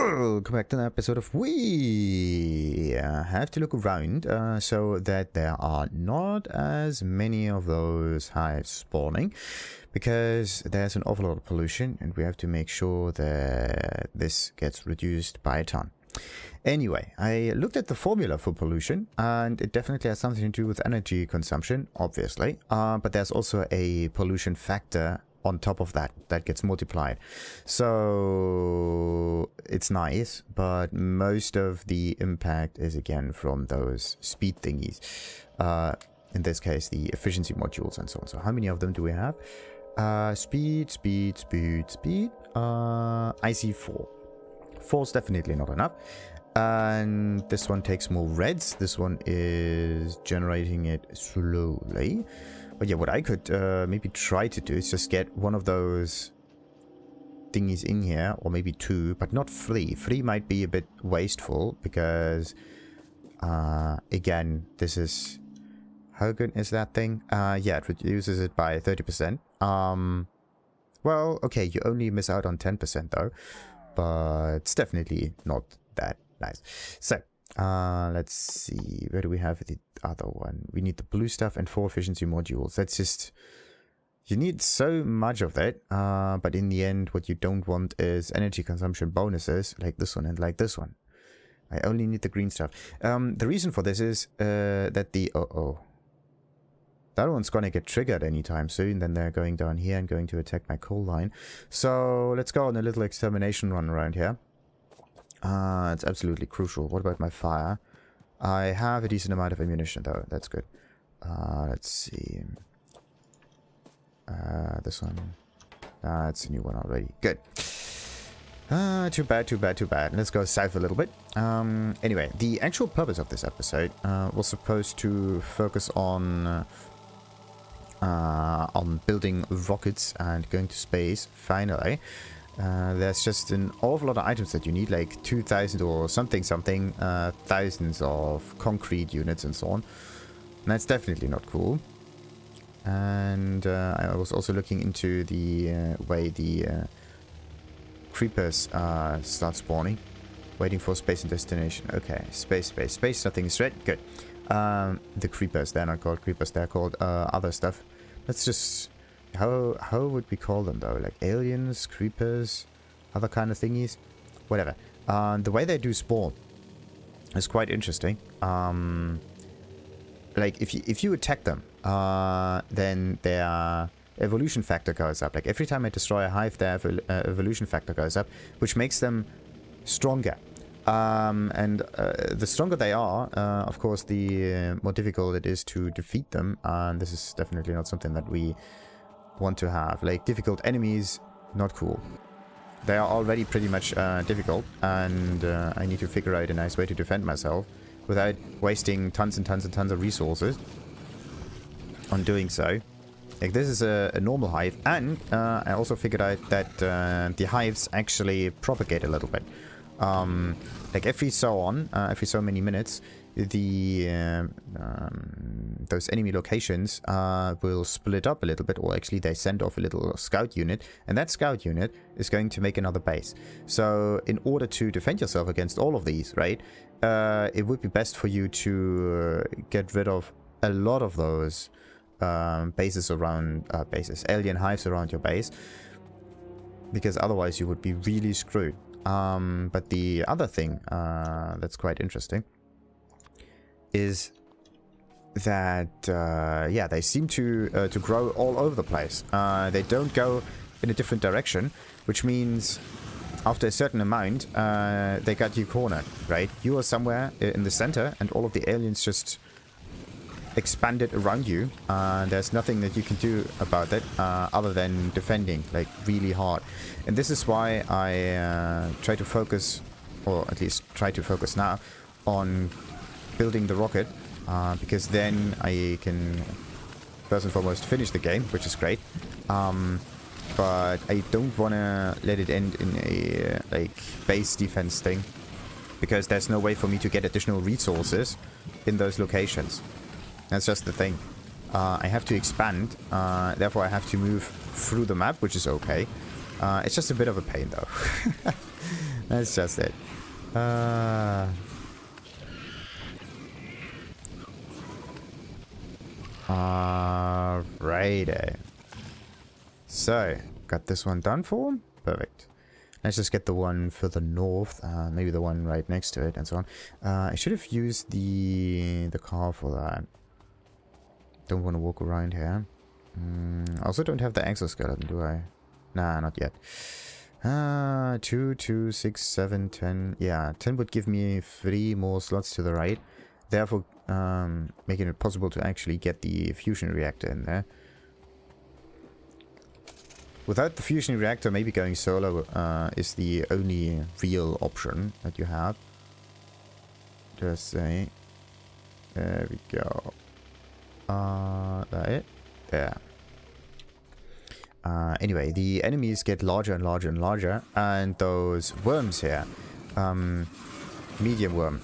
Welcome back to an episode of We have to look around so that there are not as many of those hives spawning, because there's an awful lot of pollution and we have to make sure that this gets reduced by a ton. Anyway, I looked at the formula for pollution and it definitely has something to do with energy consumption, obviously, but there's also a pollution factor on top of that gets multiplied. So it's nice, but most of the impact is again from those speed thingies, in this case the efficiency modules and so on. So how many of them do we have? Speed. I see 4. 4 is definitely not enough, and this one takes more reds. This one is generating it slowly. But yeah, what I could maybe try to do is just get one of those thingies in here, or maybe 2, but not 3. 3 might be a bit wasteful because, again, this is... How good is that thing? Yeah, it reduces it by 30%. Well, okay, you only miss out on 10% though, but it's definitely not that nice. So, let's see, where do we have the other one? We need the blue stuff and 4 efficiency modules. That's just, you need so much of that, but in the end what you don't want is energy consumption bonuses like this one and like this one. I only need the green stuff. The reason for this is that the that one's gonna get triggered anytime soon. Then they're going down here and going to attack my coal line. So let's go on a little extermination run around here. It's absolutely crucial. What about my fire? I have a decent amount of ammunition though. That's good. Let's see. This one. It's a new one already. Good. Too bad. Let's go south a little bit. Anyway, the actual purpose of this episode was supposed to focus on building rockets and going to space, finally. There's just an awful lot of items that you need, like 2,000 or something, thousands of concrete units and so on. And that's definitely not cool. And I was also looking into the way the creepers start spawning. Waiting for space and destination. Okay, space, nothing is red. Good. The creepers, they're not called creepers, they're called other stuff. Let's just... How would we call them though? Like aliens, creepers, other kind of thingies? Whatever. The way they do spawn is quite interesting. Like if you attack them, then their evolution factor goes up. Like every time I destroy a hive, their evolution factor goes up, which makes them stronger. And the stronger they are, of course, the more difficult it is to defeat them. And this is definitely not something that we want to have. Like difficult enemies, not cool. They are already pretty much difficult, and I need to figure out a nice way to defend myself without wasting tons and tons of resources on doing so. Like this is a normal hive, and I also figured out that the hives actually propagate a little bit. Like every so many minutes, the those enemy locations will split up a little bit, or actually they send off a little scout unit, and that scout unit is going to make another base. So in order to defend yourself against all of these, right, it would be best for you to get rid of a lot of those bases around alien hives around your base, because otherwise you would be really screwed. But the other thing that's quite interesting is that yeah, they seem to grow all over the place. They don't go in a different direction, which means after a certain amount they got you cornered, right? You are somewhere in the center and all of the aliens just expanded around you. There's nothing that you can do about it other than defending like really hard. And this is why I try to focus, or at least try to focus now, on building the rocket, because then I can first and foremost finish the game, which is great, but I don't want to let it end in a like base defense thing, because there's no way for me to get additional resources in those locations. That's just the thing. I have to expand, therefore I have to move through the map, which is okay. It's just a bit of a pain though. That's just it. Alrighty. So, got this one done for. Perfect. Let's just get the one further north, maybe the one right next to it, and so on. I should have used the car for that. Don't want to walk around here. I also don't have the exoskeleton, do I? Nah, not yet. 2, 2, 6, 7, 10. Yeah, 10 would give me 3 more slots to the right. Therefore, making it possible to actually get the fusion reactor in there. Without the fusion reactor, maybe going solo is the only real option that you have. Just say. There we go. That it? There. Anyway, the enemies get larger and larger and larger. And those worms here. Medium worm.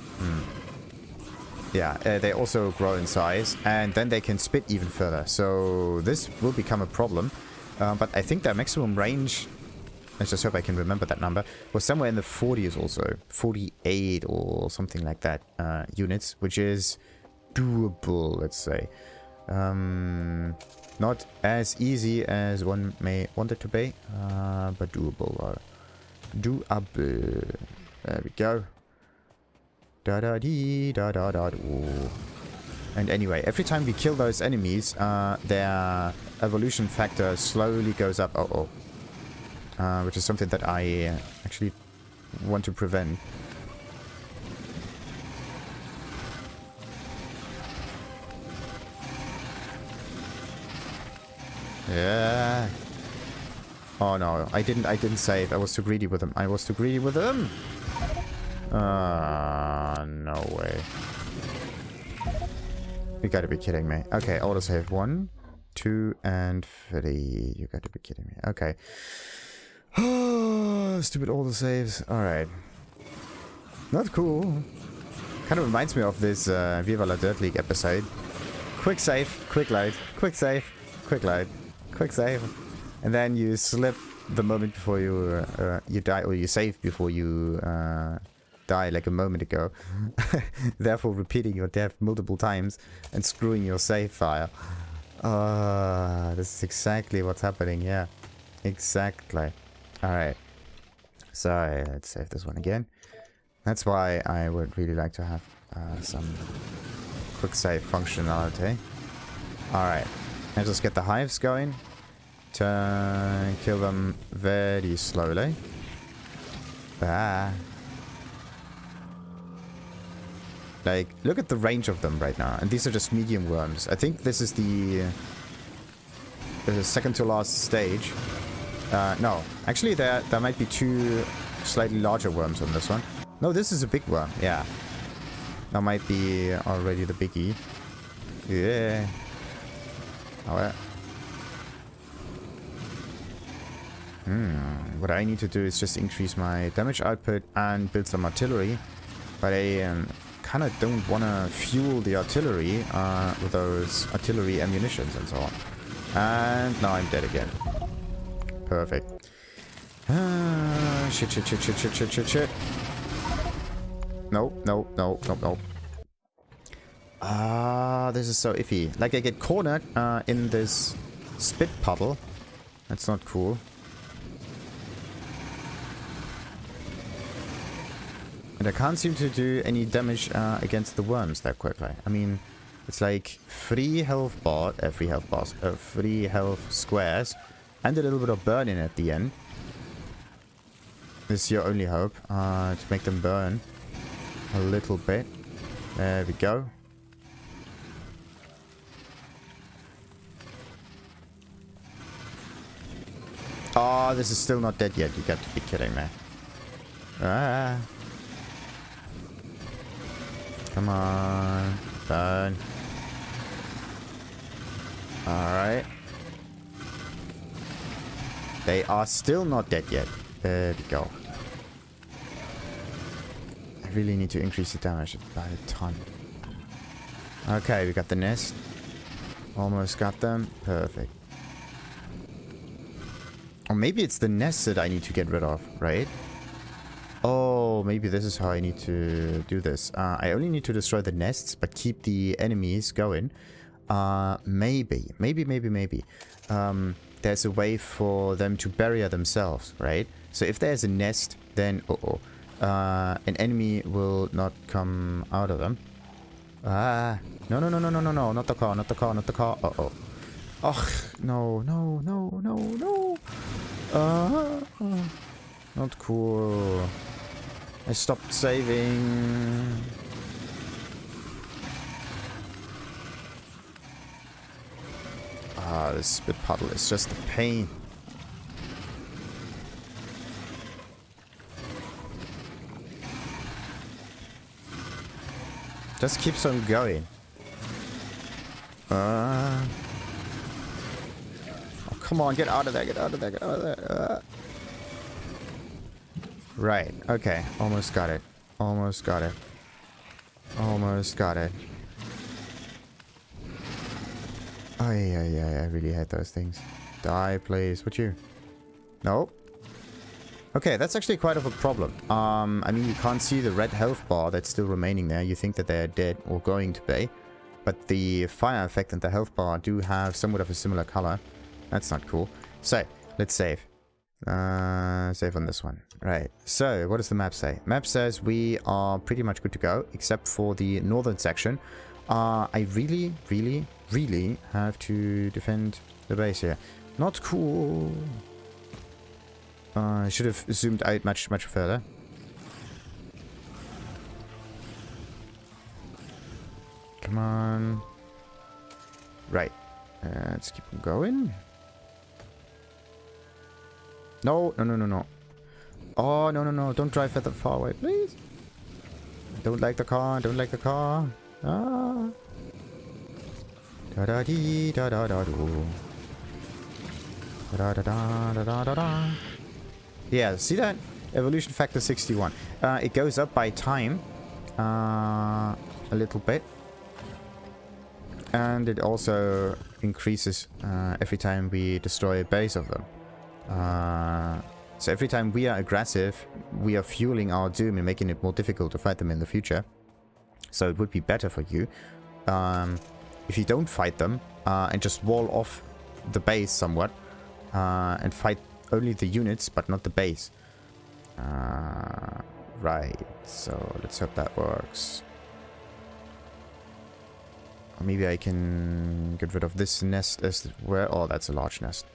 Yeah, they also grow in size. And then they can spit even further. So this will become a problem. But I think their maximum range, let's just hope I can remember that number, was somewhere in the 40s also. 48 or something like that units, which is doable, let's say. Not as easy as one may want it to be, but doable. Doable. There we go. Da-da-dee, da-da-da-doo. And anyway, every time we kill those enemies, their evolution factor slowly goes up. Which is something that I actually want to prevent. Yeah. Oh no, I didn't save. I was too greedy with them. No way. You gotta be kidding me. Okay, autosave 1, 2, and 3. You gotta be kidding me. Okay. Stupid autosaves. Alright. Not cool. Kind of reminds me of this Viva La Dirt League episode. Quick save, quick load, quick save, quick load, quick save. And then you slip the moment before you die, or you save before you die like a moment ago. Therefore repeating your death multiple times and screwing your save file. This is exactly what's happening, yeah. Exactly. Alright. So, let's save this one again. That's why I would really like to have some quick save functionality. Alright. Let's just get the hives going. Kill them very slowly. Like, look at the range of them right now. And these are just medium worms. I think this is the second to last stage. No. Actually, there might be 2 slightly larger worms on this one. No, this is a big worm. Yeah. That might be already the biggie. Yeah. Oh, yeah. What I need to do is just increase my damage output and build some artillery. But I kind of don't want to fuel the artillery with those artillery ammunitions and so on. And now I'm dead again. Perfect. Shit. No. This is so iffy. Like I get cornered in this spit puddle. That's not cool. And I can't seem to do any damage against the worms that quickly. I mean, it's like 3 health squares, and a little bit of burning at the end. This is your only hope, to make them burn a little bit. There we go. Oh, this is still not dead yet. You got to be kidding me. Come on. Burn. Alright. They are still not dead yet. There we go. I really need to increase the damage by a ton. Okay, we got the nest. Almost got them. Perfect. Or maybe it's the nest that I need to get rid of, right? Oh, maybe this is how I need to do this. I only need to destroy the nests, but keep the enemies going. Maybe. There's a way for them to bury themselves, right? So if there's a nest, then an enemy will not come out of them. No, not the car. Ugh, no. Not cool. I stopped saving. This spit puddle is just a pain. Just keeps on going. Oh, come on, get out of there. Right, okay. Almost got it. Oh, yeah, I really hate those things. Die, please. Would you? Nope. Okay, that's actually quite of a problem. I mean, you can't see the red health bar that's still remaining there. You think that they're dead or going to be. But the fire effect and the health bar do have somewhat of a similar color. That's not cool. So, let's save. Save on this one. Right. So, what does the map say? Map says we are pretty much good to go, except for the northern section. I really have to defend the base here. Not cool. I should have zoomed out much further. Come on. Right. Let's keep on going. No. Oh, no. Don't drive that far away, please. Don't like the car. Ah. Da-da-dee, da-da-da-doo. Da-da-da-da-da-da-da. Yeah, see that? Evolution factor 61. It goes up by time. A little bit. And it also increases every time we destroy a base of them. So every time we are aggressive, we are fueling our doom and making it more difficult to fight them in the future. So it would be better for you if you don't fight them and just wall off the base somewhat and fight only the units but not the base. Right, so let's hope that works. Or maybe I can get rid of this nest as well. Oh, that's a large nest.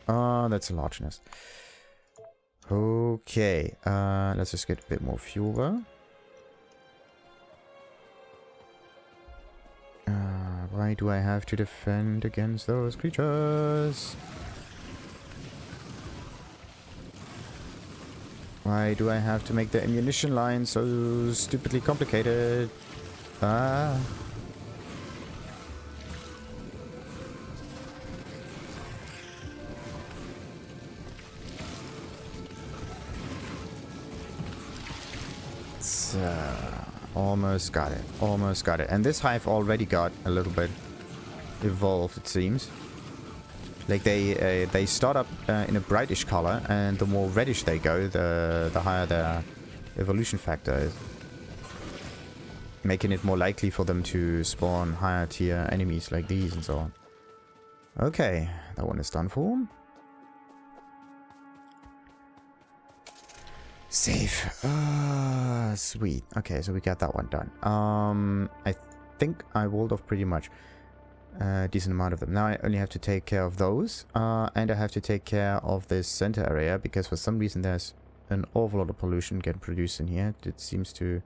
Okay, let's just get a bit more fuel though. Why do I have to defend against those creatures? Why do I have to make the ammunition line so stupidly complicated? Almost got it. And this hive already got a little bit evolved, it seems. Like they start up in a brightish color, and the more reddish they go, the higher their evolution factor is, making it more likely for them to spawn higher tier enemies like these and so on. Okay, that one is done for. Save. Sweet. Okay, so we got that one done. I think I walled off pretty much a decent amount of them. Now I only have to take care of those, and I have to take care of this center area, because for some reason there's an awful lot of pollution getting produced in here. It seems to...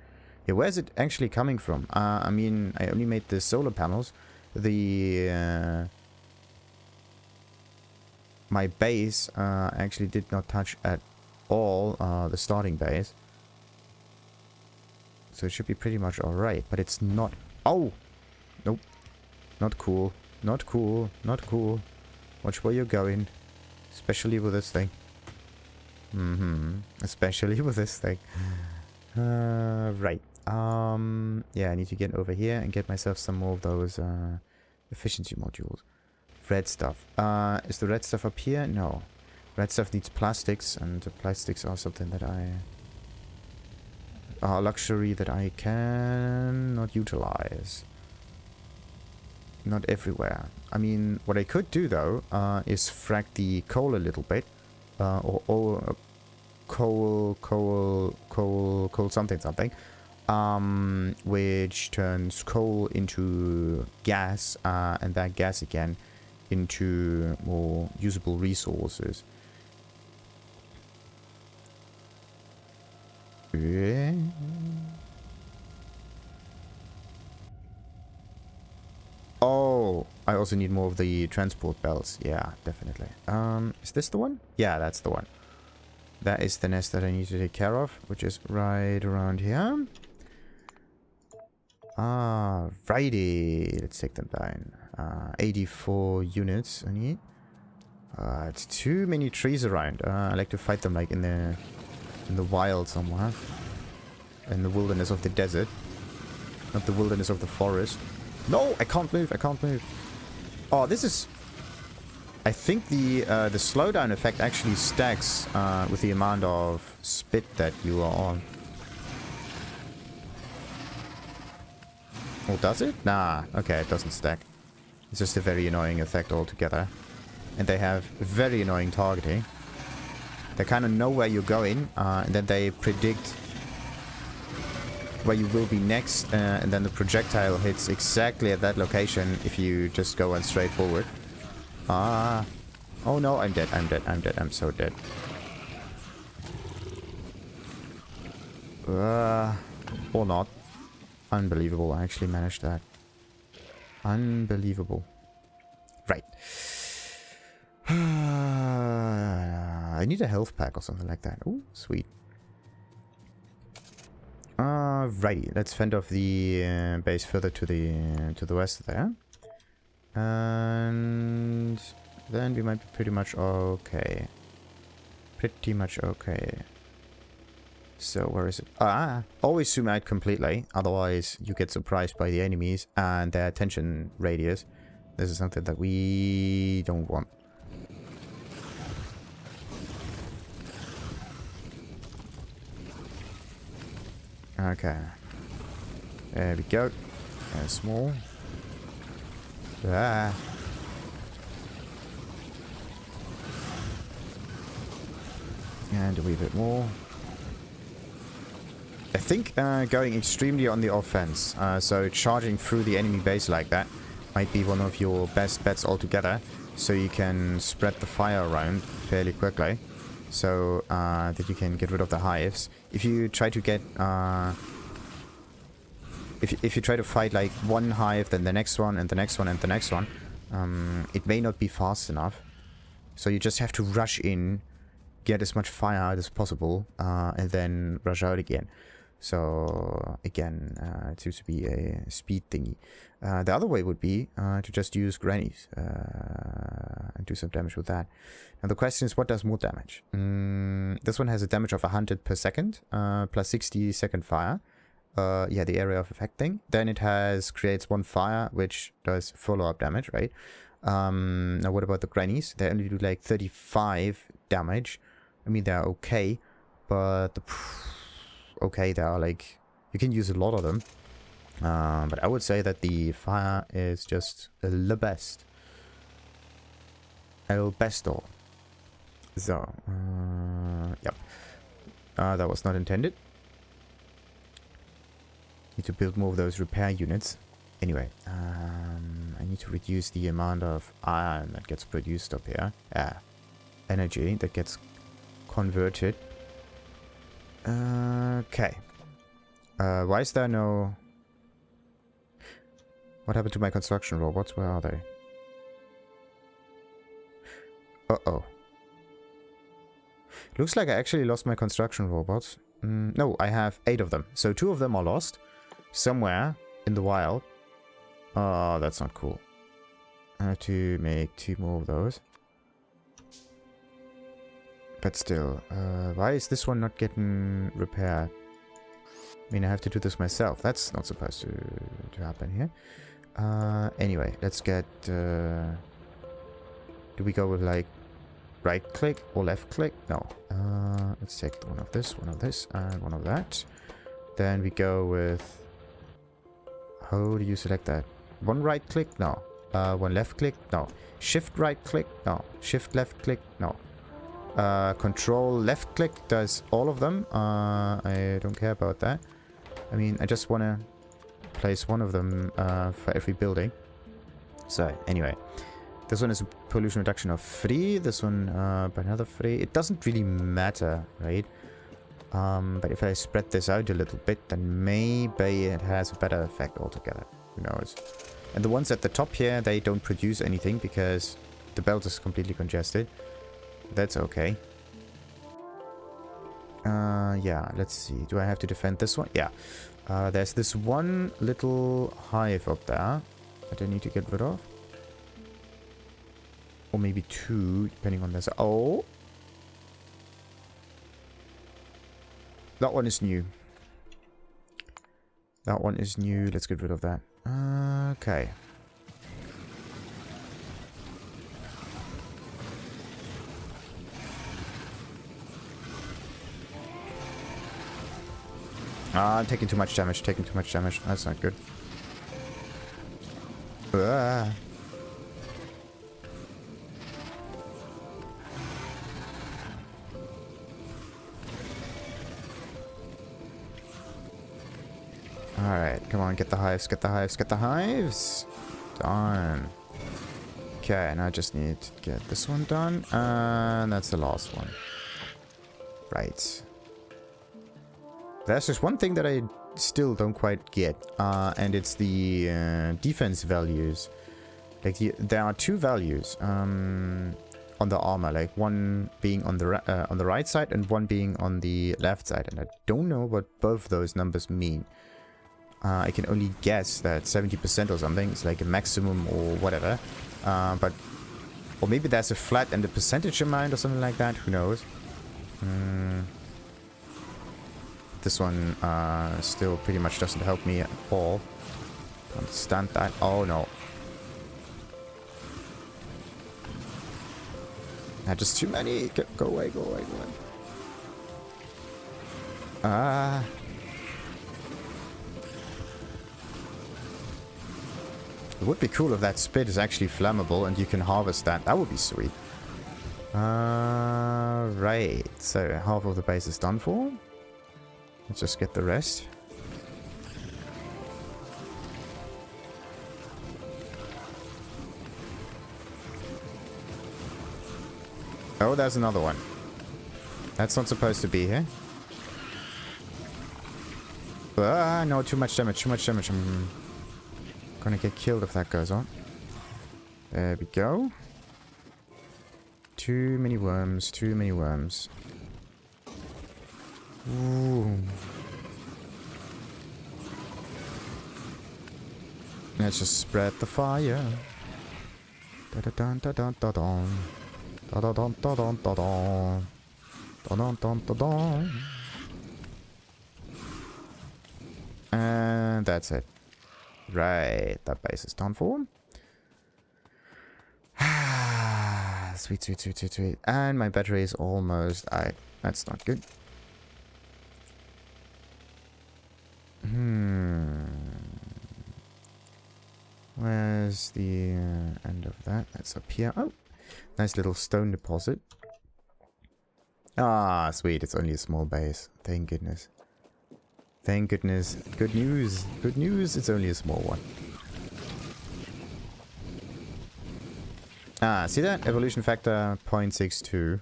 Yeah, where's it actually coming from? I mean, I only made the solar panels. The... my base actually did not touch at all the starting base. So it should be pretty much alright, but it's not... Oh! Nope. Not cool. Watch where you're going. Especially with this thing. Especially with this thing. Right. Yeah, I need to get over here and get myself some more of those efficiency modules. Red stuff. Is the red stuff up here? No. Red stuff needs plastics, and the plastics are something that I a luxury that I cannot utilize. Not everywhere. I mean, what I could do though is frack the coal a little bit, or coal something, which turns coal into gas, and that gas again into more usable resources. Yeah. Oh, I also need more of the transport bells. Yeah, definitely. Is this the one? Yeah, that's the one. That is the nest that I need to take care of, which is right around here. Righty. Let's take them down. 84 units I need. It's too many trees around. I like to fight them like in the wild somewhere. In the wilderness of the desert. Not the wilderness of the forest. No, I can't move. I can't move. Oh, this is... I think the slowdown effect actually stacks with the amount of spit that you are on. Oh, does it? Nah. Okay, it doesn't stack. It's just a very annoying effect altogether. And they have very annoying targeting. They kind of know where you're going, and then they predict where you will be next, and then the projectile hits exactly at that location if you just go on straight forward. Oh no, I'm dead, I'm dead, I'm dead, I'm so dead. Or not. Unbelievable, I actually managed that. Unbelievable. Right. I need a health pack or something like that. Ooh, sweet. Righty, let's fend off the base further to the west there. And then we might be pretty much okay. Pretty much okay. So where is it? Always zoom out completely, otherwise you get surprised by the enemies and their attention radius. This is something that we don't want. Okay. There we go. Small. And a wee bit more. I think going extremely on the offense, so charging through the enemy base like that, might be one of your best bets altogether. So you can spread the fire around fairly quickly. So that you can get rid of the hives. If you try to get... If you try to fight like one hive, then the next one, and the next one, and the next one, it may not be fast enough. So you just have to rush in, get as much fire out as possible, and then rush out again. So again, it seems to be a speed thingy. The other way would be to just use grannies and do some damage with that. Now the question is, what does more damage? This one has a damage of 100 per second, plus 60 second fire. Yeah, the area of effect thing. Then it creates one fire, which does follow-up damage, right? Now what about the grannies? They only do like 35 damage. I mean, they're okay, but okay, they are like, you can use a lot of them. But I would say that the fire is just the best. El besto. So, yep. That was not intended. Need to build more of those repair units. Anyway, I need to reduce the amount of iron that gets produced up here. Energy that gets converted. Okay. Why is there no... What happened to my construction robots? Where are they? Uh-oh. Looks like I actually lost my construction robots. No, I have 8 of them. So 2 of them are lost. Somewhere in the wild. Oh, that's not cool. I have to make 2 more of those. But still, why is this one not getting repaired? I mean, I have to do this myself. That's not supposed to happen here. Anyway, let's get... do we go with like right click or left click? No. Let's take one of this, and one of that. Then we go with... How do you select that? One right click? No. One left click? No. Shift right click? No. Shift left click? No. Control left click does all of them. I don't care about that. I mean, I just want to place one of them for every building. So, anyway. This one is a pollution reduction of 3. This one by another 3. It doesn't really matter, right? But if I spread this out a little bit, then maybe it has a better effect altogether. Who knows? And the ones at the top here, they don't produce anything because the belt is completely congested. That's okay. Yeah, let's see. Do I have to defend this one? Yeah. There's this one little hive up there that I need to get rid of. Or maybe 2, depending on this. Oh! That one is new. That one is new. Let's get rid of that. Okay. I'm taking too much damage. Taking too much damage. That's not good. Alright, come on, get the hives, get the hives, get the hives! Done. Okay, and I just need to get this one done, and that's the last one. Right. There's just one thing that I still don't quite get, and it's the defense values. Like, there are 2 values on the armor, like one being on the right side and one being on the left side, and I don't know what both those numbers mean. I can only guess that 70% or something is like a maximum or whatever. Or maybe there's a flat and a percentage amount or something like that. Who knows? This one still pretty much doesn't help me at all. Understand that. Oh no. Just too many. Go away, go away, go away. It would be cool if that spit is actually flammable and you can harvest that. That would be sweet. Right. So half of the base is done for. Let's just get the rest. Oh, there's another one. That's not supposed to be here. No, too much damage, too much damage. I'm gonna get killed if that goes on. There we go. Too many worms, too many worms. Ooh. Let's just spread the fire. Da-da-dun-da-dun-da-dun. Da-da-dun-da-dun-da-dun. Da-dun-dun-da-dun. And that's it. Right, that base is done for. Sweet, sweet, sweet, sweet, sweet. And my battery is almost... That's not good. Where's the end of that? That's up here. Oh, nice little stone deposit. Ah, sweet. It's only a small base. Thank goodness. Thank goodness. Good news. Good news. It's only a small one. Ah, see that? Evolution factor 0.62.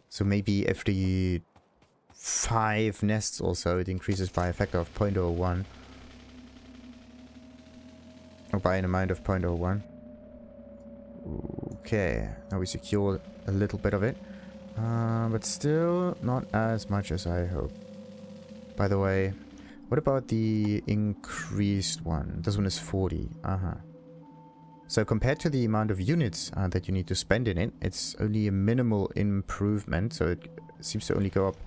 So maybe every 5 nests or so it increases by a factor of 0.01. Or by an amount of 0.01. Okay. Now we secured a little bit of it. But still not as much as I hope. By the way, what about the increased one? This one is 40. So compared to the amount of units that you need to spend in it, it's only a minimal improvement. So it seems to only go up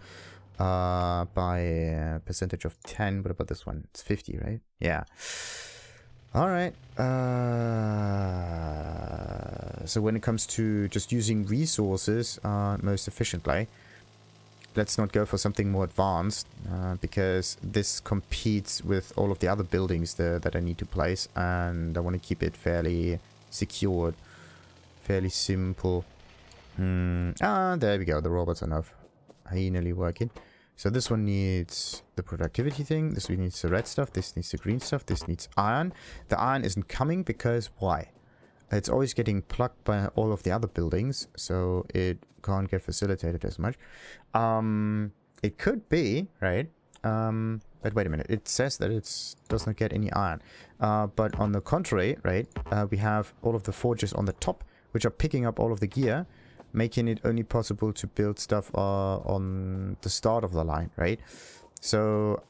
by a percentage of 10. What about this one? It's 50, right? Yeah. Alright. So when it comes to just using resources most efficiently, let's not go for something more advanced, because this competes with all of the other buildings that I need to place, and I want to keep it fairly secured, fairly simple. There we go. The robots are now hyena-ly working. So this one needs the productivity thing. This one needs the red stuff. This needs the green stuff. This needs iron. The iron isn't coming because why? It's always getting plucked by all of the other buildings, so it can't get facilitated as much. It could be, right? But wait a minute. It says that it does not get any iron. But on the contrary, right, we have all of the forges on the top, which are picking up all of the gear, making it only possible to build stuff on the start of the line, right? So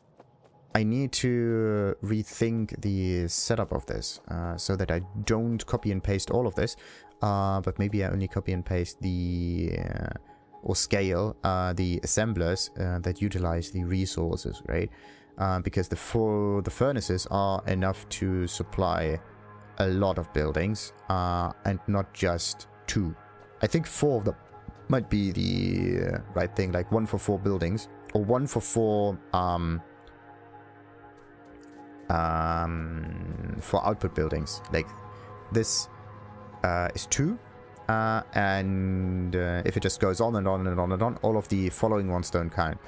I need to rethink the setup of this, so that I don't copy and paste all of this, but maybe I only copy and paste the or scale the assemblers that utilize the resources, right? Because the furnaces are enough to supply a lot of buildings, and not just 2. I think 4 of them might be the right thing, like 1 for 4 buildings, or 1 for 4 for output buildings. Like this is 2, and if it just goes on and on and on and on, all of the following ones don't count.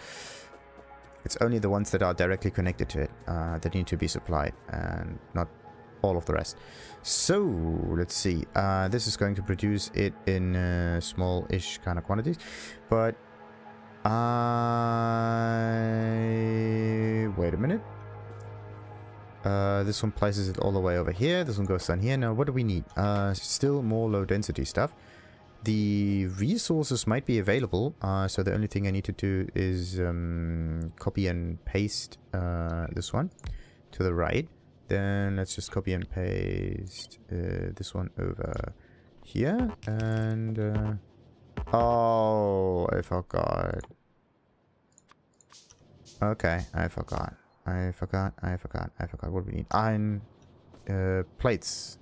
It's only the ones that are directly connected to it that need to be supplied, and not all of the rest. So let's see. This is going to produce it in small-ish kind of quantities, but wait a minute. This one places it all the way over here. This one goes down here. Now, what do we need? Still more low-density stuff. The resources might be available, so the only thing I need to do is copy and paste this one to the right. Then let's just copy and paste this one over here. And oh, I forgot. Okay, I forgot. What do we need? Iron plates.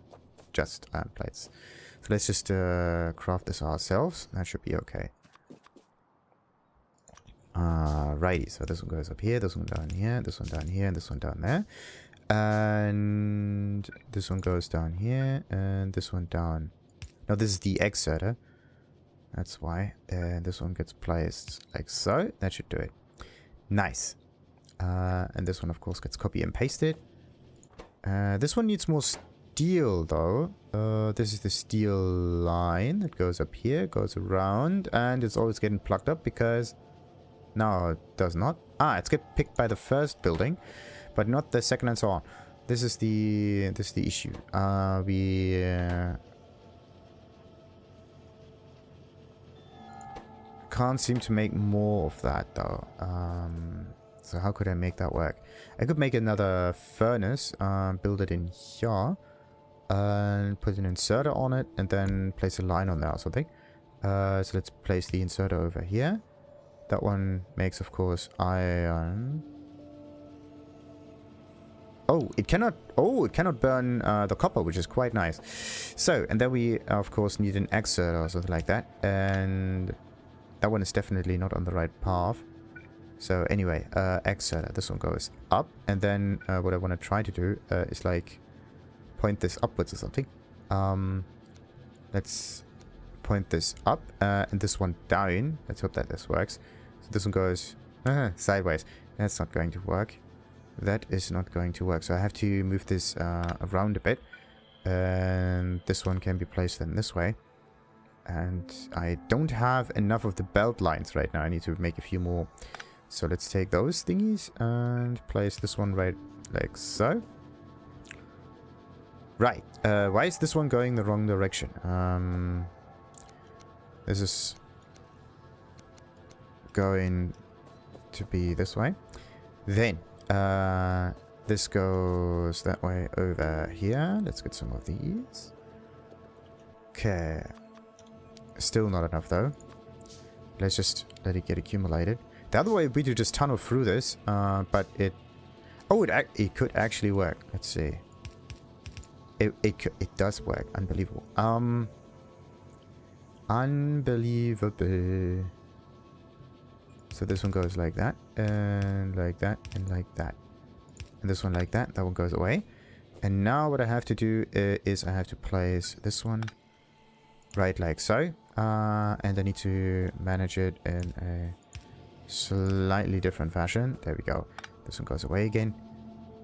Just iron plates. So let's just craft this ourselves. That should be okay. Righty. So this one goes up here, this one down here, this one down here, and this one down there. And this one goes down here, and this one down. No, this is the exerter. That's why. And this one gets placed like so. That should do it. Nice. And this one, of course, gets copy and pasted. This one needs more steel, though. This is the steel line that goes up here, goes around, and it's always getting plucked up because... No, it does not. It's getting picked by the first building, but not the second and so on. This is the issue. We can't seem to make more of that, though. So how could I make that work? I could make another furnace, build it in here, and put an inserter on it, and then place a line on there or something. So let's place the inserter over here. That one makes, of course, iron. Oh, it cannot burn the copper, which is quite nice. So, and then we, of course, need an exerter or something like that. And that one is definitely not on the right path. So anyway, exerter, this one goes up. And then what I want to try to do is like point this upwards or something. Let's point this up and this one down. Let's hope that this works. So this one goes sideways. That's not going to work. That is not going to work. So I have to move this around a bit. And this one can be placed then this way. And I don't have enough of the belt lines right now. I need to make a few more. So let's take those thingies and place this one right like so. Right. Why is this one going the wrong direction? This is going to be this way. Then this goes that way over here. Let's get some of these. Okay. Still not enough though. Let's just let it get accumulated. The other way would be to just tunnel through this, but it... Oh, it could actually work. Let's see. It does work. Unbelievable. Unbelievable. So this one goes like that, and like that, and like that. And this one like that. That one goes away. And now what I have to do is I have to place this one right like so. And I need to manage it in a slightly different fashion. There we go. This one goes away again.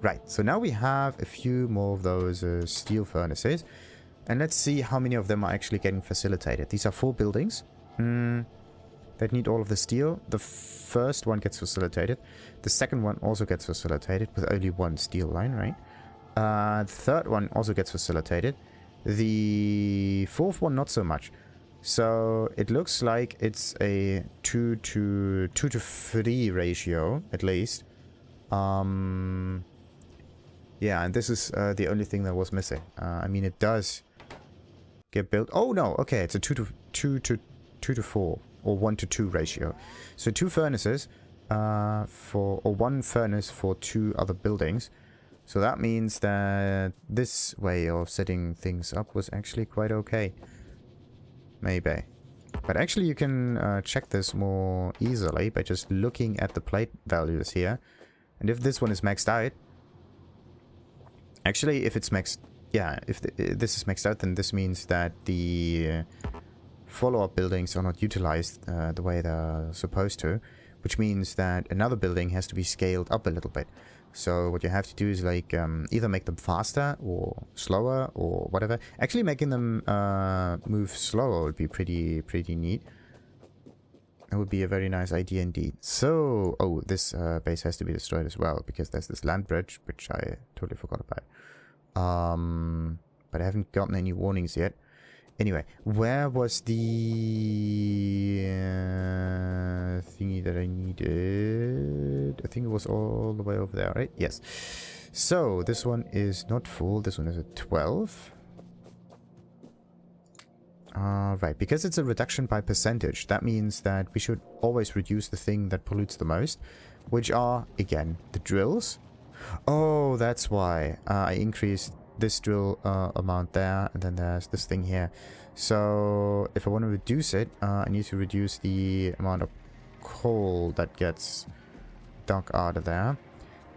Right, so now we have a few more of those steel furnaces. And let's see how many of them are actually getting facilitated. These are 4 buildings that need all of the steel. The first one gets facilitated. The second one also gets facilitated with only 1 steel line, right? The third one also gets facilitated. The fourth one, not so much. So it looks like it's a 2 to 3 ratio, at least. Yeah, and this is the only thing that was missing. I mean, it does get built. Oh no, okay, it's a 2 to 4 or 1 to 2 ratio. So 2 furnaces or 1 furnace for 2 other buildings. So that means that this way of setting things up was actually quite okay. Maybe. But actually you can check this more easily by just looking at the plate values here. And if this one is maxed out, actually if it's maxed, yeah, if this is maxed out, then this means that the follow-up buildings are not utilized the way they're supposed to, which means that another building has to be scaled up a little bit. So what you have to do is like either make them faster or slower or whatever. Actually making them move slower would be pretty neat. That would be a very nice idea indeed. So, oh, this base has to be destroyed as well because there's this land bridge, which I totally forgot about. But I haven't gotten any warnings yet. Anyway, where was the thingy that I needed? I think it was all the way over there, right? Yes. So, this one is not full. This one is a 12. Right, because it's a reduction by percentage, that means that we should always reduce the thing that pollutes the most, which are, again, the drills. Oh, that's why I increased this drill amount there, and then there's this thing here. So if I want to reduce it, I need to reduce the amount of coal that gets dug out of there.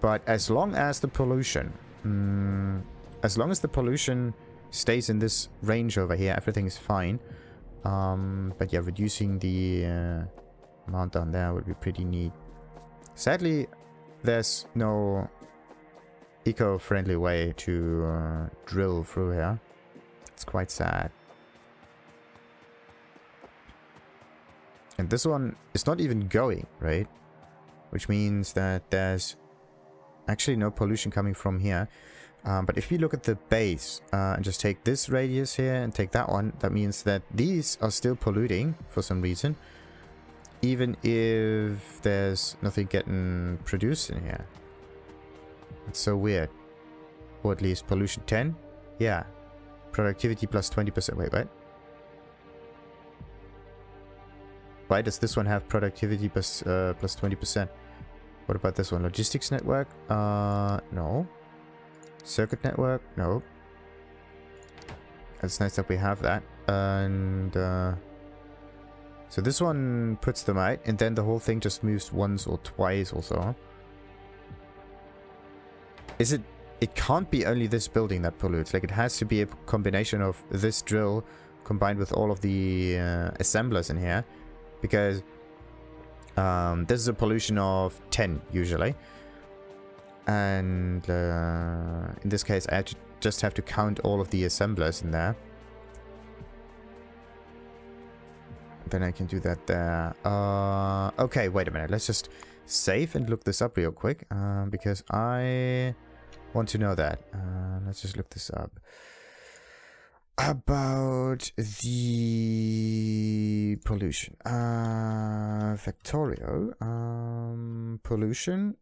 But as long as the pollution stays in this range over here, everything is fine. But yeah, reducing the amount down there would be pretty neat. Sadly, there's no eco-friendly way to drill through here. It's quite sad. And this one is not even going, right? Which means that there's actually no pollution coming from here. But if you look at the base and just take this radius here and take that one, that means that these are still polluting for some reason, even if there's nothing getting produced in here. It's so weird. Or at least pollution 10? Yeah. Productivity plus 20%. Wait, what? Why does this one have productivity plus 20%? What about this one? Logistics network? No. Circuit network? No. It's nice that we have that. And so this one puts them out, and then the whole thing just moves once or twice or so. Is it? It can't be only this building that pollutes. Like, it has to be a combination of this drill combined with all of the assemblers in here, because this is a pollution of 10 usually. And in this case, I just have to count all of the assemblers in there. Then I can do that there. Okay, wait a minute. Let's just save and look this up real quick. Because I want to know that. Let's just look this up. About the pollution. Factorio. Pollution.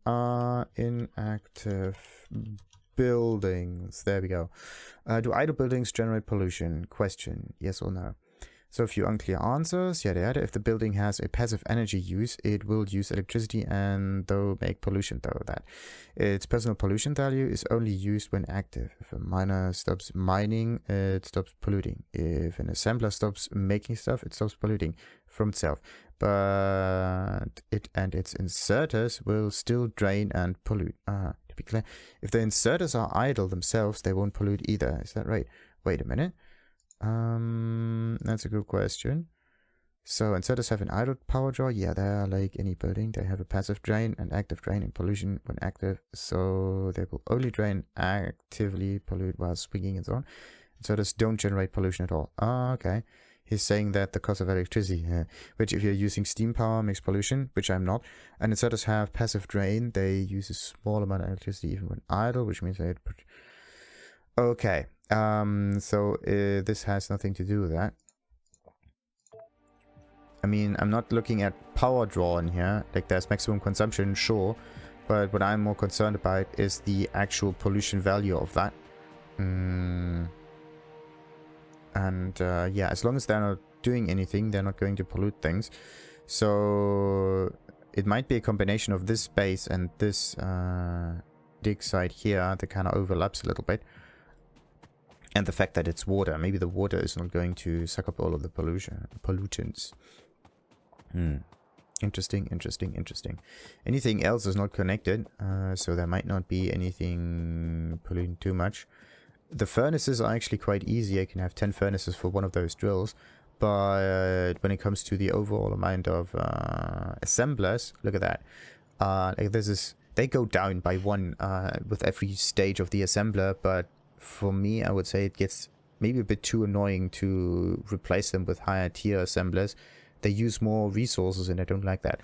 Inactive buildings. There we go. Do idle buildings generate pollution? Question. Yes or no? So a few unclear answers, yada yada. If the building has a passive energy use, it will use electricity and though make pollution though that. Its personal pollution value is only used when active. If a miner stops mining, it stops polluting. If an assembler stops making stuff, it stops polluting from itself. But it and its inserters will still drain and pollute. To be clear, if the inserters are idle themselves, they won't pollute either. Is that right? Wait a minute. That's a good question. So inserters have an idle power draw. Yeah, they're like any building. They have a passive drain and active drain and pollution when active. So they will only drain, actively pollute while swinging and so on. Inserters don't generate pollution at all. Okay. He's saying that the cost of electricity, which if you're using steam power makes pollution, which I'm not. And inserters have passive drain. They use a small amount of electricity even when idle, which means they... Okay. This has nothing to do with that. I mean, I'm not looking at power draw in here. Like, there's maximum consumption, sure. But what I'm more concerned about is the actual pollution value of that. Yeah, as long as they're not doing anything, they're not going to pollute things. So it might be a combination of this base and this dig site here that kind of overlaps a little bit. And the fact that it's water. Maybe the water is not going to suck up all of the pollutants. Interesting. Anything else is not connected, so there might not be anything polluting too much. The furnaces are actually quite easy. I can have 10 furnaces for one of those drills. But when it comes to the overall amount of assemblers, look at that. Like this is, they go down by one with every stage of the assembler, but for me, I would say it gets maybe a bit too annoying to replace them with higher tier assemblers. They use more resources and I don't like that.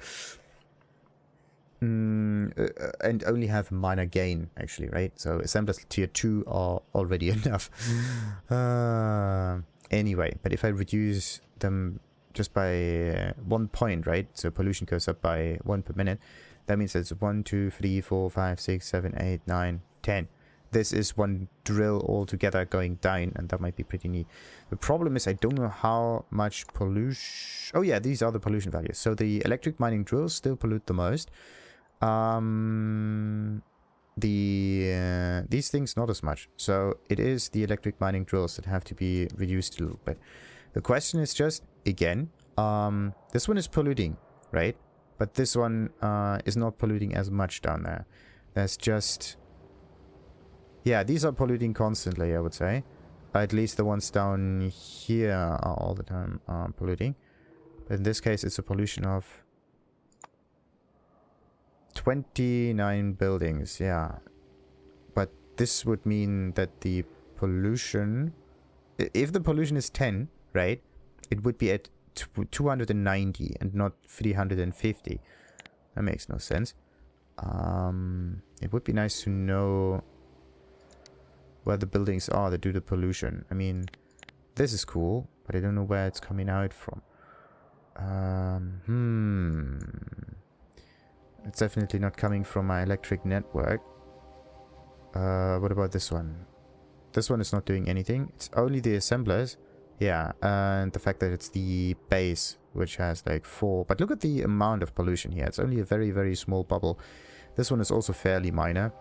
And only have minor gain, actually, right? So assemblers tier 2 are already enough. Anyway, but if I reduce them just by 1 point, right? So pollution goes up by 1 per minute. That means it's 1, 2, 3, 4, 5, 6, 7, 8, 9, 10. This is one drill altogether going down, and that might be pretty neat. The problem is I don't know how much pollution... Oh yeah, these are the pollution values. So the electric mining drills still pollute the most. These things not as much. So it is the electric mining drills that have to be reduced a little bit. The question is just, again, this one is polluting, right? But this one is not polluting as much down there. There's just... Yeah, these are polluting constantly, I would say. At least the ones down here are all the time polluting. But in this case, it's a pollution of 29 buildings, yeah. But this would mean that the pollution... If the pollution is 10, right? It would be at 290 and not 350. That makes no sense. It would be nice to know where the buildings are that do the pollution. I mean, this is cool, but I don't know where it's coming out from. It's definitely not coming from my electric network. What about this one? This one is not doing anything. It's only the assemblers. Yeah, and the fact that it's the base, which has like 4. But look at the amount of pollution here. It's only a very, very small bubble. This one is also fairly minor.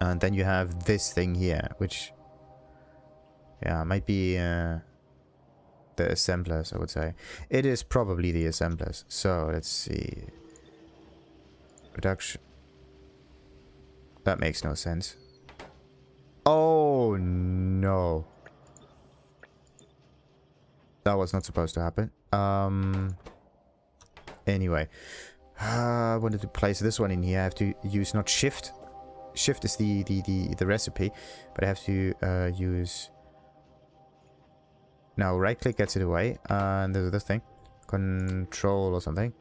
And then you have this thing here, which, yeah, might be the assemblers, I would say. It is probably the assemblers. So, let's see. Reduction. That makes no sense. Oh, no. That was not supposed to happen. Anyway. I wanted to place this one in here. I have to use not shift. Shift is the recipe, but I have to use... Now right click gets it away, and there's this thing, control or something.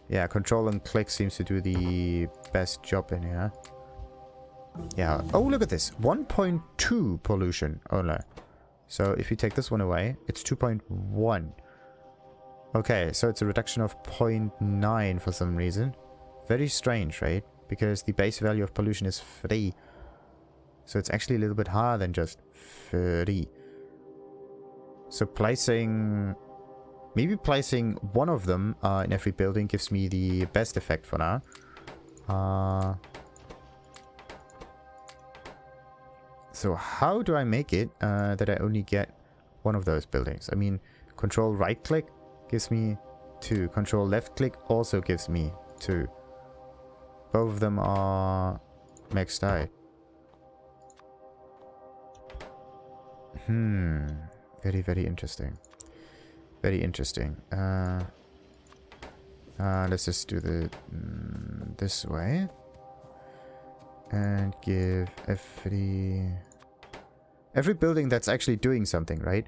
Yeah, control and click seems to do the best job in here. Yeah. Oh, look at this, 1.2 pollution only. So if you take this one away, it's 2.1. Okay, so it's a reduction of 0.9 for some reason. Very strange, right? Because the base value of pollution is 3. So it's actually a little bit higher than just 3. So placing... Maybe placing one of them in every building gives me the best effect for now. So how do I make it that I only get one of those buildings? I mean, control right click gives me 2. Control left click also gives me 2. Both of them are maxed out. Very, very interesting. Very interesting. Let's just do the this way. And give every building that's actually doing something, right?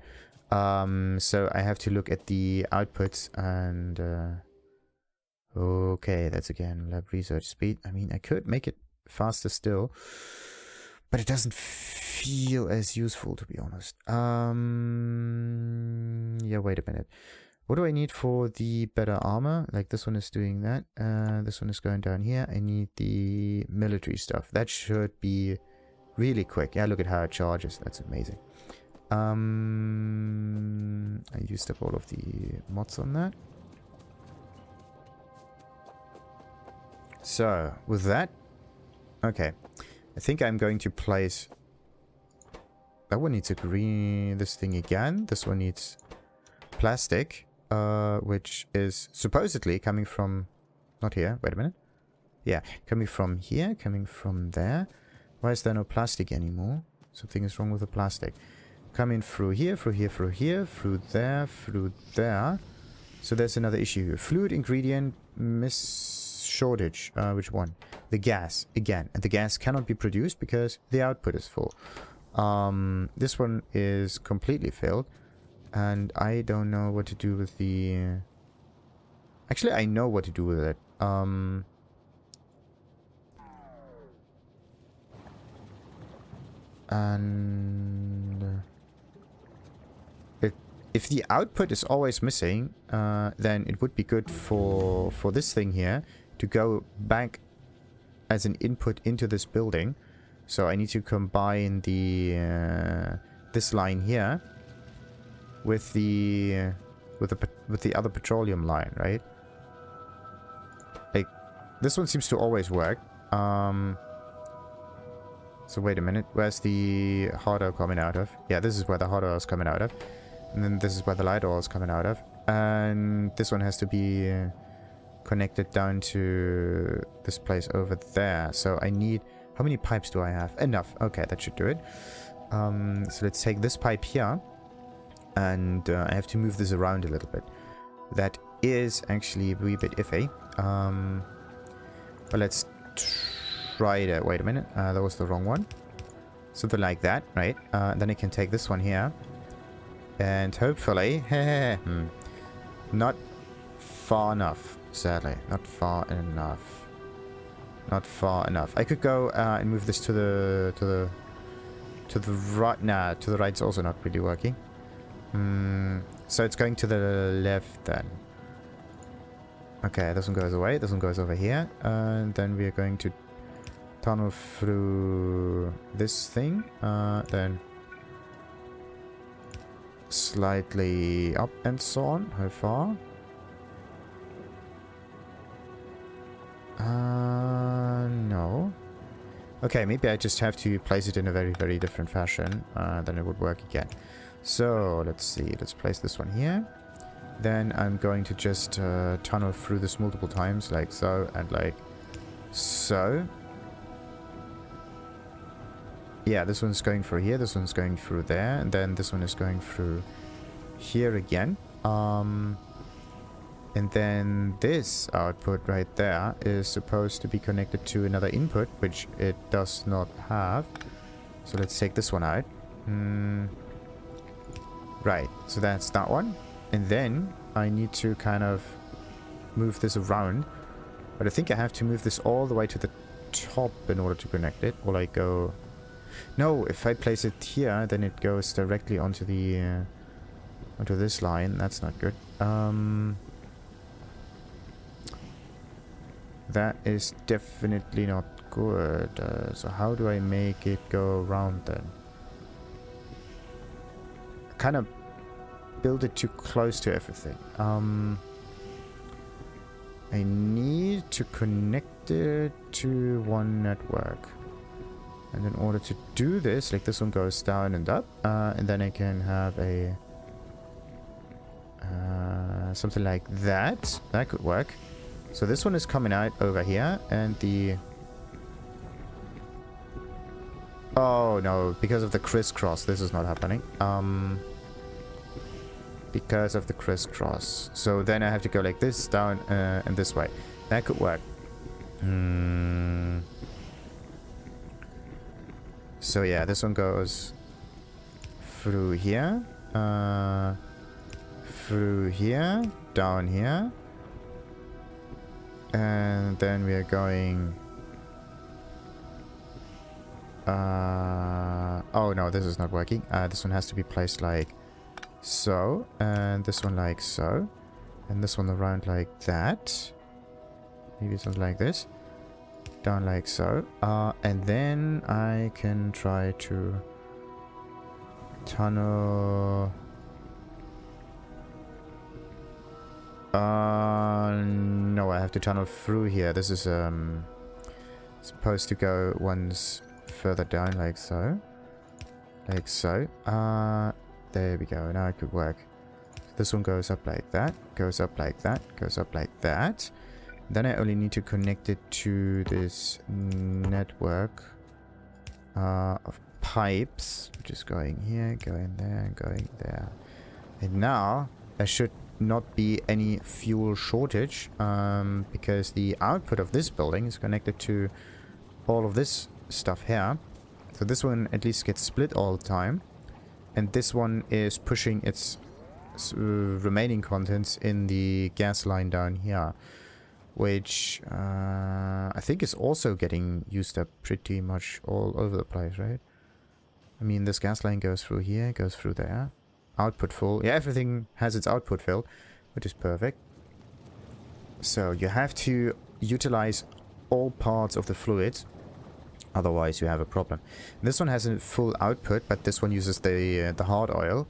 So I have to look at the outputs and... okay, that's again lab research speed. I mean, I could make it faster still, but it doesn't feel as useful, to be honest. Yeah, wait a minute. What do I need for the better armor? Like, this one is doing that. This one is going down here. I need the military stuff. That should be really quick. Yeah, look at how it charges. That's amazing. I used up all of the mods on that. So, with that... Okay. I think I'm going to place... That one needs a green... This thing again. This one needs plastic. Which is supposedly coming from... Not here. Wait a minute. Yeah. Coming from here. Coming from there. Why is there no plastic anymore? Something is wrong with the plastic. Coming through here. Through here. Through here. Through there. Through there. So there's another issue here. Fluid ingredient shortage. Which one? The gas. Again. And the gas cannot be produced because the output is full. This one is completely filled. And I don't know what to do with the... Actually, I know what to do with it. And... if the output is always missing, then it would be good for this thing here to go back as an input into this building. So I need to combine the this line here with the other petroleum line, right? Like, this one seems to always work. So wait a minute, where's the hot oil coming out of? Yeah, this is where the hot oil is coming out of. And then this is where the light oil is coming out of. And this one has to be connected down to this place over there. So I need... How many pipes do I have? Enough. Okay, that should do it. So let's take this pipe here. And I have to move this around a little bit. That is actually a wee bit iffy. But let's try that. Wait a minute. That was the wrong one. Something like that, right? Then I can take this one here. And hopefully... not far enough, sadly. Not far enough. Not far enough. I could go and move this to the right. Nah, to the right's also not really working. So it's going to the left then. Okay, this one goes away. This one goes over here. And then we are going to tunnel through this thing. Then slightly up and so on. How far? No. Okay, maybe I just have to place it in a very, very different fashion. Then it would work again. So, let's see. Let's place this one here. Then I'm going to just tunnel through this multiple times, like so, and like so. Yeah, this one's going through here, this one's going through there, and then this one is going through here again. And then this output right there is supposed to be connected to another input, which it does not have. So let's take this one out. Right, so that's that one. And then I need to kind of move this around. But I think I have to move this all the way to the top in order to connect it. Or like go... No, if I place it here, then it goes directly onto the... onto this line. That's not good. That is definitely not good. So how do I make it go around then? Kind of build it too close to everything. I need to connect it to one network. And in order to do this, like this one goes down and up, and then I can have a something like that. That could work. So this one is coming out over here, and the... Oh no, because of the crisscross, this is not happening. Because of the crisscross. So then I have to go like this, down, and this way. That could work. So yeah, this one goes through here, through here, down here, and then we are going... oh no, this is not working. This one has to be placed like so, and this one like so, and this one around like that. Maybe something like this. Down like so. And then I can try to tunnel... no, I have to tunnel through here. This is supposed to go once further down like so. Like so. There we go. Now it could work. This one goes up like that. Goes up like that. Goes up like that. Then I only need to connect it to this network of pipes, which is going here, going there, and going there. And now there should not be any fuel shortage, because the output of this building is connected to all of this stuff here. So this one at least gets split all the time. And this one is pushing its remaining contents in the gas line down here. Which I think is also getting used up pretty much all over the place, right? I mean, this gas line goes through here, goes through there. Output full. Yeah, everything has its output filled, which is perfect. So you have to utilize all parts of the fluid. Otherwise, you have a problem. This one has a full output, but this one uses the hard oil.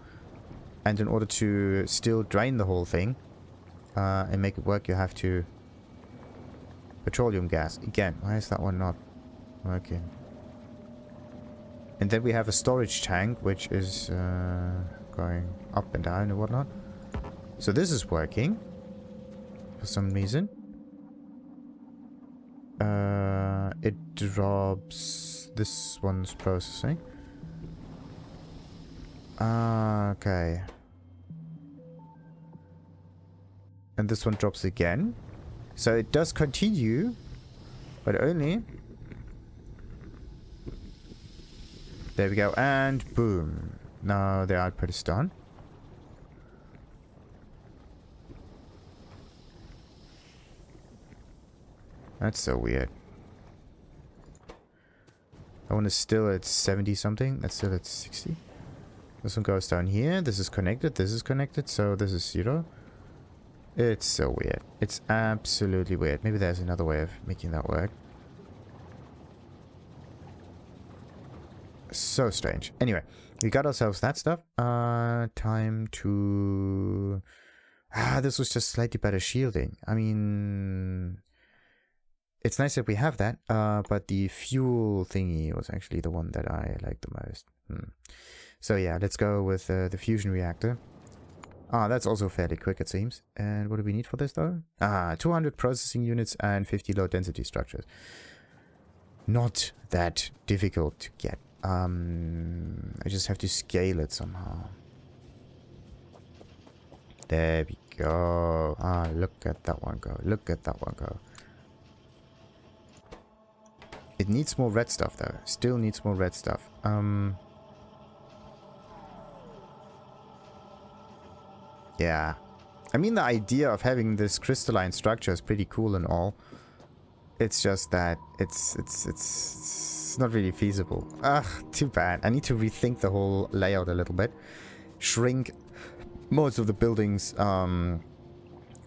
And in order to still drain the whole thing and make it work, you have to... Petroleum gas. Again, why is that one not working? And then we have a storage tank, which is going up and down and whatnot. So this is working. For some reason. It drops... This one's processing. Okay. And this one drops again. So it does continue, but only... There we go, and boom. Now the output is done. That's so weird. That one is still at 70 something. That's still at 60. This one goes down here. This is connected. This is connected. So this is 0. It's so weird. It's absolutely weird. Maybe there's another way of making that work. So strange. Anyway, we got ourselves that stuff. Time to... this was just slightly better shielding. I mean... It's nice that we have that, but the fuel thingy was actually the one that I liked the most. So yeah, let's go with the fusion reactor. That's also fairly quick, it seems. And what do we need for this, though? 200 processing units and 50 low-density structures. Not that difficult to get. I just have to scale it somehow. There we go. Look at that one go. Look at that one go. It needs more red stuff, though. Still needs more red stuff. Yeah. I mean, the idea of having this crystalline structure is pretty cool and all. It's just that it's not really feasible. Too bad. I need to rethink the whole layout a little bit. Shrink most of the buildings,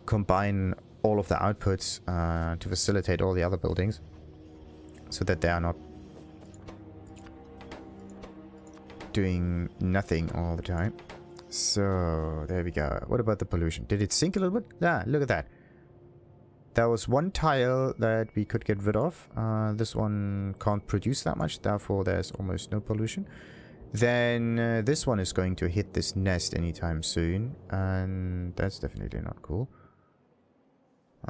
combine all of the outputs to facilitate all the other buildings. So that they are not doing nothing all the time. So, there we go. What about the pollution? Did it sink a little bit? Yeah, look at that. There was one tile that we could get rid of. This one can't produce that much, therefore there's almost no pollution. Then this one is going to hit this nest anytime soon, and that's definitely not cool.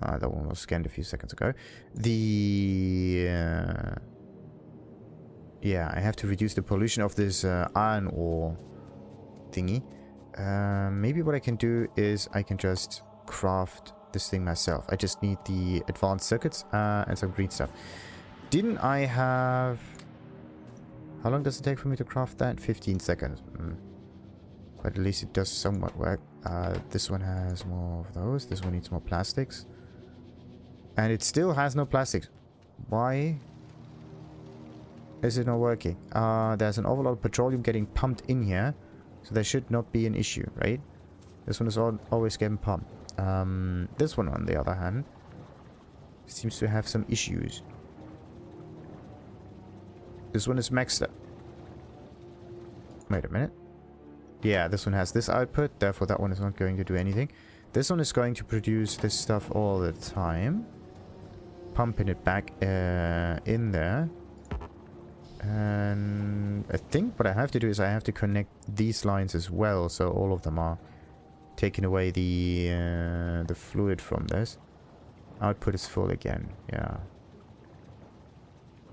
That one was scanned a few seconds ago. Yeah, I have to reduce the pollution of this iron ore thingy. Maybe what I can do is I can just craft this thing myself. I just need the advanced circuits and some green stuff. Didn't I have... How long does it take for me to craft that? 15 seconds. But at least it does somewhat work. This one has more of those. This one needs more plastics. And it still has no plastics. Why is it not working? There's an overload of petroleum getting pumped in here. So there should not be an issue, right? This one is always getting pumped. This one, on the other hand, seems to have some issues. This one is maxed up. Wait a minute. Yeah, this one has this output, therefore that one is not going to do anything. This one is going to produce this stuff all the time. Pumping it back in there. And I think what I have to do is I have to connect these lines as well, so all of them are taking away the fluid from this. Output is full again, yeah.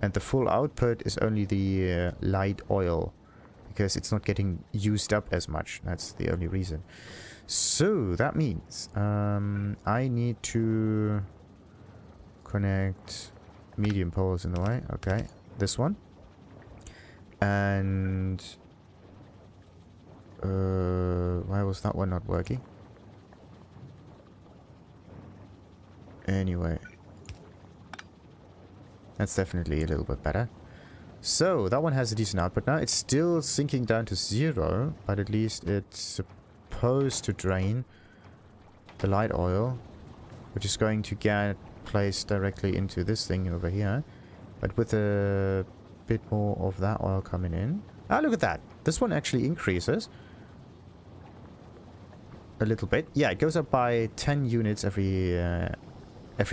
And the full output is only the light oil, because it's not getting used up as much. That's the only reason. So that means I need to connect medium poles in the way. Okay, this one. And why was that one not working? Anyway, that's definitely a little bit better. So that one has a decent output now. It's still sinking down to 0, but at least it's supposed to drain the light oil, which is going to get placed directly into this thing over here, but with a bit more of that oil coming in. Ah, look at that. This one actually increases a little bit. Yeah, it goes up by 10 units every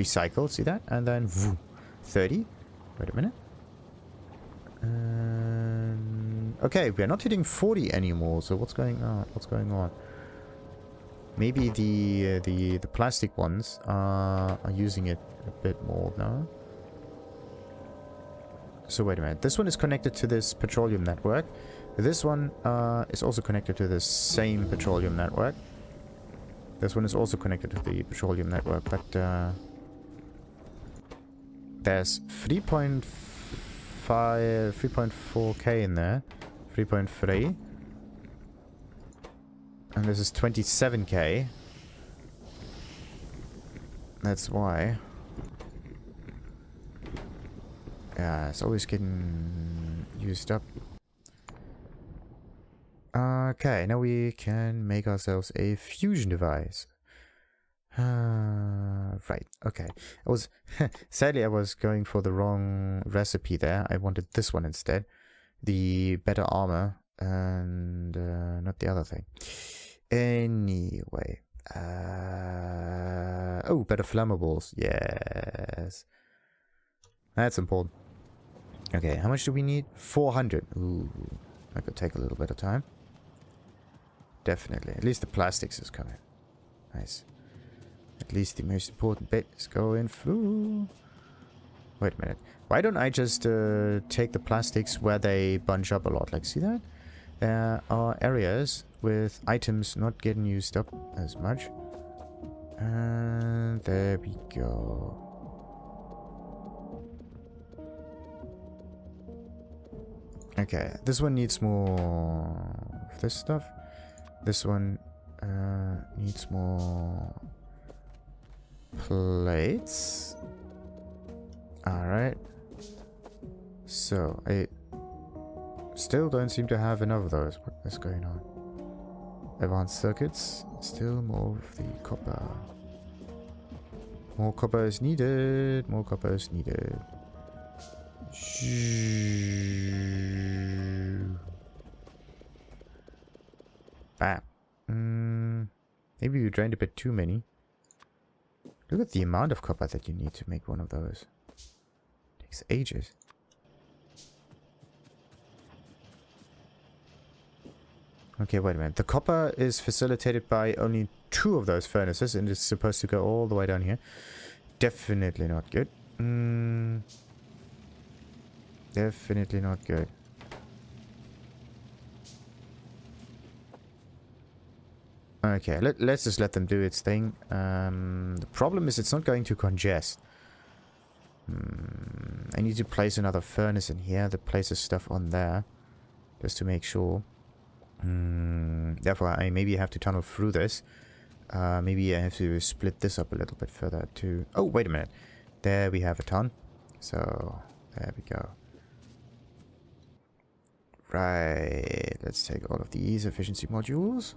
cycle. See that? And then 30. Wait a minute. Okay, we are not hitting 40 anymore. So what's going on? What's going on? Maybe the plastic ones are using it a bit more now. So wait a minute. This one is connected to this petroleum network. This one is also connected to the same petroleum network. This one is also connected to the petroleum network, but there's 3.4k in there. 3.3. And this is 27k. That's why. Yeah, it's always getting used up. Okay, now we can make ourselves a fusion device. Right, okay. Sadly I was going for the wrong recipe there. I wanted this one instead. The better armor and not the other thing. Anyway. Oh, better flammables. Yes. That's important. Okay, how much do we need? 400. Ooh, that could take a little bit of time. Definitely. At least the plastics is coming. Nice. At least the most important bit is going through. Wait a minute. Why don't I just take the plastics where they bunch up a lot? Like, see that? There are areas with items not getting used up as much. And there we go. Okay, this one needs more of this stuff. This one needs more plates. Alright. So, I still don't seem to have enough of those. What is going on? Advanced circuits. Still more of the copper. More copper is needed. More copper is needed. Bam. Maybe you drained a bit too many. Look at the amount of copper that you need to make one of those. Takes ages. Okay, wait a minute. The copper is facilitated by only 2 of those furnaces, and it's supposed to go all the way down here. Definitely not good. Definitely not good. Okay, let's just let them do its thing. The problem is it's not going to congest. I need to place another furnace in here that places stuff on there. Just to make sure. Therefore, I maybe have to tunnel through this. Maybe I have to split this up a little bit further too. Oh, wait a minute. There we have a ton. So, there we go. Right. Let's take all of these efficiency modules.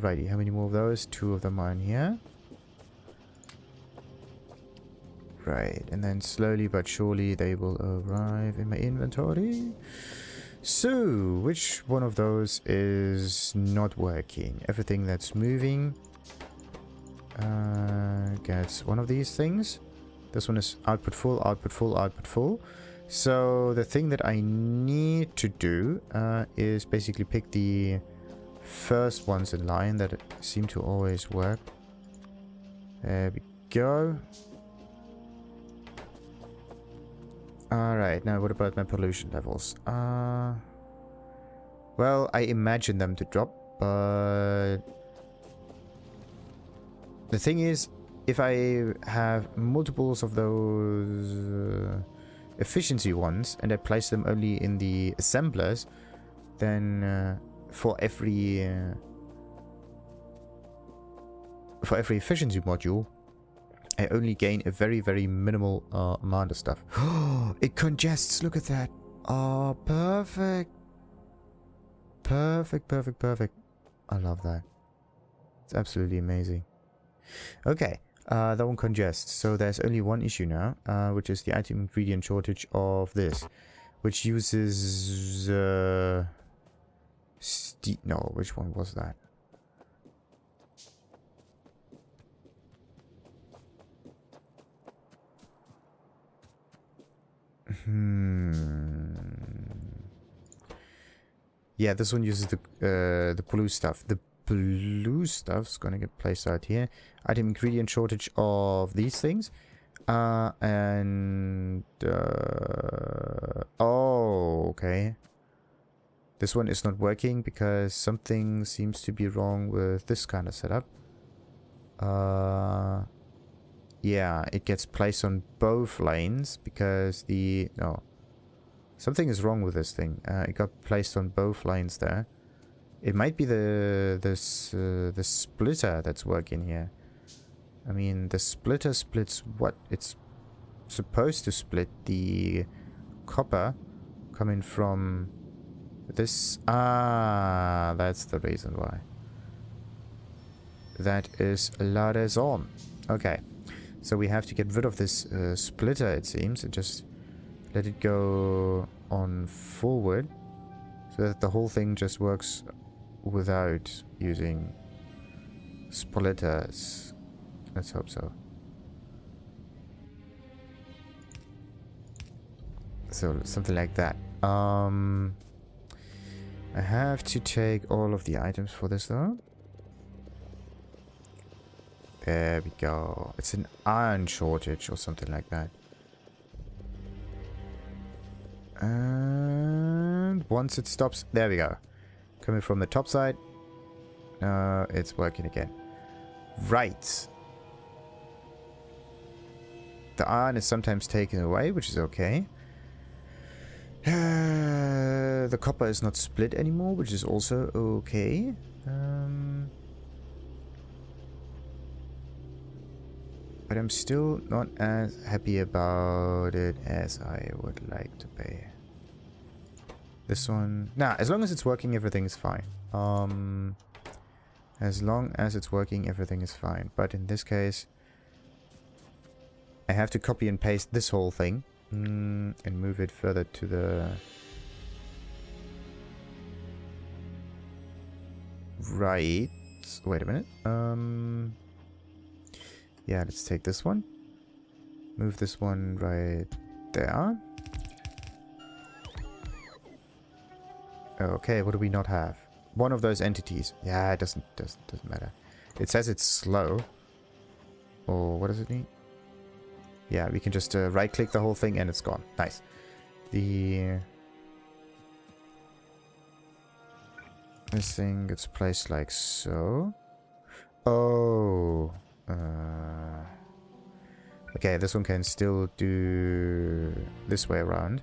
Righty. How many more of those? 2 of them are in here. Right. And then slowly but surely they will arrive in my inventory. So, which one of those is not working? Everything that's moving gets one of these things. This one is output full, output full, output full. So, the thing that I need to do is basically pick the first ones in line that seem to always work. There we go. Alright, now what about my pollution levels? Well, I imagine them to drop, but the thing is, if I have multiples of those efficiency ones and I place them only in the assemblers, then for every efficiency module, I only gain a very, very minimal amount of stuff. It congests. Look at that. Oh, perfect. Perfect, perfect, perfect. I love that. It's absolutely amazing. Okay. That one congests. So there's only one issue now, which is the item ingredient shortage of this, which uses... no, which one was that? Yeah, this one uses the blue stuff. The blue stuff's gonna get placed out here. Item ingredient shortage of these things. Oh, okay. This one is not working because something seems to be wrong with this kind of setup. Yeah, it gets placed on both lanes because something is wrong with this thing. It got placed on both lanes there. It might be the splitter that's working here. I mean, the splitter splits what? It's supposed to split the copper coming from this. Ah, that's the reason why. That is la raison. Okay. So we have to get rid of this splitter, it seems, and just let it go on forward so that the whole thing just works without using splitters. Let's hope so. So something like that. I have to take all of the items for this though. There we go. It's an iron shortage or something like that. And once it stops, there we go. Coming from the top side. It's working again. Right. The iron is sometimes taken away, which is okay. The copper is not split anymore, which is also okay. But I'm still not as happy about it as I would like to be. This one... Nah, as long as it's working, everything is fine. As long as it's working, everything is fine. But in this case, I have to copy and paste this whole thing. And move it further to the... right. Wait a minute. Yeah, let's take this one. Move this one right there. Okay, what do we not have? One of those entities. Yeah, it doesn't matter. It says it's slow. Or what does it mean? Yeah, we can just right click the whole thing and it's gone. Nice. This thing gets placed like so. Oh. Okay, this one can still do this way around.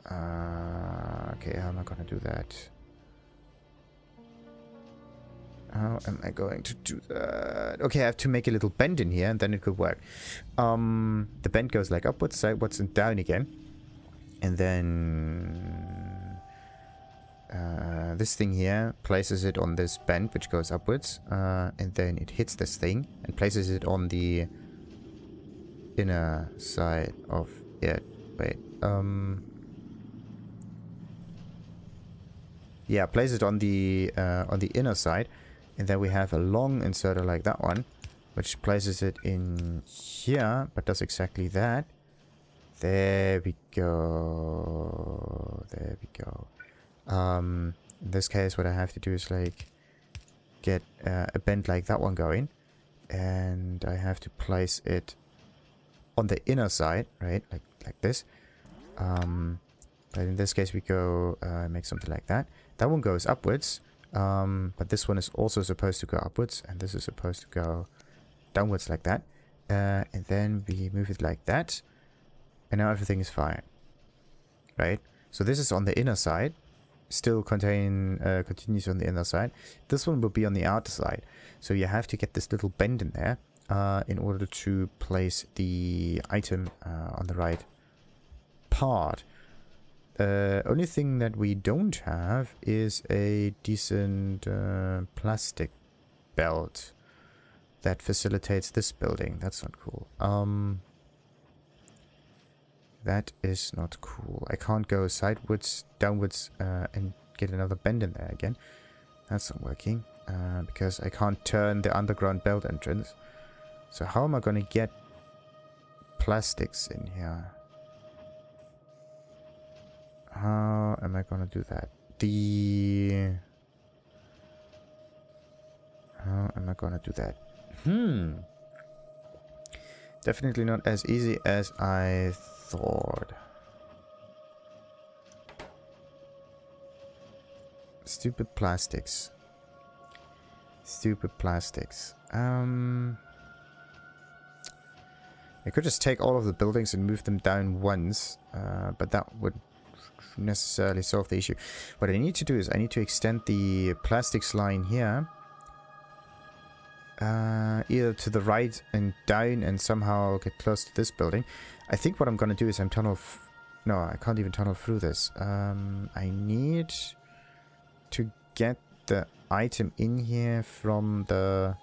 Okay, how am I gonna do that? How am I going to do that? Okay, I have to make a little bend in here and then it could work. The bend goes like upwards, sideways, and down again. And then this thing here places it on this bend, which goes upwards. And then it hits this thing and places it on the inner side of it. Wait. Yeah, place it on the inner side. And then we have a long inserter like that one, which places it in here, but does exactly that. There we go. There we go. In this case, what I have to do is like get a bend like that one going. And I have to place it on the inner side, right? Like this. But in this case, we go make something like that. That one goes upwards. But this one is also supposed to go upwards, and this is supposed to go downwards like that. And then we move it like that, and now everything is fine, right? So this is on the inner side, still continues on the inner side. This one will be on the outer side, so you have to get this little bend in there in order to place the item on the right part. Only thing that we don't have is a decent plastic belt that facilitates this building. That's not cool. That is not cool. I can't go sideways, downwards, and get another bend in there again. That's not working because I can't turn the underground belt entrance. So how am I going to get plastics in here? How am I gonna do that? How am I gonna do that? Definitely not as easy as I thought. Stupid plastics. Stupid plastics. I could just take all of the buildings and move them down once, but that would necessarily solve the issue. What I need to do is I need to extend the plastics line here either to the right and down and somehow get close to this building. I think what I'm gonna do is no, I can't even tunnel through this. I need to get the item in here from the...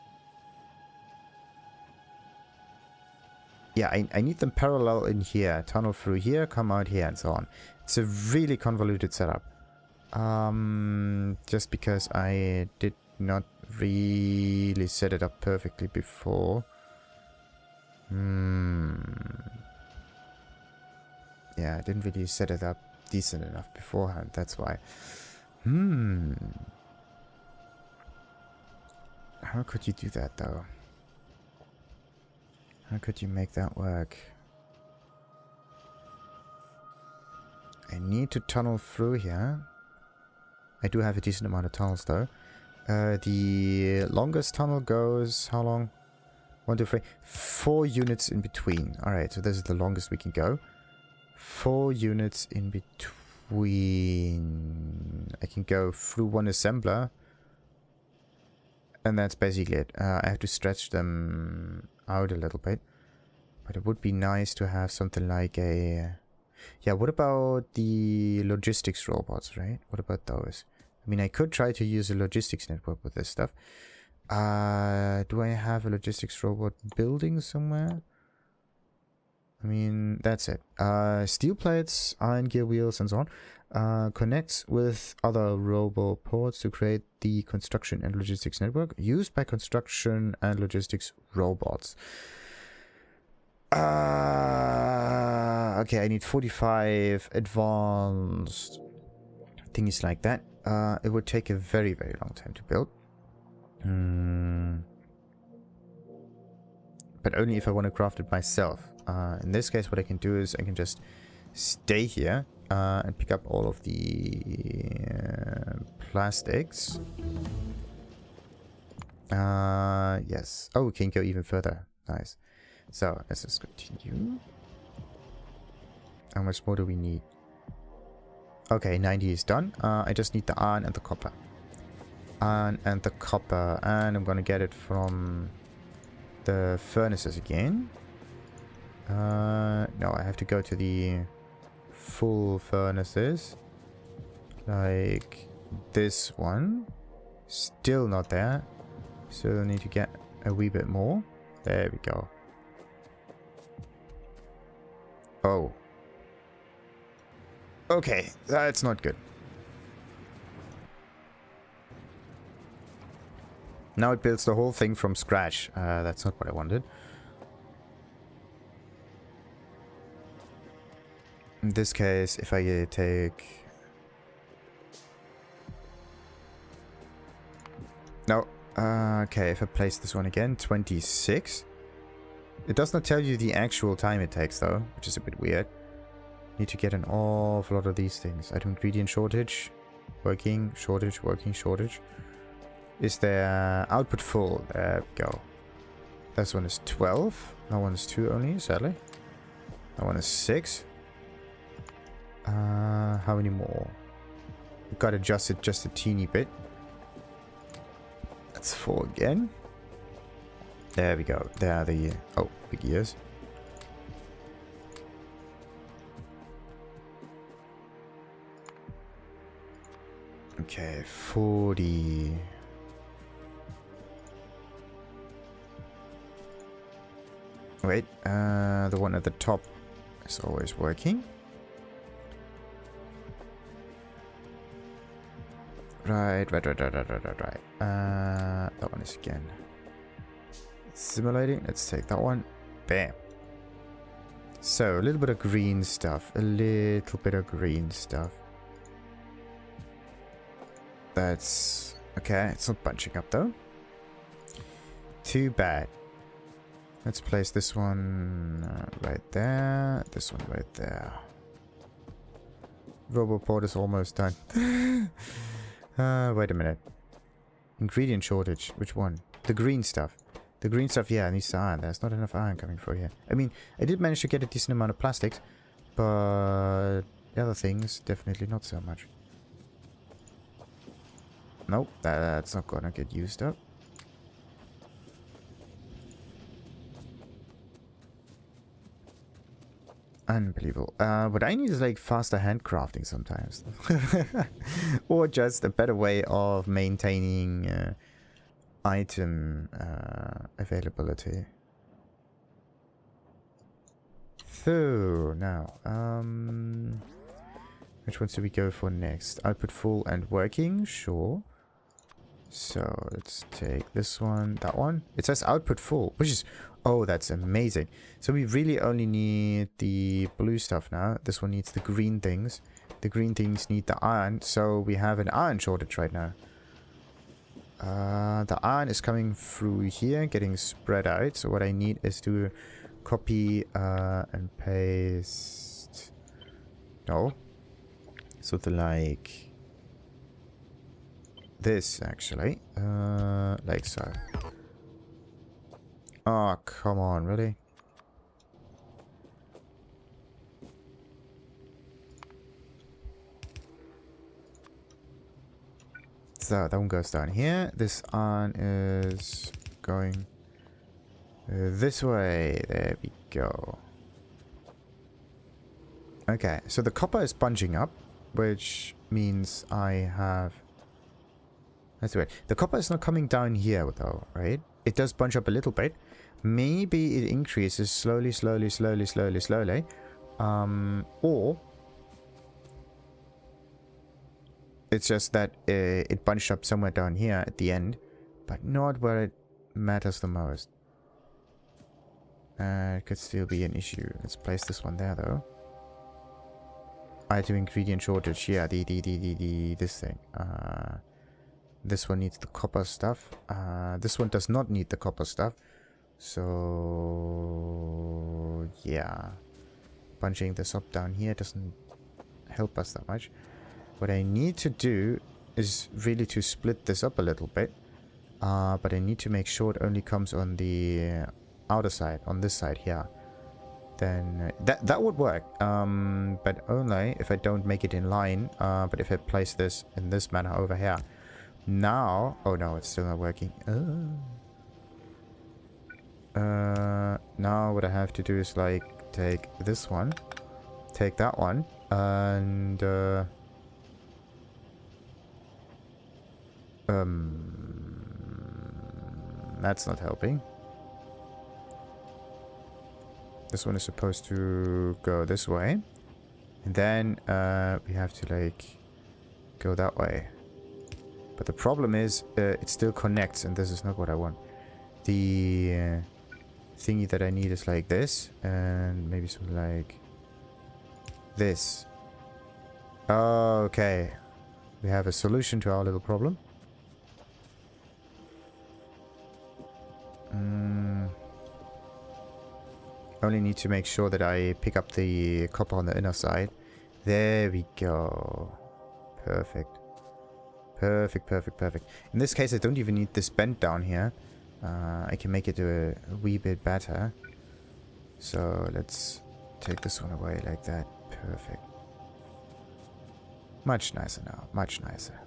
Yeah, I need them parallel in here, tunnel through here, come out here, and so on. It's a really convoluted setup. Just because I did not really set it up perfectly before. Yeah, I didn't really set it up decent enough beforehand, that's why. How could you do that, though? How could you make that work? I need to tunnel through here. I do have a decent amount of tunnels though. The longest tunnel goes how long? 1, 2, 3. 4 units in between. Alright, so this is the longest we can go. 4 units in between. I can go through one assembler. And that's basically it. I have to stretch them out a little bit. But it would be nice to have something like a... Yeah, what about the logistics robots, right? What about those? I mean, I could try to use a logistics network with this stuff. Do I have a logistics robot building somewhere? I mean, that's it. Steel plates, iron gear wheels, and so on. Connects with other roboports to create the construction and logistics network used by construction and logistics robots. Okay, I need 45 advanced things like that. It would take a very, very long time to build. But only if I want to craft it myself. In this case, what I can do is I can just stay here and pick up all of the plastics. Yes. Oh, we can go even further. Nice. So, let's just continue. How much more do we need? Okay, 90 is done. I just need the iron and the copper. Iron and the copper. And I'm gonna get it from the furnaces again. No, I have to go to the full furnaces. Like this one. Still not there. Still need to get a wee bit more. There we go. Oh. Okay, that's not good. Now it builds the whole thing from scratch. That's not what I wanted. In this case, if I take... No. Okay, if I place this one again, 26. It does not tell you the actual time it takes though, which is a bit weird. Need to get an awful lot of these things. Item ingredient shortage. Working, shortage, working, shortage. Is there output full? There we go. This one is 12. That one is 2 only, sadly. That one is 6. How many more? We got adjusted just a teeny bit. That's 4 again. There we go. There are the... Oh, big ears. Okay, 40. Wait, the one at the top is always working. Right. That one is again simulating. Let's take that one. Bam. So, a little bit of green stuff. A little bit of green stuff. That's... Okay, it's not bunching up though. Too bad. Let's place this one right there. This one right there. Roboport is almost done. Wait a minute. Ingredient shortage. Which one? The green stuff. The green stuff, yeah, needs the iron. There's not enough iron coming through here. I mean, I did manage to get a decent amount of plastics, but the other things, definitely not so much. Nope, that's not gonna get used up. Unbelievable. What I need is like faster handcrafting sometimes. Or just a better way of maintaining item availability. So, now, which ones do we go for next? Output full and working, sure. So, let's take this one, that one. It says output full, which is... Oh, that's amazing. So we really only need the blue stuff now. This one needs the green things. The green things need the iron. So we have an iron shortage right now. The iron is coming through here, getting spread out. So what I need is to copy and paste. No. Something like this, actually. Like so. Oh, come on, really? So, that one goes down here. This iron is going this way. There we go. Okay, so the copper is bunching up, which means I have... That's weird. The copper is not coming down here, though, right? It does bunch up a little bit, Maybe it increases slowly, slowly, slowly, slowly, slowly. Or it's just that it bunched up somewhere down here at the end, but not where it matters the most. It could still be an issue. Let's place this one there, though. Item ingredient shortage. Yeah, this thing. This one needs the copper stuff. This one does not need the copper stuff. So yeah, bunching this up down here doesn't help us that much. What I need to do is really to split this up a little bit. But I need to make sure it only comes on the outer side, on this side here. Then that would work. But only if I don't make it in line. But if I place this in this manner over here. Now, oh no, it's still not working. Now what I have to do is like take this one, take that one, and that's not helping. This one is supposed to go this way, and then we have to like go that way. But the problem is it still connects, and this is not what I want. The thingy that I need is like this, and maybe something like this. Okay, we have a solution to our little problem. Only need to make sure that I pick up the copper on the inner side. There we go. Perfect. Perfect, perfect, perfect. In this case, I don't even need this bend down here. I can make it a wee bit better. So let's take this one away like that. Perfect. Much nicer now. Much nicer.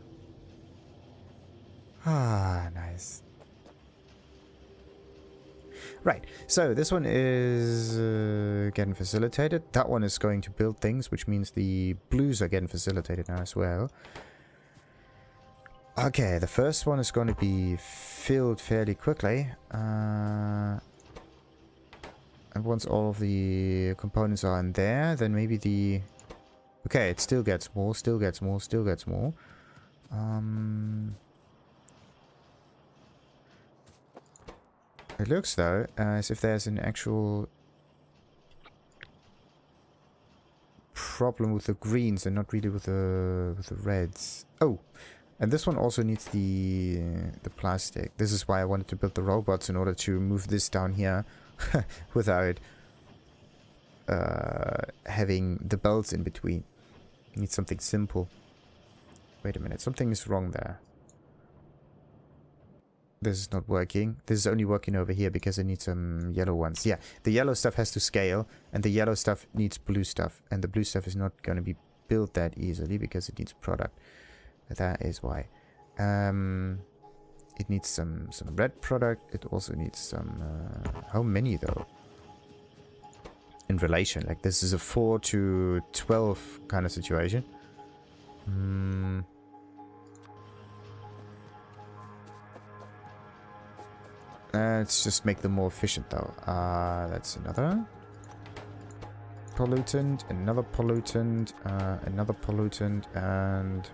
Ah, nice. Right, so this one is getting facilitated. That one is going to build things, which means the blues are getting facilitated now as well. Okay, the first one is going to be filled fairly quickly. And once all of the components are in there, then maybe the... Okay, it still gets more, still gets more, still gets more. It looks, though, as if there's an actual problem with the greens and not really with the reds. Oh, and this one also needs the plastic. This is why I wanted to build the robots, in order to move this down here without having the belts in between. Need something simple. Wait a minute, something is wrong there. This is not working. This is only working over here because I need some yellow ones. Yeah, the yellow stuff has to scale, and the yellow stuff needs blue stuff. And the blue stuff is not going to be built that easily because it needs product. That is why. It needs some red product. It also needs some... how many, though? In relation. Like, this is a 4 to 12 kind of situation. Let's just make them more efficient, though. That's another pollutant, another pollutant, another pollutant, and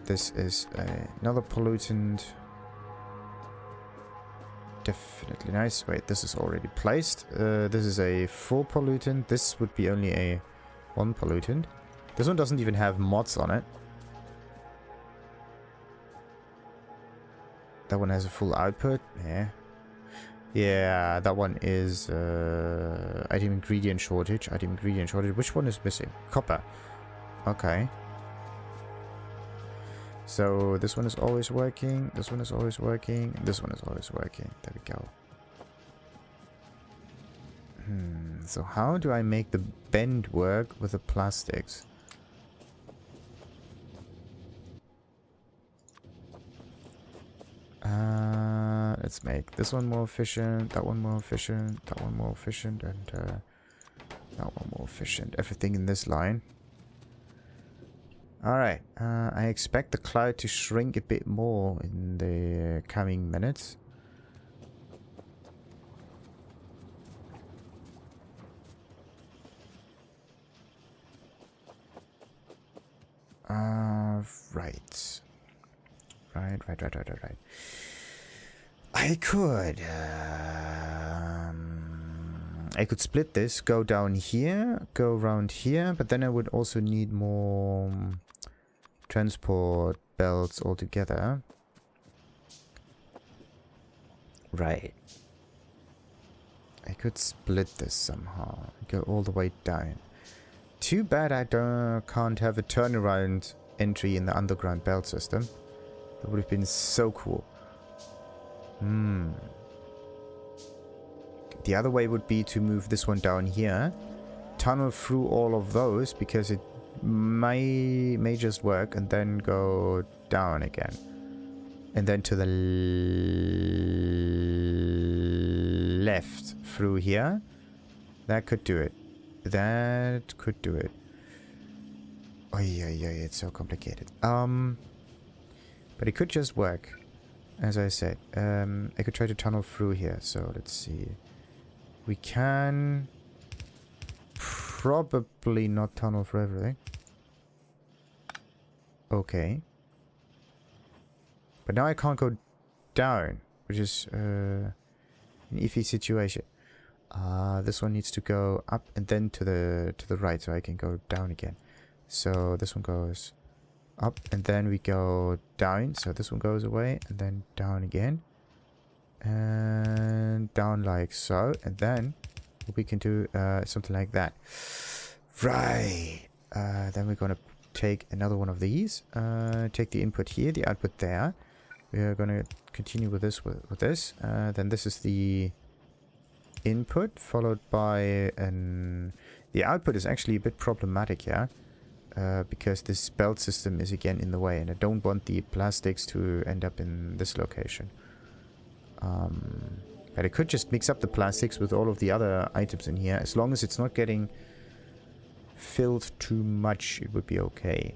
this is another pollutant. Definitely nice. Wait, this is already placed. This is a 4 pollutant. This would be only a 1 pollutant. This one doesn't even have mods on it. That one has a full output. Yeah. Yeah, that one is item ingredient shortage. Item ingredient shortage. Which one is missing? Copper. Okay. So this one is always working. This one is always working. This one is always working. There we go. So how do I make the bend work with the plastics? Let's make this one more efficient, that one more efficient, that one more efficient, and that one more efficient. Everything in this line. Alright, I expect the cloud to shrink a bit more in the coming minutes. Right. Right. I could split this, go down here, go around here, but then I would also need more transport belts altogether. Right. I could split this somehow, go all the way down. Too bad I can't have a turnaround entry in the underground belt system. That would have been so cool. The other way would be to move this one down here, tunnel through all of those because it may just work, and then go down again. And then to the left through here. That could do it. That could do it. Oh yeah, it's so complicated. But it could just work. As I said, I could try to tunnel through here. So let's see. We can probably not tunnel for everything. Okay. But now I can't go down, which is an iffy situation. This one needs to go up and then to the right, so I can go down again. So this one goes up and then we go down. So this one goes away and then down again. And down like so. And then we can do something like that. Right. Then we're going to take another one of these. Take the input here, the output there. We are going to continue with this. Then this is the input followed by an... The output is actually a bit problematic here. Because this belt system is again in the way. And I don't want the plastics to end up in this location. But I could just mix up the plastics with all of the other items in here. As long as it's not getting filled too much, it would be okay.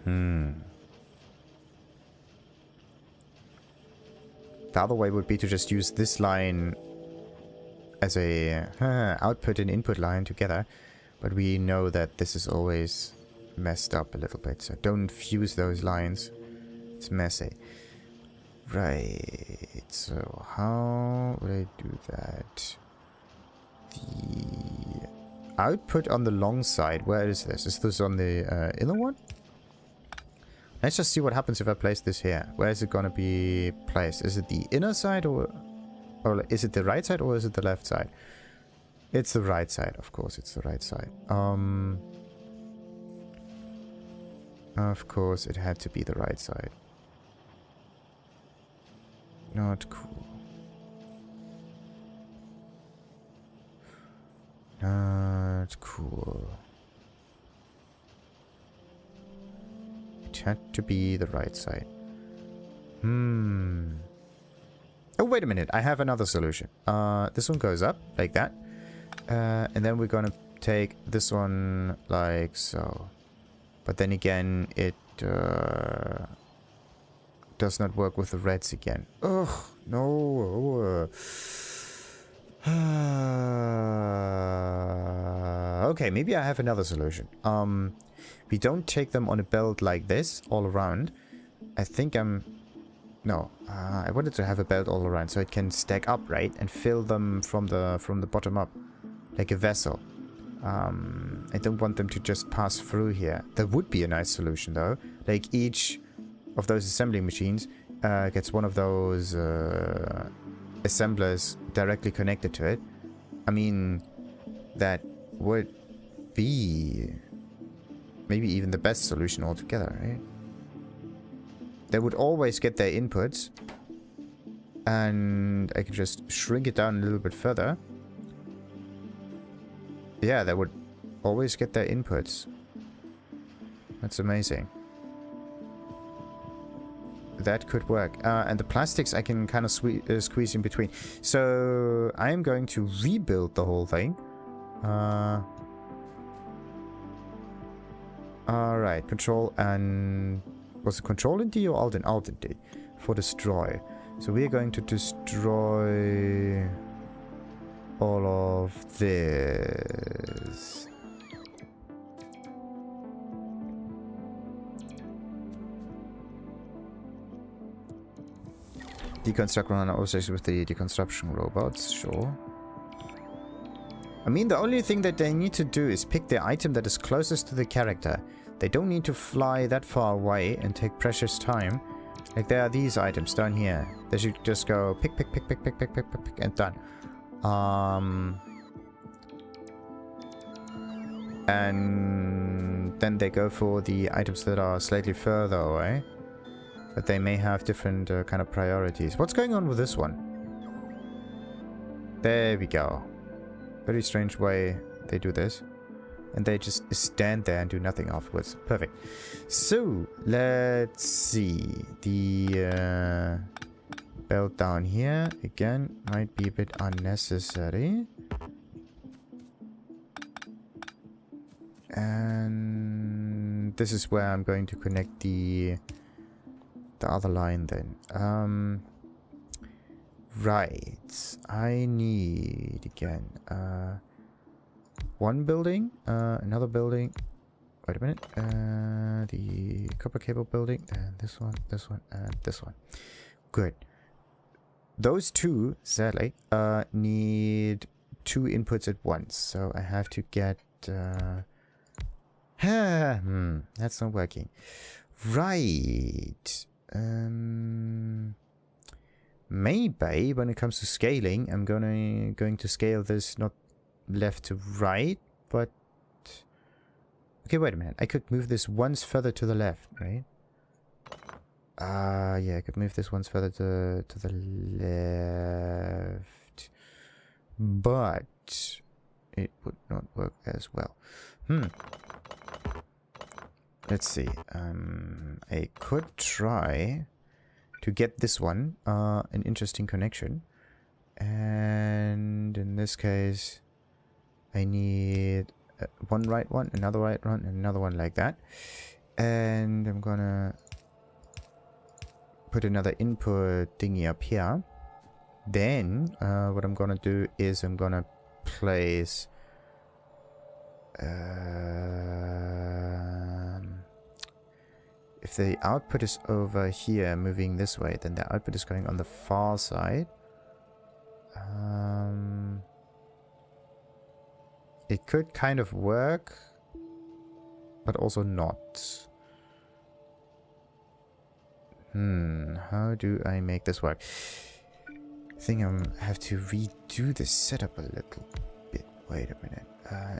The other way would be to just use this line as a output and input line together. But we know that this is always messed up a little bit. So don't fuse those lines. It's messy. Right. So how would I do that? The output on the long side. Where is this? Is this on the inner one? Let's just see what happens if I place this here. Where is it going to be placed? Is it the inner side or is it the right side or is it the left side? It's the right side. Of course, it's the right side. Of course, it had to be the right side. Not cool. Not cool. It had to be the right side. Oh, wait a minute. I have another solution. This one goes up like that. And then we're gonna take this one like so. But then again, it does not work with the reds again. Ugh, no. Okay, maybe I have another solution. We don't take them on a belt like this all around. I think no, I wanted to have a belt all around so it can stack up, right, and fill them from the bottom up, like a vessel. I don't want them to just pass through here. That would be a nice solution, though. Like each of those assembling machines gets one of those assemblers directly connected to it. I mean, that would be maybe even the best solution altogether, right? They would always get their inputs, and I could just shrink it down a little bit further. Yeah, they would always get their inputs. That's amazing. That could work. And the plastics I can kind of squeeze in between. So I am going to rebuild the whole thing. Alright, control and... Was it control in D or alt in? Alt in D. For destroy. So we are going to destroy all of this. Deconstruct run objects with the deconstruction robots, sure. I mean, the only thing that they need to do is pick the item that is closest to the character. They don't need to fly that far away and take precious time. Like, there are these items down here. They should just go pick, and done. And then they go for the items that are slightly further away. But they may have different kind of priorities. What's going on with this one? There we go. Very strange way they do this. And they just stand there and do nothing afterwards. Perfect. So, let's see. The belt down here, again, might be a bit unnecessary. And this is where I'm going to connect the other line then. Right. I need, again, one building, another building. Wait a minute. The copper cable building, and this one, and this one. Good. Those two, sadly, need two inputs at once. So I have to get... that's not working. Right. Maybe when it comes to scaling, I'm going to scale this not left to right, but okay, wait a minute. I could move this once further to the left, right? Yeah, I could move this once further to the left, but it would not work as well. Let's see. I could try to get this one an interesting connection, and in this case I need one right one, another right one, and another one like that. And I'm gonna put another input thingy up here. Then what I'm gonna do is I'm gonna place if the output is over here moving this way, then the output is going on the far side. It could kind of work, but also not. How do I make this work? I think I have to redo the setup a little bit. Wait a minute.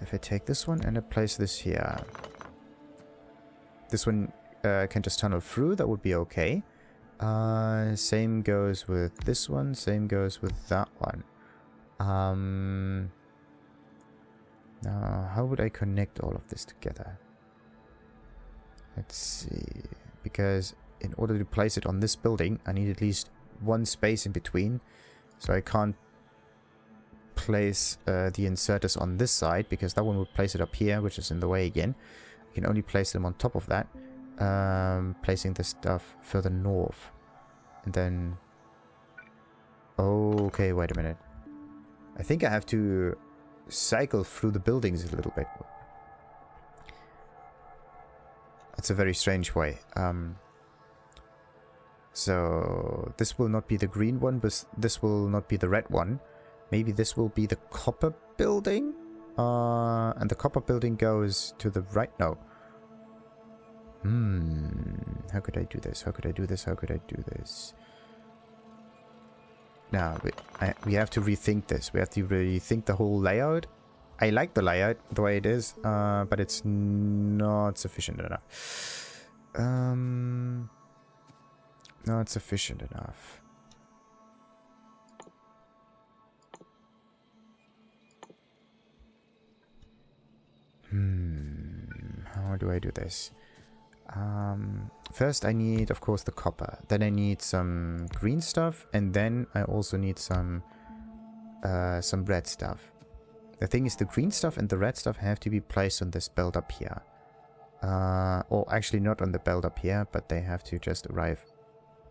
If I take this one and I place this here, this one can just tunnel through. That would be okay. Same goes with this one. Same goes with that one. Now, how would I connect all of this together? Let's see. Because in order to place it on this building, I need at least one space in between. So I can't place the inserters on this side, because that one would place it up here, which is in the way again. I can only place them on top of that, placing the stuff further north. And then... okay, wait a minute. I think I have to cycle through the buildings a little bit. That's a very strange way. So this will not be the green one, but this will not be the red one. Maybe this will be the copper building? And the copper building goes to the right? No. How could I do this? How could I do this? How could I do this? Now, we have to rethink this. We have to rethink the whole layout. I like the layout the way it is, but it's not sufficient enough. Not sufficient enough. How do I do this? First I need, of course, the copper. Then I need some green stuff, and then I also need some red stuff. The thing is, the green stuff and the red stuff have to be placed on this belt up here. Or actually not on the belt up here, but they have to just arrive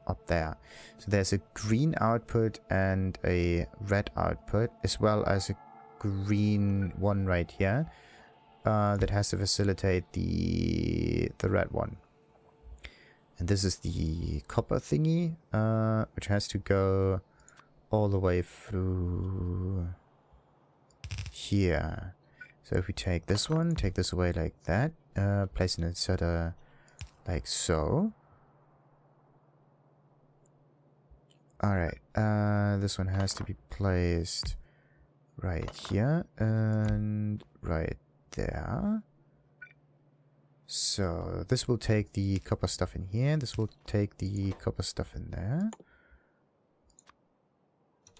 up there. So there's a green output and a red output, as well as a green one right here. That has to facilitate the red one. And this is the copper thingy, which has to go all the way through here. So if we take this one, take this away like that, place an inserter like so. Alright, this one has to be placed right here and right there. So this will take the copper stuff in here. This will take the copper stuff in there.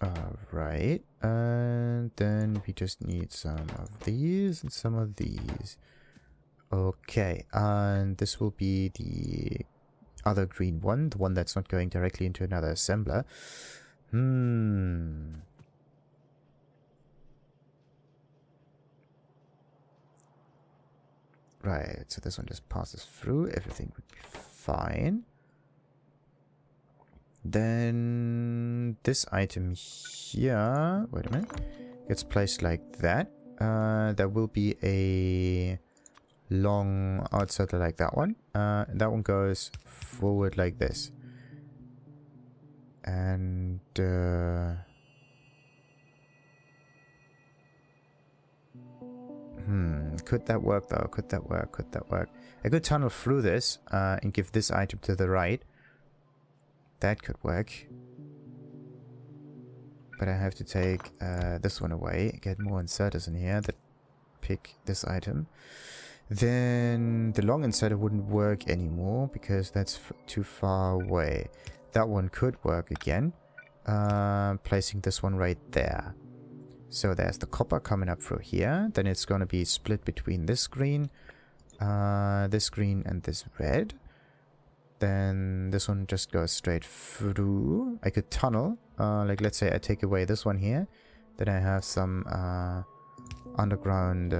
Alright. And then we just need some of these and some of these. Okay. And this will be the other green one. The one that's not going directly into another assembler. Right, so this one just passes through. Everything would be fine. Then this item here, wait a minute, gets placed like that. There will be a long outsider like that one. That one goes forward like this. And could that work though? Could that work? Could that work? I could tunnel through this and give this item to the right. That could work. But I have to take this one away. Get more inserters in here that pick this item. Then the long inserter wouldn't work anymore because that's too far away. That one could work again. Placing this one right there. So there's the copper coming up through here. Then it's going to be split between this green, and this red. Then this one just goes straight through. I could tunnel. Like let's say I take away this one here. Then I have some underground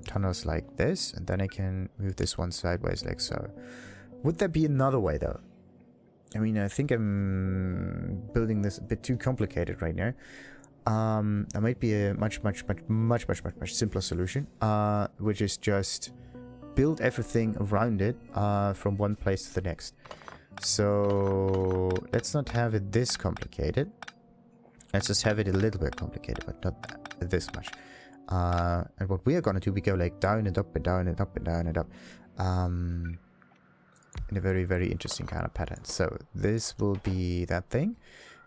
tunnels like this. And then I can move this one sideways like so. Would there be another way though? I mean, I think I'm building this a bit too complicated right now. There might be a much simpler solution, which is just build everything around it from one place to the next. So let's not have it this complicated. Let's just have it a little bit complicated, but not this much. And what we are gonna do, we go like down and up and down and up and down and up, in a very interesting kind of pattern. So this will be that thing.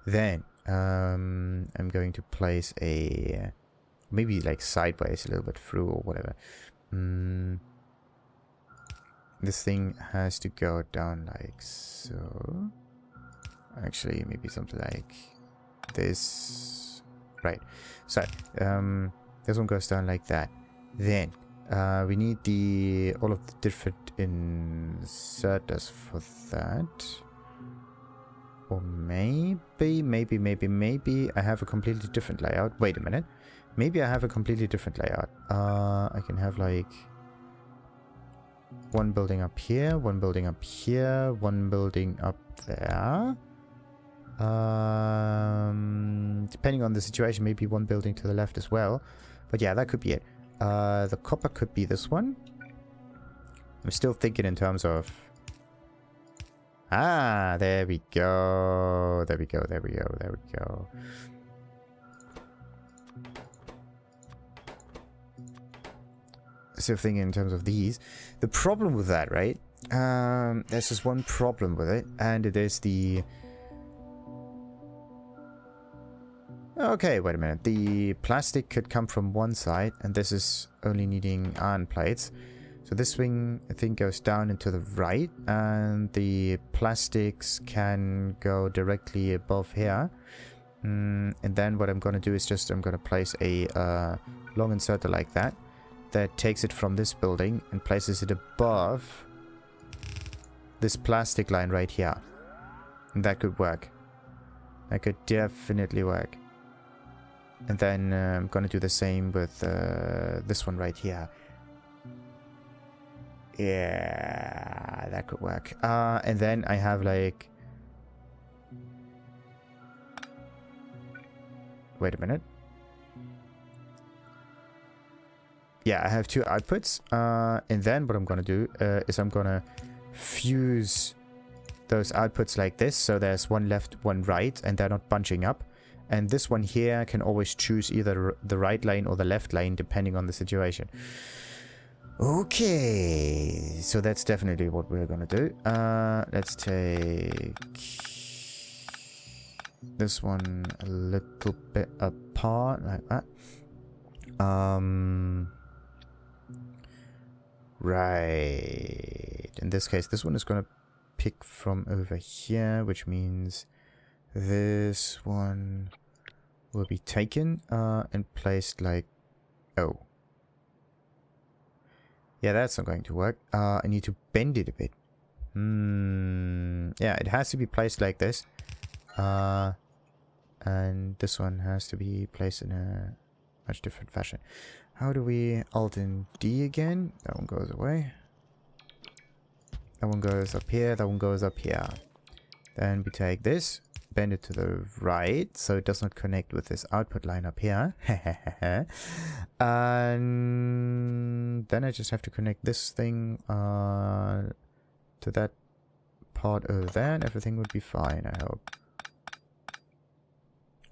Then I'm going to place a maybe like sideways a little bit through or whatever. This thing has to go down like so. Actually, maybe something like this. Right. So this one goes down like that. Then we need all of the different inserters for that. Or maybe I have a completely different layout. Wait a minute. Maybe I have a completely different layout. I can have like one building up here, one building up here, one building up there. Depending on the situation, maybe one building to the left as well. But yeah, that could be it. The copper could be this one. I'm still thinking in terms of... Ah, there we go. There we go. Still thinking in terms of these. The problem with that, right? There's just one problem with it, and it is the... Okay, wait a minute. The plastic could come from one side, and this is only needing iron plates. So this wing, I think, goes down and to the right, and the plastics can go directly above here. And then what I'm going to do is just I'm going to place a long inserter like that takes it from this building and places it above this plastic line right here. And that could work. That could definitely work. And then I'm going to do the same with this one right here. Yeah, that could work. And then I have like... Wait a minute. Yeah, I have two outputs. And then what I'm going to do is I'm going to fuse those outputs like this, so there's one left, one right, and they're not bunching up. And this one here can always choose either the right lane or the left lane, depending on the situation. Okay, so that's definitely what we're gonna do. Let's take this one a little bit apart, like that. Right. In this case, this one is gonna pick from over here, which means this one will be taken and placed like... Oh. Yeah, that's not going to work. I need to bend it a bit. Yeah, it has to be placed like this. And this one has to be placed in a much different fashion. How do we... Alt and D again? That one goes away. That one goes up here. That one goes up here. Then we take this, bend it to the right, so it does not connect with this output line up here. And then I just have to connect this thing to that part over there, and everything would be fine, I hope.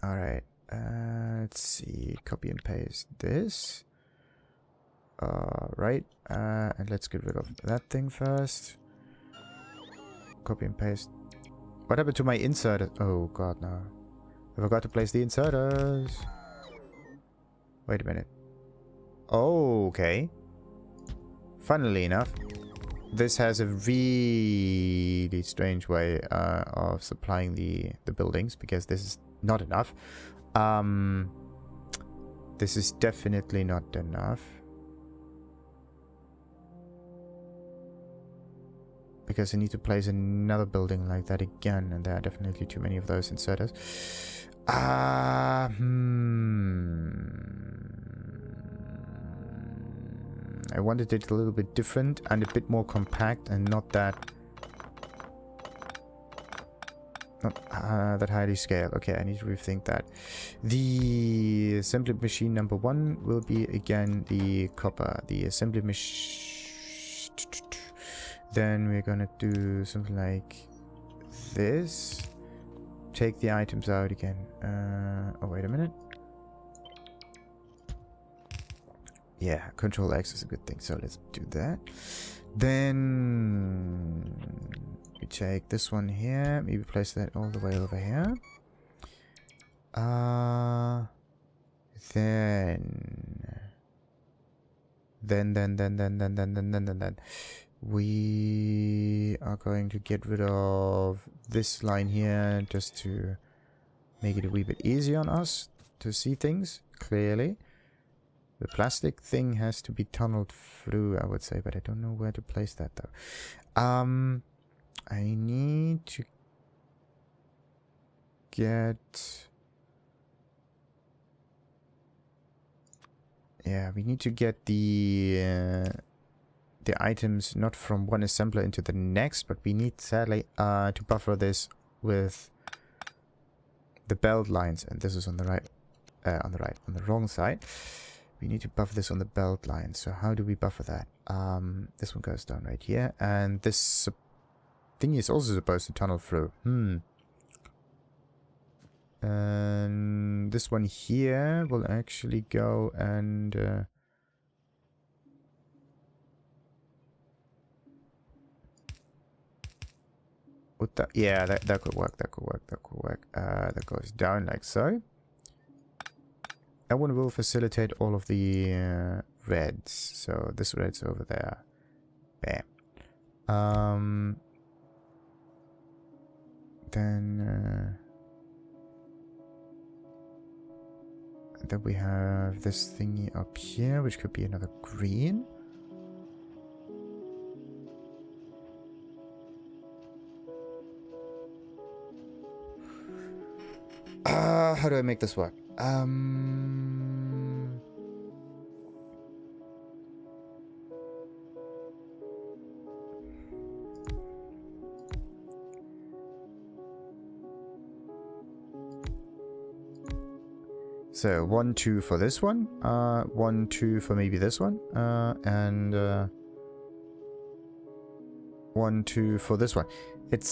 Alright, let's see, copy and paste this. Right, and let's get rid of that thing first. Copy and paste. What happened to my inserter? Oh god, no. I forgot to place the inserters. Wait a minute. Oh, okay. Funnily enough, this has a really strange way of supplying the buildings, because this is not enough. This is definitely not enough. Because I need to place another building like that again, and there are definitely too many of those inserters. I wanted it a little bit different and a bit more compact, and not that highly scaled. Okay, I need to rethink that. The assembly machine number 1 will be again the copper. The assembly machine. Then we're gonna do something like this. Take the items out again. Oh, wait a minute. Yeah, Control X is a good thing, so let's do that. Then we take this one here, maybe place that all the way over here. Then we are going to get rid of this line here, just to make it a wee bit easier on us to see things clearly. The plastic thing has to be tunneled through, I would say, but I don't know where to place that though. I need to get... Yeah, we need to get the items not from one assembler into the next, but we need sadly to buffer this with the belt lines, and this is on the right, on the wrong side. We need to buffer this on the belt line. So how do we buffer that? This one goes down right here, and this thing is also supposed to tunnel through. And this one here will actually go and would that, yeah, that could work. That goes down like so. That one will facilitate all of the reds. So this red's over there. Bam. Then we have this thingy up here, which could be another green. How do I make this work? So 1, 2 for this one, 1, 2 for maybe this one, and 1, 1, 2 for this one. It's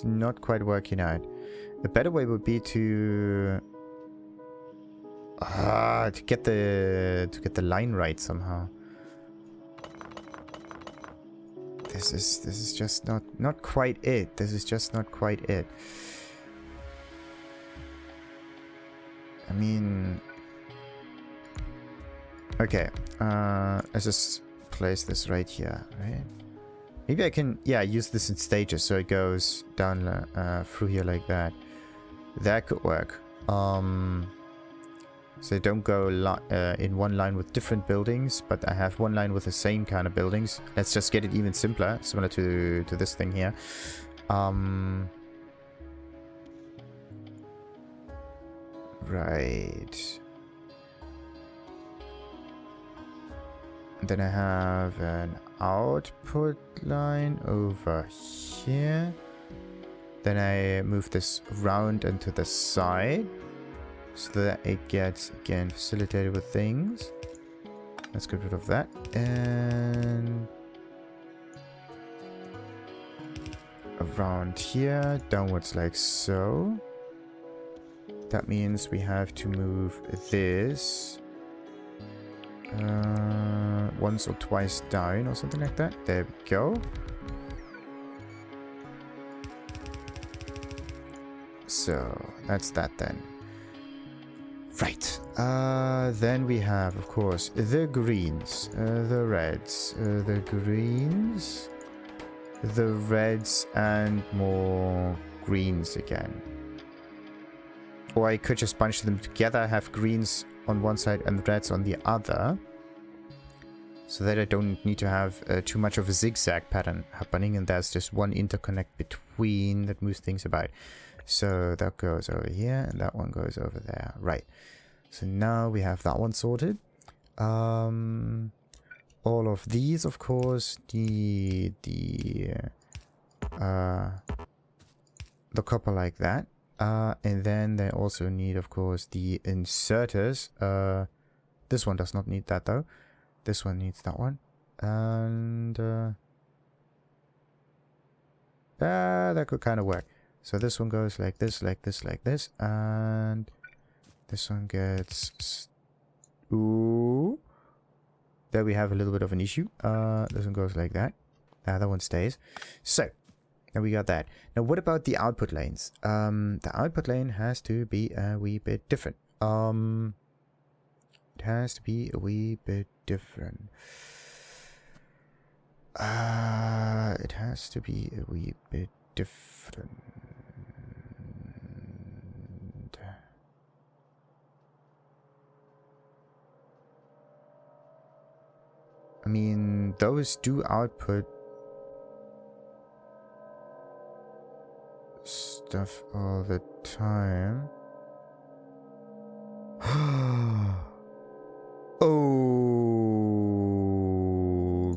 not quite working out. A better way would be to get the line right somehow. This is just not quite it. This is just not quite it. I mean, okay. Let's just place this right here, right? Maybe I can, yeah, use this in stages so it goes down through here like that. That could work. So don't go in one line with different buildings, but I have one line with the same kind of buildings. Let's just get it even simpler, similar to this thing here. Right. Then I have an output line over here. Then I move this round into the side so that it gets, again, facilitated with things. Let's get rid of that. And around here, downwards like so. That means we have to move this once or twice down or something like that. There we go. So that's that then. Right. Then we have, of course, the greens, the reds, the greens, the reds, and more greens again. Or I could just bunch them together, have greens on one side and reds on the other. So that I don't need to have too much of a zigzag pattern happening, and there's just one interconnect between that moves things about. So that goes over here, and that one goes over there. Right. So now we have that one sorted. All of these, of course, the copper like that. And then they also need, of course, the inserters. This one does not need that, though. This one needs that one. And that could kind of work. So this one goes like this, like this, like this. And this one gets... Ooh. There we have a little bit of an issue. This one goes like that. That one stays. So, now we got that. Now, what about the output lanes? The output lane has to be a wee bit different. It has to be a wee bit different. It has to be a wee bit different. I mean, those do output stuff all the time. Oh,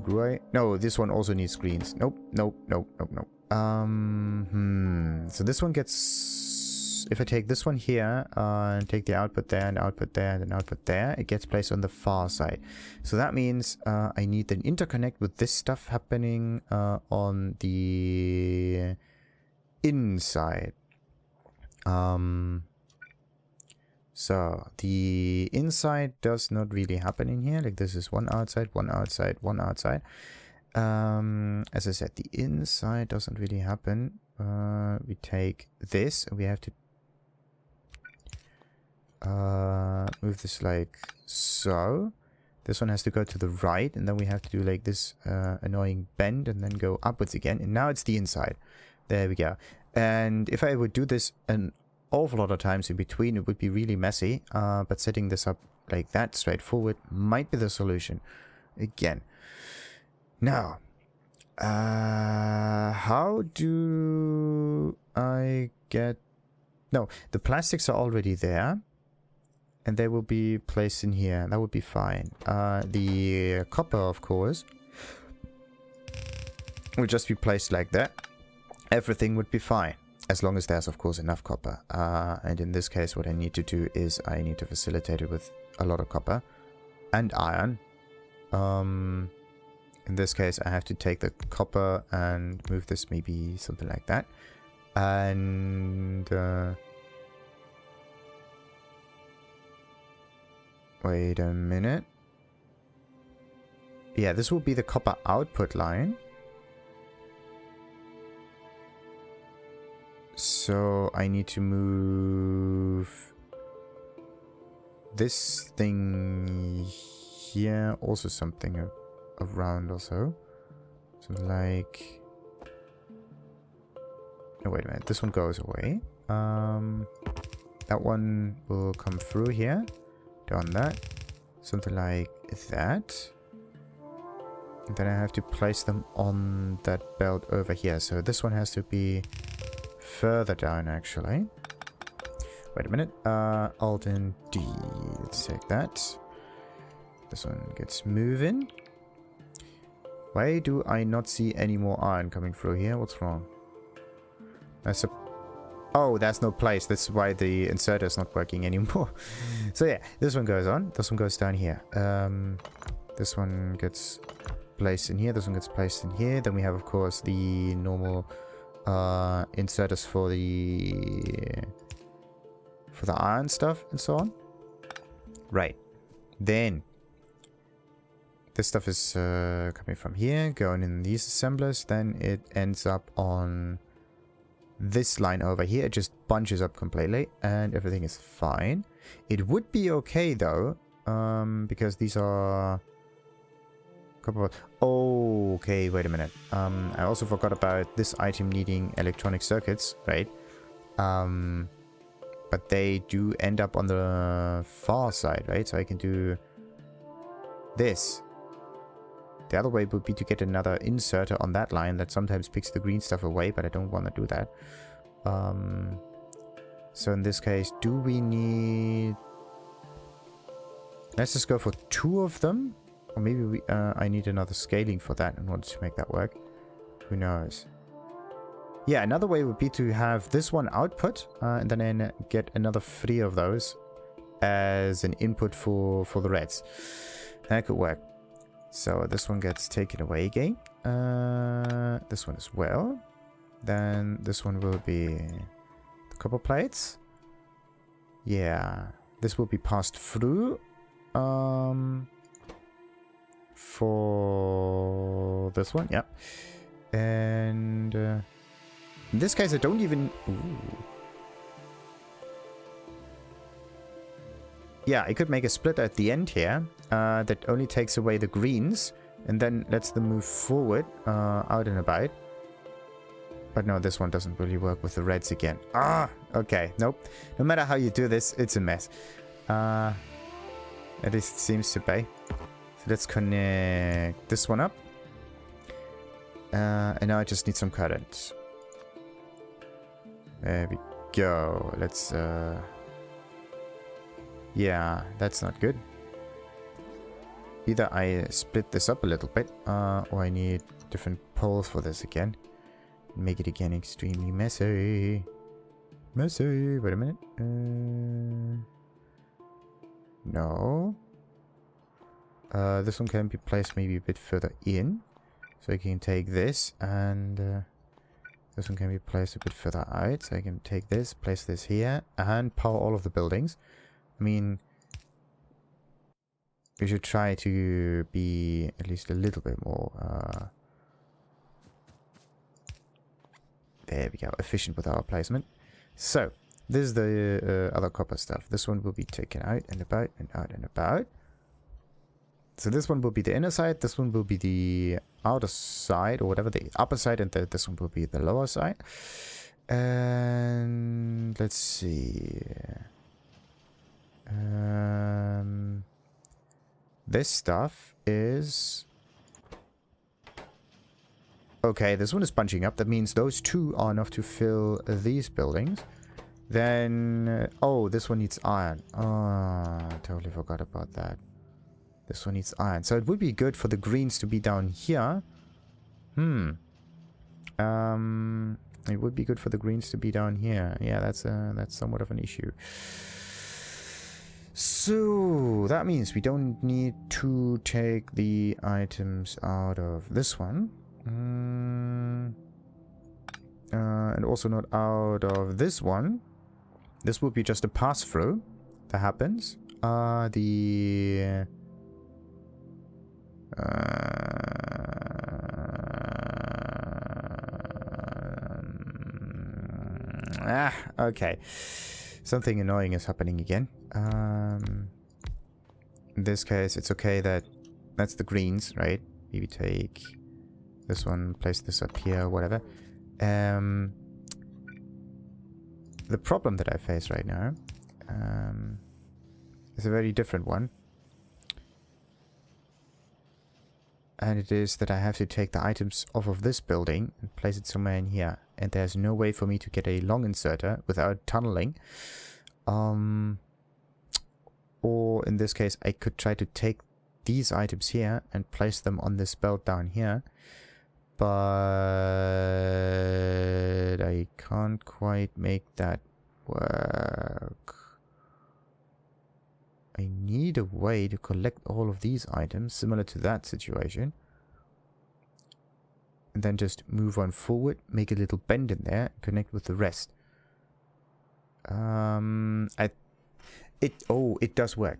do I? No, this one also needs screens. Nope, nope, nope, nope, nope. So this one gets... If I take this one here and take the output there and output there and then output there, it gets placed on the far side. So that means I need an interconnect with this stuff happening on the inside. So the inside does not really happen in here. Like this is one outside, one outside, one outside. As I said, the inside doesn't really happen. We take this and we have to move this like so. This one has to go to the right, and then we have to do like this annoying bend and then go upwards again. And now it's the inside. There we go. And if I would do this an awful lot of times in between, it would be really messy. But setting this up like that straightforward might be the solution. Again. Now, how do I get... No, the plastics are already there. And they will be placed in here. That would be fine. The copper, of course, will just be placed like that. Everything would be fine. As long as there's, of course, enough copper. And in this case, what I need to do is I need to facilitate it with a lot of copper and iron. in this case, I have to take the copper and move this maybe something like that. And wait a minute. Yeah, this will be the copper output line. So I need to move this thing here, also something around also. Something like... Oh, wait a minute. This one goes away. That one will come through here. Down that. Something like that. And then I have to place them on that belt over here. So this one has to be further down, actually. Wait a minute. Alt and D. Let's take that. This one gets moving. Why do I not see any more iron coming through here? What's wrong? That's a... Oh, there's no place. That's why the inserter is not working anymore. So yeah, this one goes on. This one goes down here. This one gets placed in here. This one gets placed in here. Then we have, of course, the normal inserters for the iron stuff and so on. Right. Then this stuff is coming from here, going in these assemblers. Then it ends up on this line over here. It just bunches up completely and everything is fine. It would be okay though, because these are... Oh, okay, wait a minute. I also forgot about this item needing electronic circuits, right? But they do end up on the far side, right? So I can do this. The other way would be to get another inserter on that line that sometimes picks the green stuff away, but I don't want to do that. So in this case, do we need... Let's just go for 2 of them. Or maybe I need another scaling for that in order to make that work. Who knows? Yeah, another way would be to have this one output and then get another 3 of those as an input for the reds. That could work. So this one gets taken away again. This one as well. Then this one will be the copper plates. Yeah, this will be passed through. For this one, yeah. And in this case, I don't even... Ooh. Yeah, I could make a split at the end here that only takes away the greens and then lets them move forward out and about. But no, this one doesn't really work with the reds again. Ah, okay, nope. No matter how you do this, it's a mess. At least it seems to be. So let's connect this one up. And now I just need some current. There we go. Let's... Yeah, that's not good. Either I split this up a little bit, or I need different poles for this again. Make it again extremely messy. Messy. Wait a minute. No. This one can be placed maybe a bit further in. So I can take this and... this one can be placed a bit further out. So I can take this, place this here, and power all of the buildings. I mean, we should try to be at least a little bit more, there we go, efficient with our placement. So, this is the other copper stuff. This one will be taken out and about and out and about. So this one will be the inner side, this one will be the outer side, or whatever, the upper side, and this one will be the lower side. And let's see... this stuff is... Okay, this one is bunching up. That means those two are enough to fill these buildings. Then... oh, this one needs iron. Oh, I totally forgot about that. This one needs iron. So it would be good for the greens to be down here. It would be good for the greens to be down here. Yeah, that's somewhat of an issue. So that means we don't need to take the items out of this one. And also not out of this one. This would be just a pass-through that happens. Okay. Something annoying is happening again. In this case, it's okay that that's the greens, right? Maybe take this one, place this up here, whatever. The problem that I face right now is a very different one. And it is that I have to take the items off of this building and place it somewhere in here. And there's no way for me to get a long inserter without tunneling. Or in this case, I could try to take these items here and place them on this belt down here. But I can't quite make that work. I need a way to collect all of these items, similar to that situation. And then just move on forward, make a little bend in there, connect with the rest. It does work.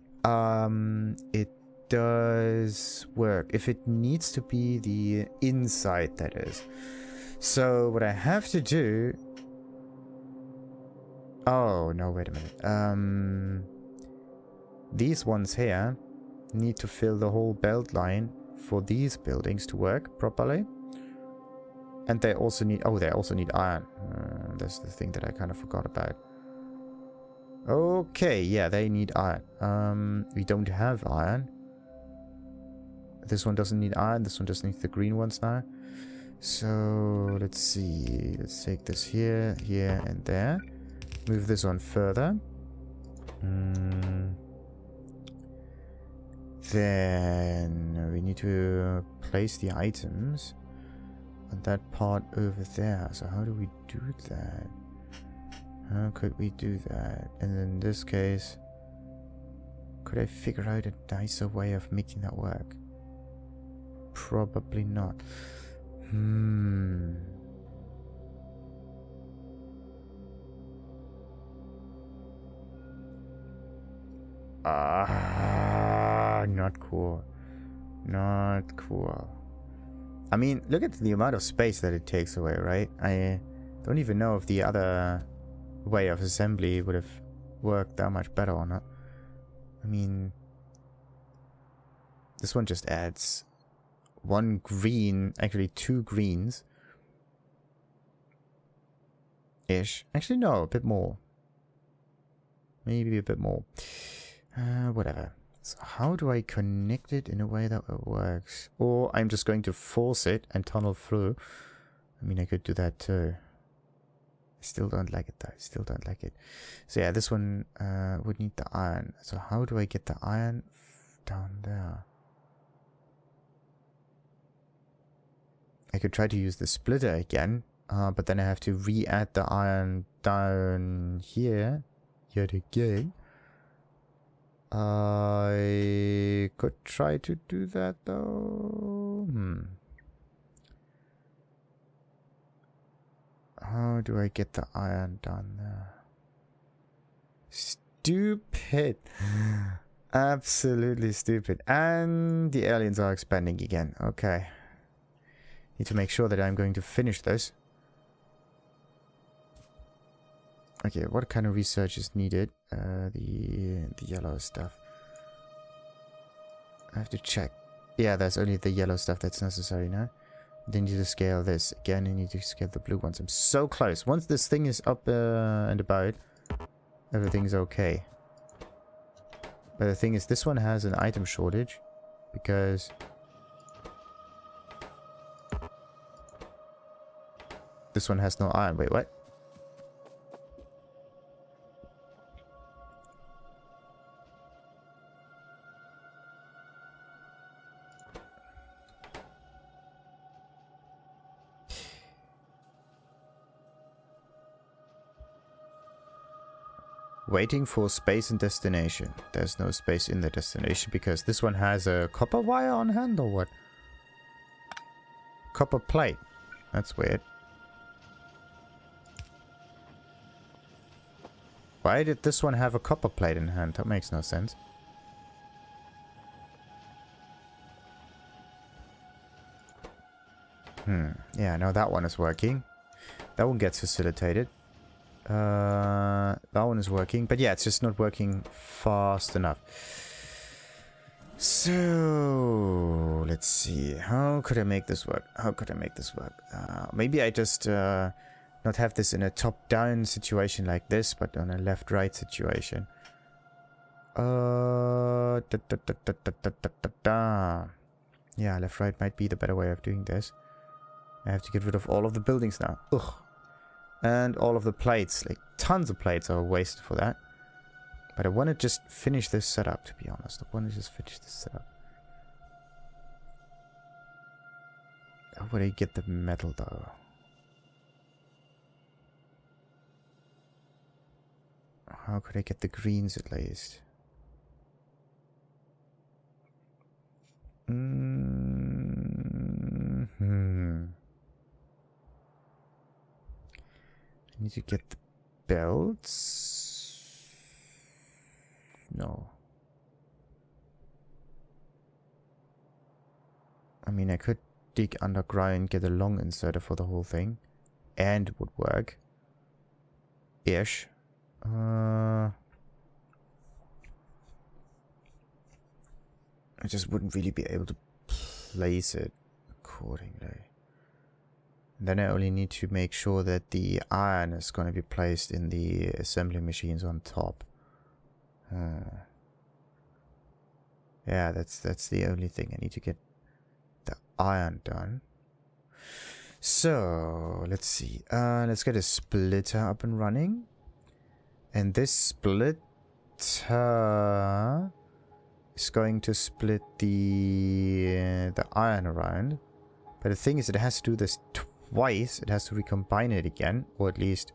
It does work. If it needs to be the inside, that is. So what I have to do... Oh, no, wait a minute. These ones here need to fill the whole belt line for these buildings to work properly. And they also need... Oh, they also need iron. That's the thing that I kind of forgot about. Okay, yeah, they need iron. We don't have iron. This one doesn't need iron. This one just needs the green ones now. So, let's see. Let's take this here, here, and there. Move this on further. Then we need to place the items on that part over there. So how do we do that? How could we do that? And in this case, could I figure out a nicer way of making that work? Probably not. Not cool. Not cool. I mean, look at the amount of space that it takes away, right? I don't even know if the other way of assembly would have worked that much better or not. I mean, this one just adds one green, actually 2 greens. Ish. Actually, no, a bit more. Maybe a bit more. Whatever. So how do I connect it in a way that works? Or I'm just going to force it and tunnel through. I mean, I could do that too. I still don't like it though. I still don't like it. So yeah, this one would need the iron. So how do I get the iron down there? I could try to use the splitter again. But then I have to re-add the iron down here. Yet again. I could try to do that though. How do I get the iron down there? Stupid. Absolutely stupid. And the aliens are expanding again. Okay. Need to make sure that I'm going to finish this. Okay, what kind of research is needed? The yellow stuff. I have to check. Yeah, there's only the yellow stuff that's necessary now. Then you need to scale this. Again, you need to scale the blue ones. I'm so close. Once this thing is up and about, everything's okay. But the thing is, this one has an item shortage. Because... this one has no iron. Wait, what? Waiting for space and destination. There's no space in the destination because this one has a copper wire on hand or what? Copper plate. That's weird. Why did this one have a copper plate in hand? That makes no sense. Yeah, no, that one is working. That one gets facilitated. That one is working. But yeah, it's just not working fast enough. So, let's see. How could I make this work? How could I make this work? Maybe I just not have this in a top-down situation like this, but on a left-right situation. Yeah, left-right might be the better way of doing this. I have to get rid of all of the buildings now. Ugh. And all of the plates. Like, tons of plates are wasted for that. But I want to just finish this setup, to be honest. I want to just finish this setup. How would I get the metal, though? How could I get the greens, at least? I need to get the belts. No. I mean, I could dig underground, get a long inserter for the whole thing. And it would work. Ish. I just wouldn't really be able to place it accordingly. Then I only need to make sure that the iron is going to be placed in the assembly machines on top. Yeah, that's the only thing. I need to get the iron done. So, let's see. Let's get a splitter up and running. And this splitter is going to split the iron around. But the thing is, it has to do this twice. It has to recombine it again, or at least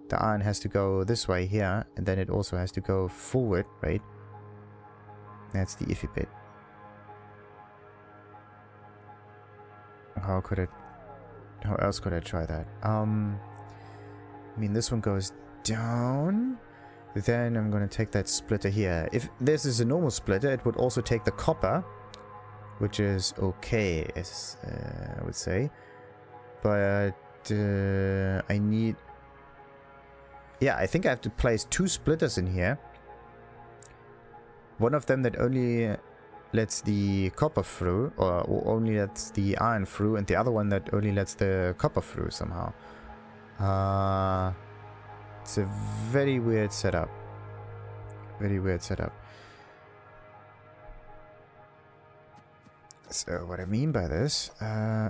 the iron has to go this way here, and then it also has to go forward, right? That's the iffy bit. How else could I try that? I mean, this one goes down. Then I'm going to take that splitter here. If this is a normal splitter, it would also take the copper, which is okay, as I would say. But I need... Yeah, I think I have to place two splitters in here. One of them that only lets the copper through, or only lets the iron through, and the other one that only lets the copper through somehow. It's a very weird setup. Very weird setup. So what I mean by this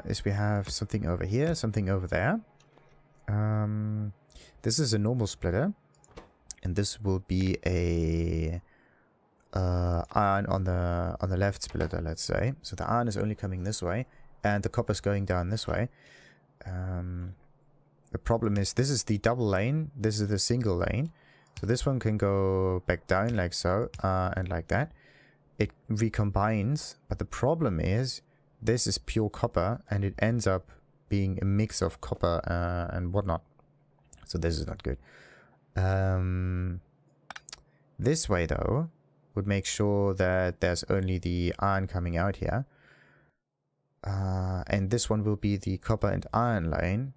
is we have something over here, something over there. This is a normal splitter, and this will be a iron on the left splitter, let's say. So the iron is only coming this way, and the copper is going down this way. The problem is this is the double lane, this is the single lane. So this one can go back down like so, and like that. It recombines, but the problem is this is pure copper, and it ends up being a mix of copper and whatnot. So this is not good. This way, though, would make sure that there's only the iron coming out here. And this one will be the copper and iron lane.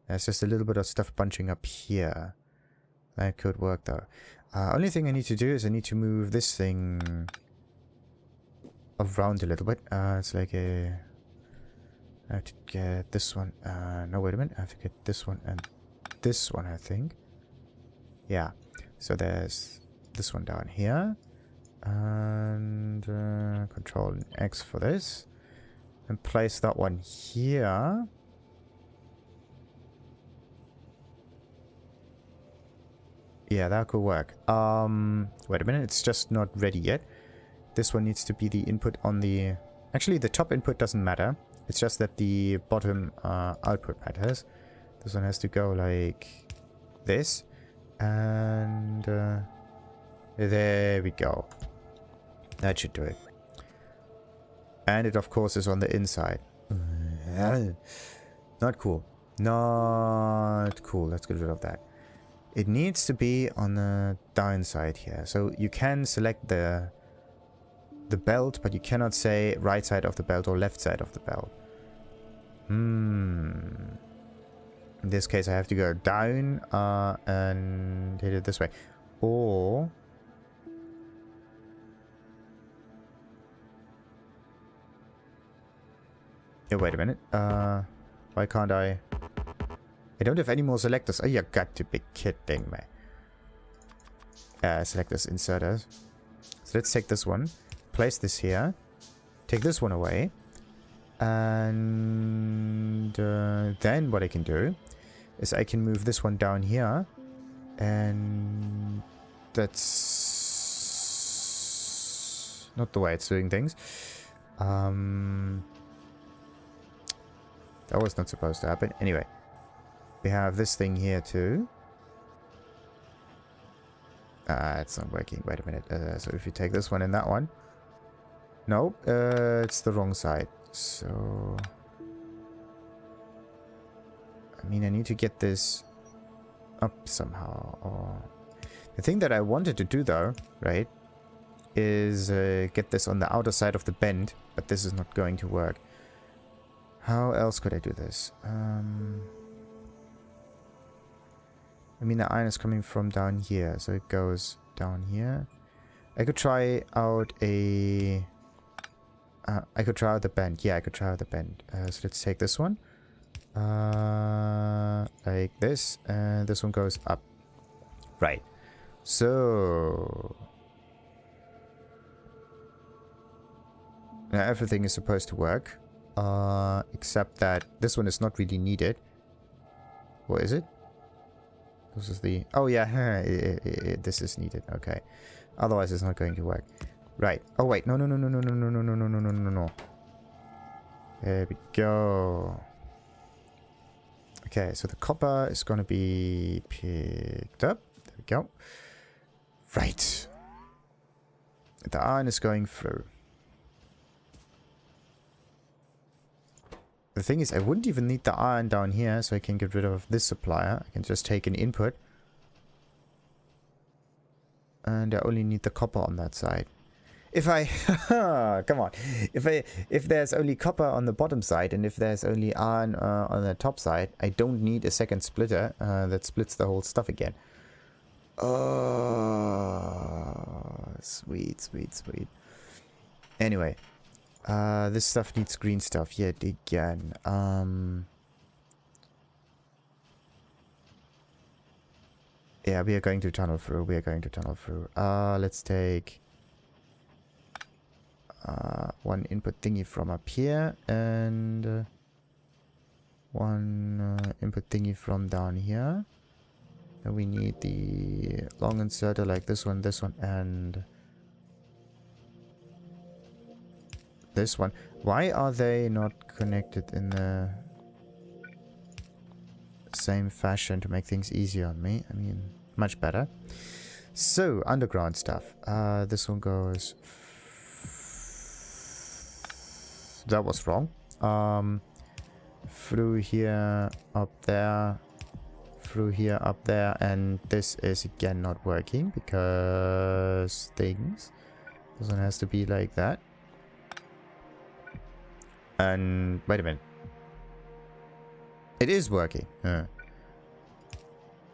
There's just a little bit of stuff bunching up here. That could work, though. Only thing I need to do is I need to move this thing around a little bit. It's like a... I have to get this one. No, wait a minute. I have to get this one and this one, I think. Yeah. So there's this one down here. And Control X for this. And place that one here. Yeah, that could work. Wait a minute. It's just not ready yet. This one needs to be the input on the... Actually, the top input doesn't matter. It's just that the bottom output matters. This one has to go like this. And there we go. That should do it. And it, of course, is on the inside. Not cool. Not cool. Let's get rid of that. It needs to be on the downside here. So you can select the belt, but you cannot say right side of the belt or left side of the belt. In this case, I have to go down and hit it this way. Or... yeah, wait a minute. Why can't I... I don't have any more selectors. Oh, you got to be kidding me. Selectors, inserters. So let's take this one. Place this here. Take this one away. And then what I can do is I can move this one down here. And that's not the way it's doing things. That was not supposed to happen. Anyway. We have this thing here too. It's not working. Wait a minute. So if you take this one and that one. Nope. It's the wrong side. So... I mean, I need to get this up somehow. Or... the thing that I wanted to do though, right, is get this on the outer side of the bend. But this is not going to work. How else could I do this? I mean, the iron is coming from down here, so it goes down here. I could try out a... I could try out the bend. Yeah, I could try out the bend. So let's take this one. Like this. And this one goes up. Right. So... now everything is supposed to work. Except that this one is not really needed. What is it? This is the... oh yeah, this is needed. Okay. Otherwise it's not going to work. Right. Oh wait, no. There we go. Okay, so the copper is going to be picked up. There we go. Right. The iron is going through. The thing is, I wouldn't even need the iron down here, so I can get rid of this supplier. I can just take an input. And I only need the copper on that side. If I... come on. If there's only copper on the bottom side, and if there's only iron on the top side, I don't need a second splitter that splits the whole stuff again. Oh, sweet. Anyway. This stuff needs green stuff yet again. Yeah, we are going to tunnel through. Let's take one input thingy from up here and one input thingy from down here. And we need the long inserter like this one, and this one. Why are they not connected in the same fashion to make things easier on me? I mean, much better. So, underground stuff. This one goes... that was wrong. Through here, up there. Through here, up there. And this is again not working because things. This one has to be like that. And wait a minute. It is working.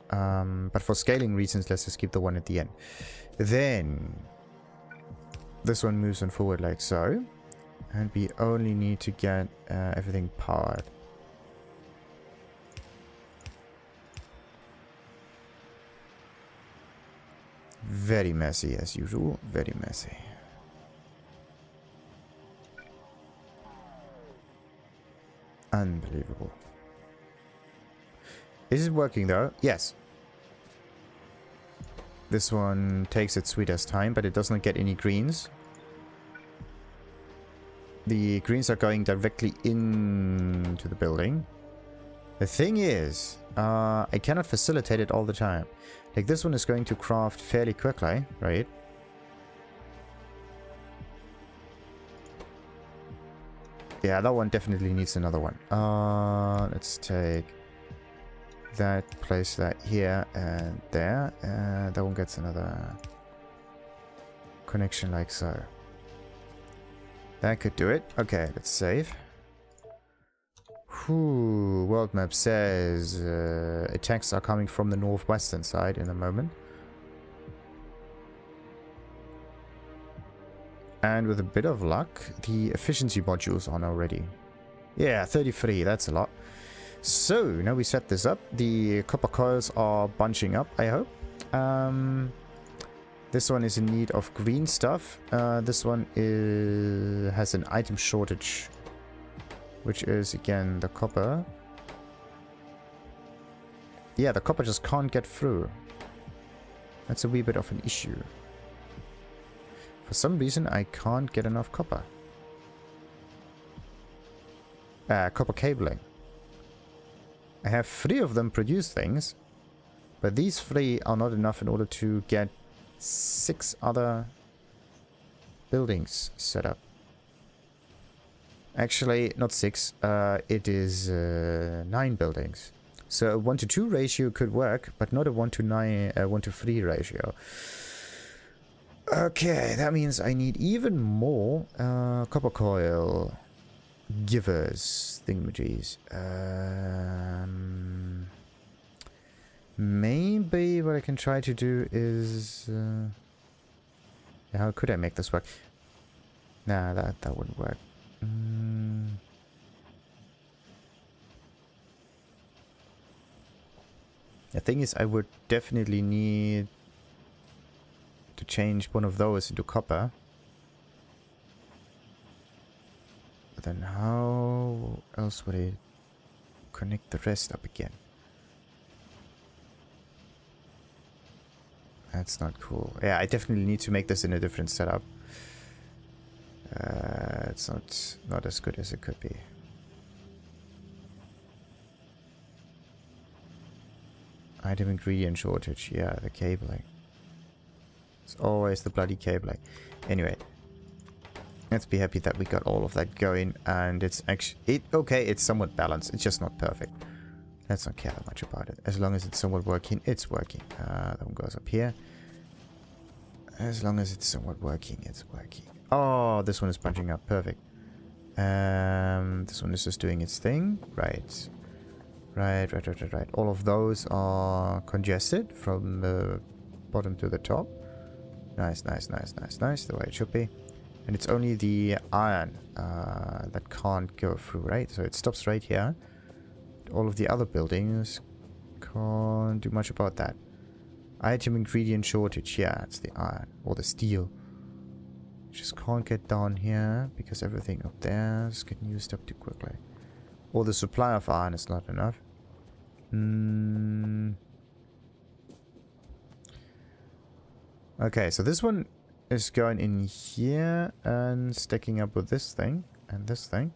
But for scaling reasons, let's just keep the one at the end. Then this one moves on forward like so. And we only need to get everything powered. Very messy as usual. Very messy. Unbelievable. Is it working though? Yes. This one takes its sweetest time, but it does not get any greens. The greens are going directly into the building. The thing is, I cannot facilitate it all the time. Like, this one is going to craft fairly quickly, right? Yeah, that one definitely needs another one. Let's take that, place that here and there. That one gets another connection like so. That could do it. Okay, let's save. Whew, world map says attacks are coming from the northwestern side in a moment. And with a bit of luck, the efficiency module's on already. Yeah, 33, that's a lot. So, now we set this up. The copper coils are bunching up, I hope. This one is in need of green stuff. This one has an item shortage, which is, again, the copper. Yeah, the copper just can't get through. That's a wee bit of an issue. For some reason, I can't get enough copper. Copper cabling. I have 3 of them produce things, but these 3 are not enough in order to get 6 other buildings set up. Actually, not 6. It is 9 buildings. So a 1-to-2 ratio could work, but not a 1-to-9, 1-to-3 ratio. Okay, that means I need even more copper coil givers thingamajiggies. Maybe what I can try to do is... how could I make this work? Nah, that wouldn't work. The thing is, I would definitely need to change one of those into copper. But then how else would I connect the rest up again? That's not cool. Yeah, I definitely need to make this in a different setup. It's not as good as it could be. Item ingredient shortage. Yeah, the cabling. It's always the bloody cabling. Anyway, let's be happy that we got all of that going, and it's actually okay. It's somewhat balanced. It's just not perfect. Let's not care that much about it. As long as it's somewhat working, it's working. That one goes up here. As long as it's somewhat working, it's working. Oh, this one is punching up. Perfect. This one is just doing its thing. Right. Right. All of those are congested from the bottom to the top. Nice. The way it should be. And it's only the iron that can't go through, right? So it stops right here. All of the other buildings can't do much about that. Item ingredient shortage. Yeah, it's the iron or the steel. Just can't get down here because everything up there is getting used up too quickly. Or the supply of iron is not enough. Okay, so this one is going in here and stacking up with this thing and this thing.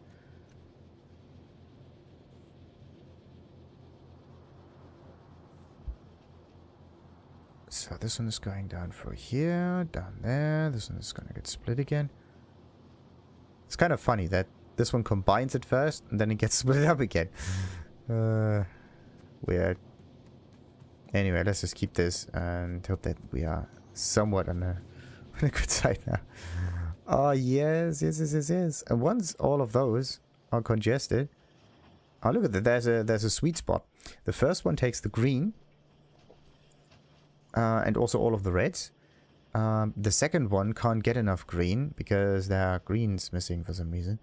So this one is going down through here, down there. This one is going to get split again. It's kind of funny that this one combines it first and then it gets split up again. Weird. Anyway, let's just keep this and hope that we are somewhat on the good side now. Oh, yes. And once all of those are congested... Oh, look at that. There's a sweet spot. The first one takes the green. And also all of the reds. The second one can't get enough green because there are greens missing for some reason.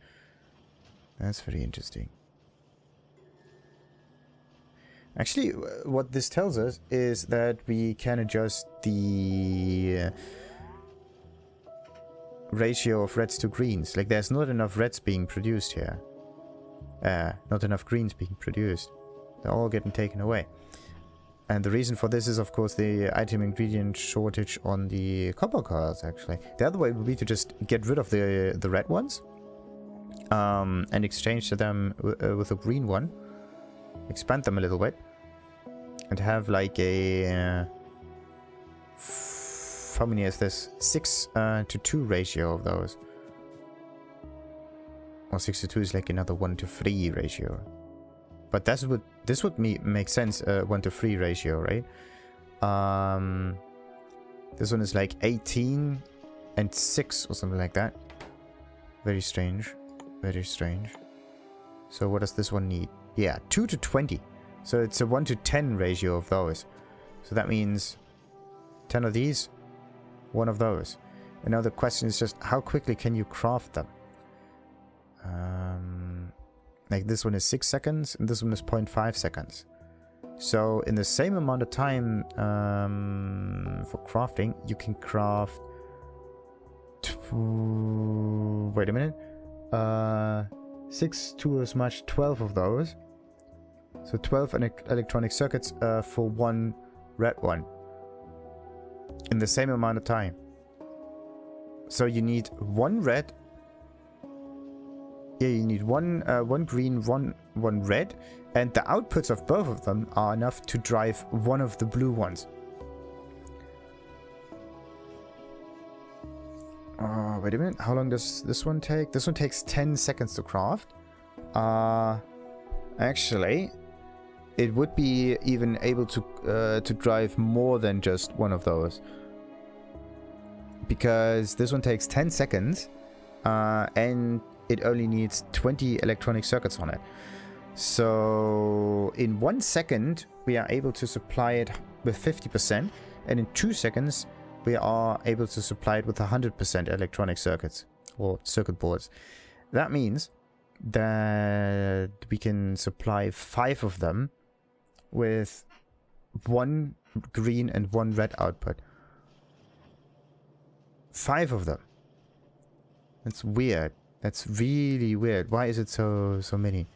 That's very interesting. Actually, what this tells us is that we can adjust the ratio of reds to greens. Like, there's not enough reds being produced here. Not enough greens being produced. They're all getting taken away. And the reason for this is, of course, the item ingredient shortage on the copper coils, actually. The other way would be to just get rid of the red ones. And exchange them with a green one. expand them a little bit, and have like a how many is this? 6 to 2 ratio of those. Or 6 to 2 is like another 1 to 3 ratio. But this would make sense, 1 to 3 ratio, right? This one is like 18 and 6 or something like that. Very strange. Very strange. So what does this one need? Yeah, 2 to 20. So it's a 1 to 10 ratio of those. So that means 10 of these, 1 of those. And now the question is just, how quickly can you craft them? Like this one is 6 seconds, and this one is 0.5 seconds. So in the same amount of time for crafting, you can craft... wait a minute. 6 to as much, 12 of those. So 12 electronic circuits for 1 red one. In the same amount of time. So you need 1 red. Yeah, you need one green, one red, and the outputs of both of them are enough to drive one of the blue ones. Wait a minute. How long does this one take? This one takes 10 seconds to craft. Actually, it would be even able to drive more than just one of those, because this one takes 10 seconds, and it only needs 20 electronic circuits on it. So in 1 second, we are able to supply it with 50%, and in 2 seconds, we are able to supply it with 100% electronic circuits or circuit boards. That means that we can supply 5 of them with 1 green and 1 red output. 5 of them. That's weird. That's really weird. Why is it so many?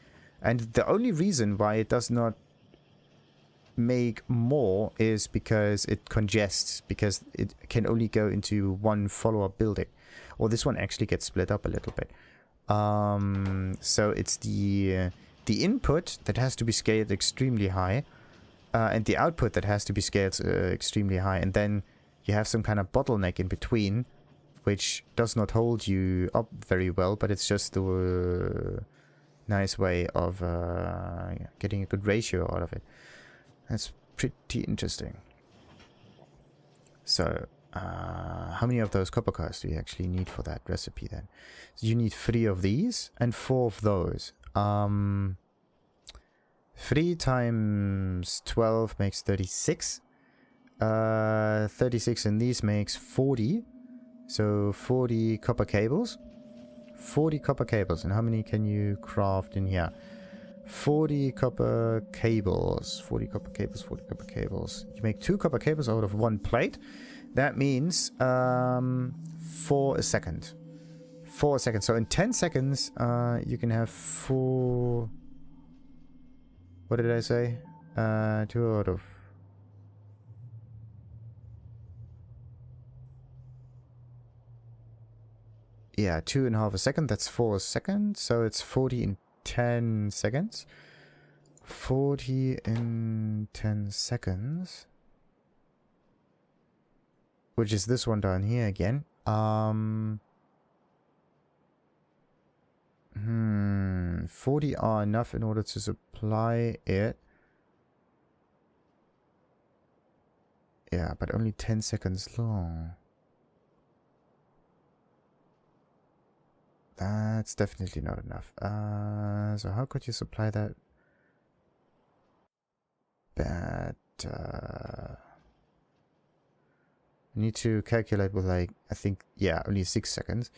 And the only reason why it does not make more is because it congests, because it can only go into one follow-up building. Or this one actually gets split up a little bit. So it's the input that has to be scaled extremely high, and the output that has to be scaled extremely high, and then you have some kind of bottleneck in between, which does not hold you up very well, but it's just a nice way of getting a good ratio out of it. That's pretty interesting. So, how many of those copper cores do you actually need for that recipe then? So you need 3 of these and 4 of those. 3 times 12 makes 36. 36 in these makes 40. So 40 copper cables. 40 copper cables. And how many can you craft in here? 40 copper cables. 40 copper cables, 40 copper cables. You make 2 copper cables out of 1 plate. That means 4 a second. 4 a second. So in 10 seconds, you can have 4... What did I say? 2 out of... Yeah, 2.5 a second. That's 4 a second. So it's 40 in 10 seconds. 40 in 10 seconds. Which is this one down here again. 40 are enough in order to supply it. Yeah, but only 10 seconds long. That's definitely not enough. So how could you supply that better? I need to calculate with, like, I think, yeah, only 6 seconds.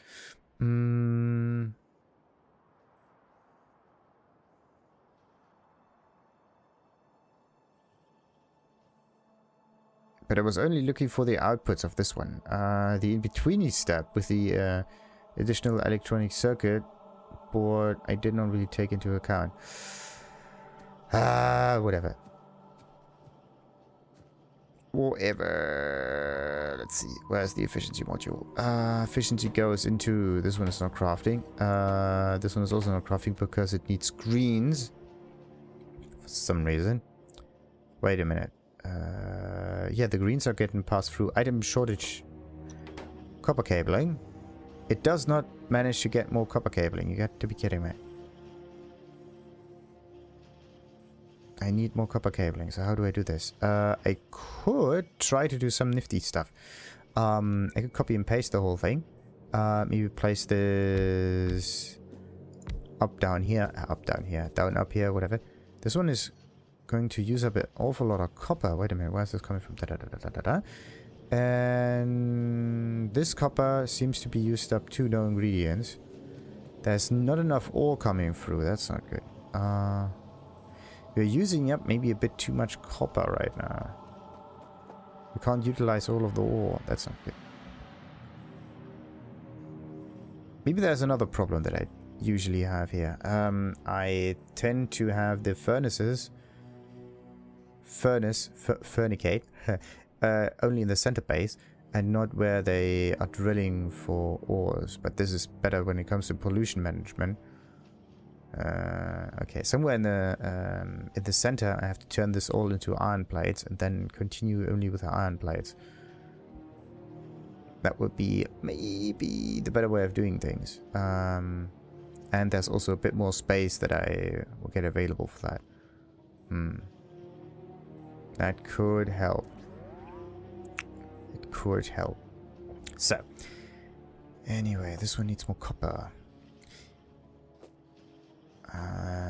But I was only looking for the outputs of this one. The in-betweeny step with the additional electronic circuit board, I did not really take into account. Whatever. Whatever. Let's see. Where's the efficiency module? Efficiency goes into... This one is not crafting. This one is also not crafting because it needs greens. For some reason. Wait a minute. Yeah, the greens are getting passed through. Item shortage. Copper cabling. It does not manage to get more copper cabling. You got to be kidding me. I need more copper cabling. So how do I do this? I could try to do some nifty stuff. I could copy and paste the whole thing. Maybe place this up down here, down up here, whatever. This one is going to use up an awful lot of copper. Wait a minute, where's this coming from? And this copper seems to be used up too. No ingredients. There's not enough ore coming through. That's not good. We're using up maybe a bit too much copper right now. We can't utilize all of the ore. That's not good. Maybe there's another problem that I usually have here. I tend to have the furnicate only in the center base and not where they are drilling for ores. But this is better when it comes to pollution management. Okay, somewhere in the center, I have to turn this all into iron plates and then continue only with the iron plates. That would be maybe the better way of doing things. And there's also a bit more space that I will get available for that. That could help. It could help. So, anyway, this one needs more copper.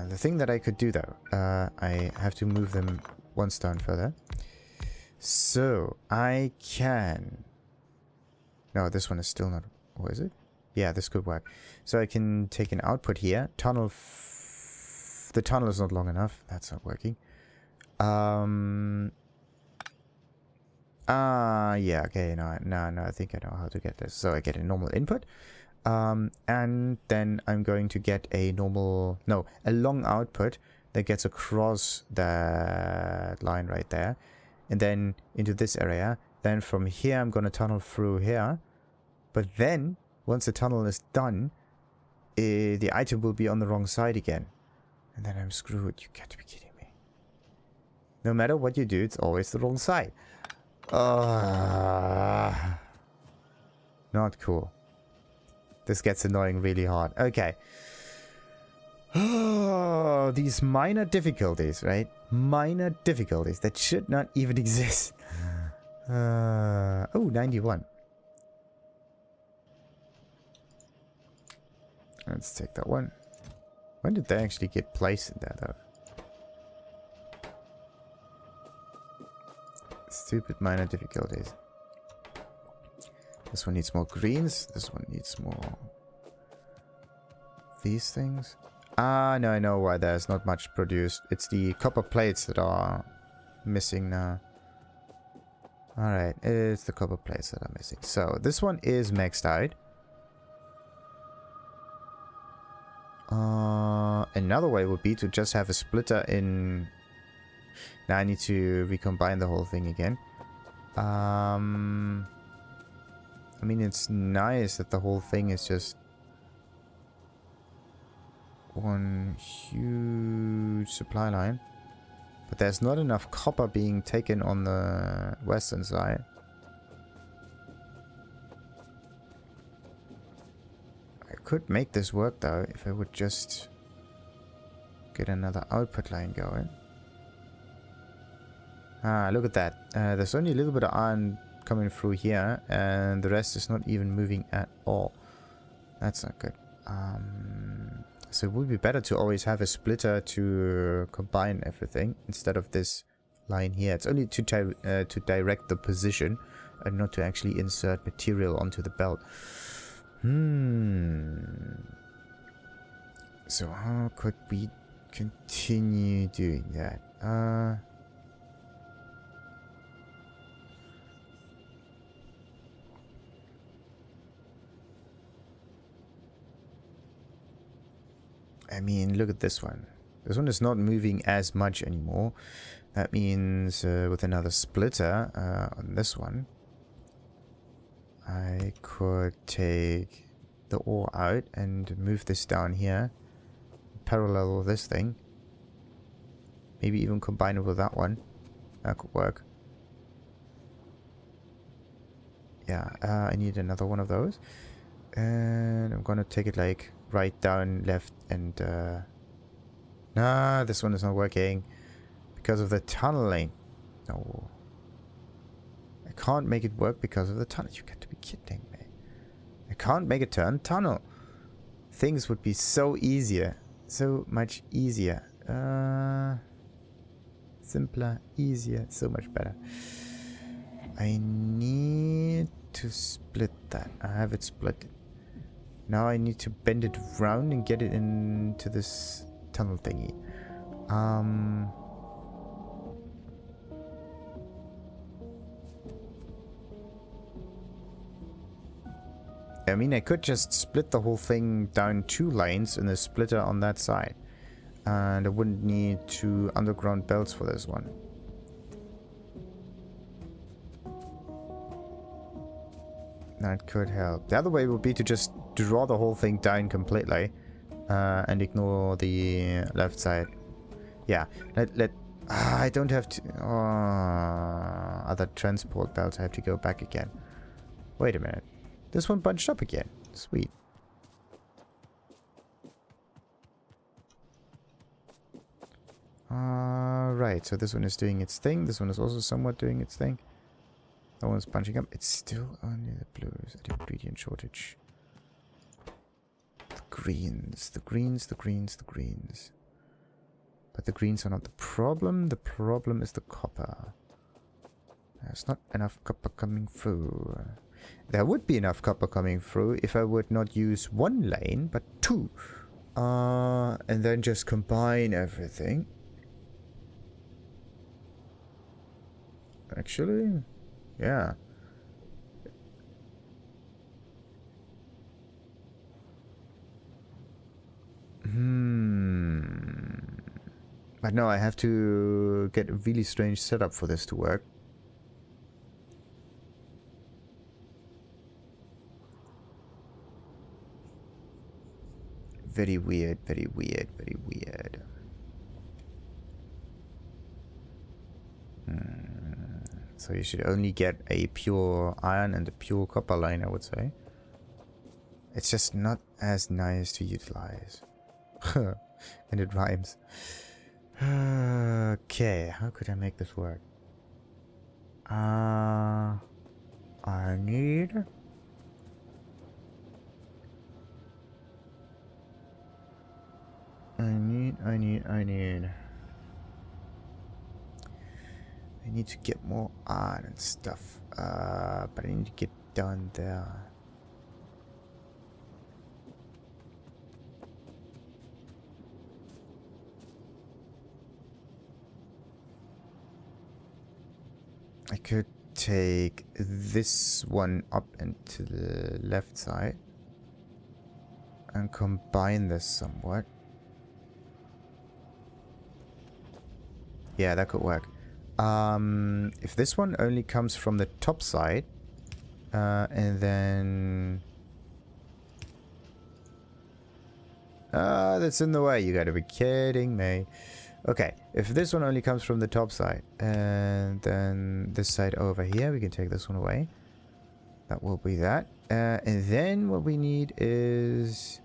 The thing that I could do though, I have to move them one stone further. So, I can... No, this one is still not... Or is it? Yeah, this could work. So I can take an output here. Tunnel... The tunnel is not long enough. That's not working. Yeah, okay, no, I think I know how to get this. So I get a normal input. And then I'm going to get a normal... No, a long output that gets across that line right there. And then into this area. Then from here, I'm going to tunnel through here. But then, once the tunnel is done, the item will be on the wrong side again. And then I'm screwed. You got to be kidding me. No matter what you do, it's always the wrong side. Not cool. This gets annoying really hard. Okay. Oh, these minor difficulties, right? Minor difficulties that should not even exist. Oh, 91. Let's take that one. When did they actually get placed in there, though? Stupid minor difficulties. This one needs more greens. This one needs more... These things. Ah, no, I know why there's not much produced. It's the copper plates that are missing now. Alright, it's the copper plates that are missing. So, this one is maxed out. Another way would be to just have a splitter in... Now I need to recombine the whole thing again. I mean, it's nice that the whole thing is just one huge supply line. But there's not enough copper being taken on the western side. I could make this work though, if I would just get another output line going. Ah, look at that. There's only a little bit of iron coming through here, and the rest is not even moving at all. That's not good. So it would be better to always have a splitter to combine everything instead of this line here. It's only to direct the position and not to actually insert material onto the belt. So how could we continue doing that? I mean, look at this one. This one is not moving as much anymore. That means with another splitter on this one, I could take the ore out and move this down here, parallel with this thing. Maybe even combine it with that one. That could work. Yeah, I need another one of those. And I'm gonna take it like right down, left, and nah, this one is not working because of the tunneling. No, I can't make it work because of the tunnel. You got to be kidding me. I can't make it turn tunnel. Things would be so easier, so much easier, simpler, easier, so much better. I need to split that. I have it split. Now I need to bend it round and get it into this tunnel thingy. I mean, I could just split the whole thing down 2 lanes and a splitter on that side. And I wouldn't need 2 underground belts for this one. That could help. The other way would be to just draw the whole thing down completely and ignore the left side. Yeah, I don't have to... other transport belts, I have to go back again. Wait a minute. This one bunched up again. Sweet. Right, so this one is doing its thing. This one is also somewhat doing its thing. That one's punching up. It's still only the blues. I do ingredient shortage. The greens. The greens, the greens, the greens. But the greens are not the problem. The problem is the copper. There's not enough copper coming through. There would be enough copper coming through if I would not use 1 lane, but 2. And then just combine everything. Actually, yeah. But no, I have to get a really strange setup for this to work. Very weird, very weird, very weird. So you should only get a pure iron and a pure copper line, I would say. It's just not as nice to utilize. And it rhymes. Okay, how could I make this work? I need... I need to get more iron and stuff. But I need to get down there. I could take this one up into the left side and combine this somewhat. Yeah, that could work. If this one only comes from the top side, and then... that's in the way. You gotta be kidding me. Okay, if this one only comes from the top side, and then this side over here, we can take this one away. That will be that. And then what we need is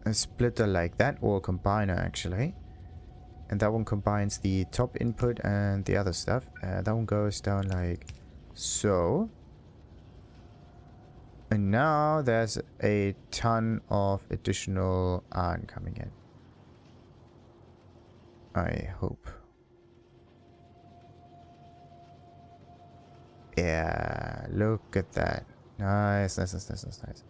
a splitter like that, or a combiner actually. And that one combines the top input and the other stuff. That one goes down like so. And now there's a ton of additional iron coming in. I hope. Yeah, look at that. Nice, nice, nice, nice, nice, nice.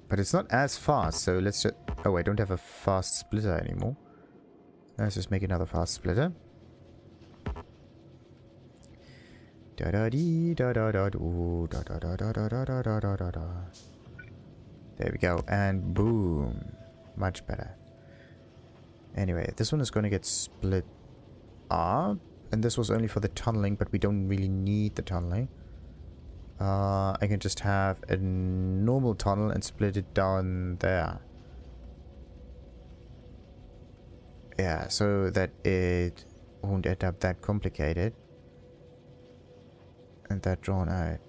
But it's not as fast, so let's just... Oh, I don't have a fast splitter anymore. Let's just make another fast splitter. Da da dee da da da do da da da da da da da da da da da. There we go, and boom, much better. Anyway, this one is going to get split up, and this was only for the tunneling, but we don't really need the tunneling. I can just have a normal tunnel and split it down there. Yeah, so that it won't end up that complicated. And that drawn out.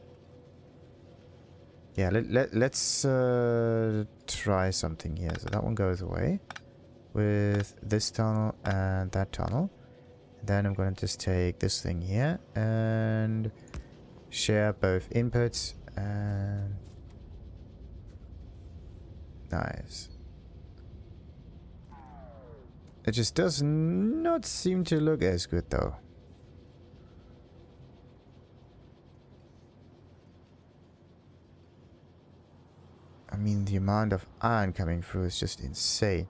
Yeah, let's try something here. So that one goes away with this tunnel and that tunnel. Then I'm going to just take this thing here and share both inputs and... Nice. It just does not seem to look as good though. I mean, the amount of iron coming through is just insane.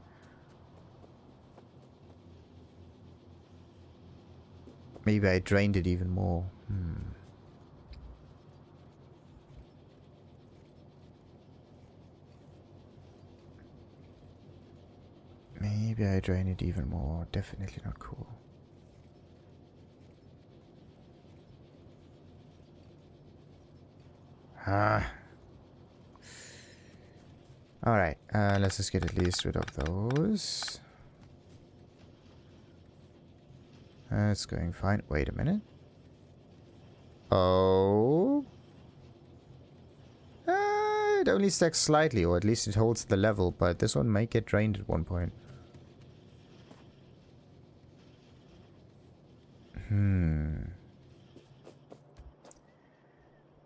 Maybe I drained it even more. Maybe I drained it even more. Definitely not cool. Alright, let's just get at least rid of those. It's going fine. Wait a minute. Oh. It only stacks slightly, or at least it holds the level, but this one might get drained at one point.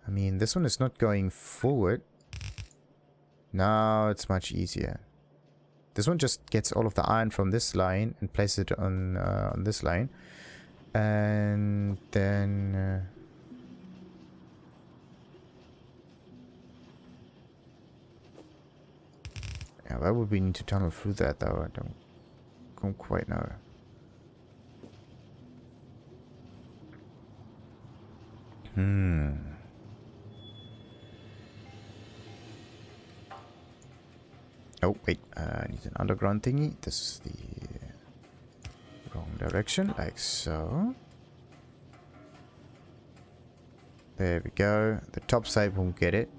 I mean, this one is not going forward. Now it's much easier. This one just gets all of the iron from this line and places it on this line. And then... yeah, why would we need to tunnel through that though? I don't quite know. Oh, wait. I need an underground thingy. This is the wrong direction, like so. There we go. The top side won't get it.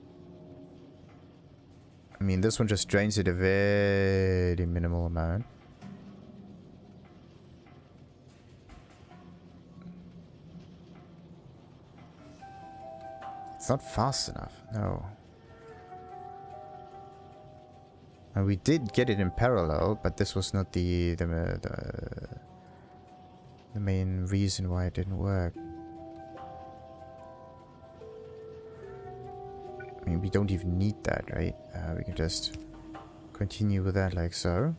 I mean, this one just drains it a very minimal amount. It's not fast enough, no. And we did get it in parallel, but this was not the main reason why it didn't work. I mean, we don't even need that, right? We can just continue with that like so.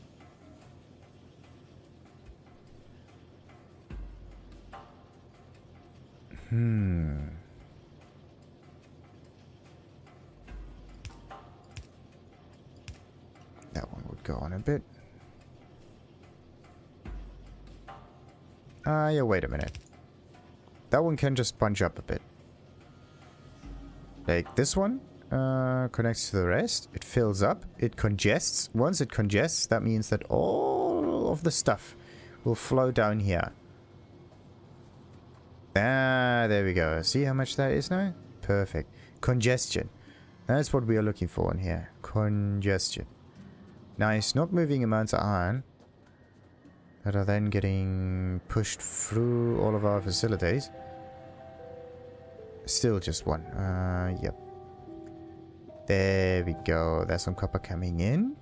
That one would go on a bit. Yeah, wait a minute. That one can just punch up a bit. Like this one connects to the rest. It fills up. It congests. Once it congests, that means that all of the stuff will flow down here. Ah, there we go. See how much that is now? Perfect. Congestion. That's what we are looking for in here. Congestion. Nice. Not moving amounts of iron that are then getting pushed through all of our facilities. Still just one. Yep. There we go. There's some copper coming in.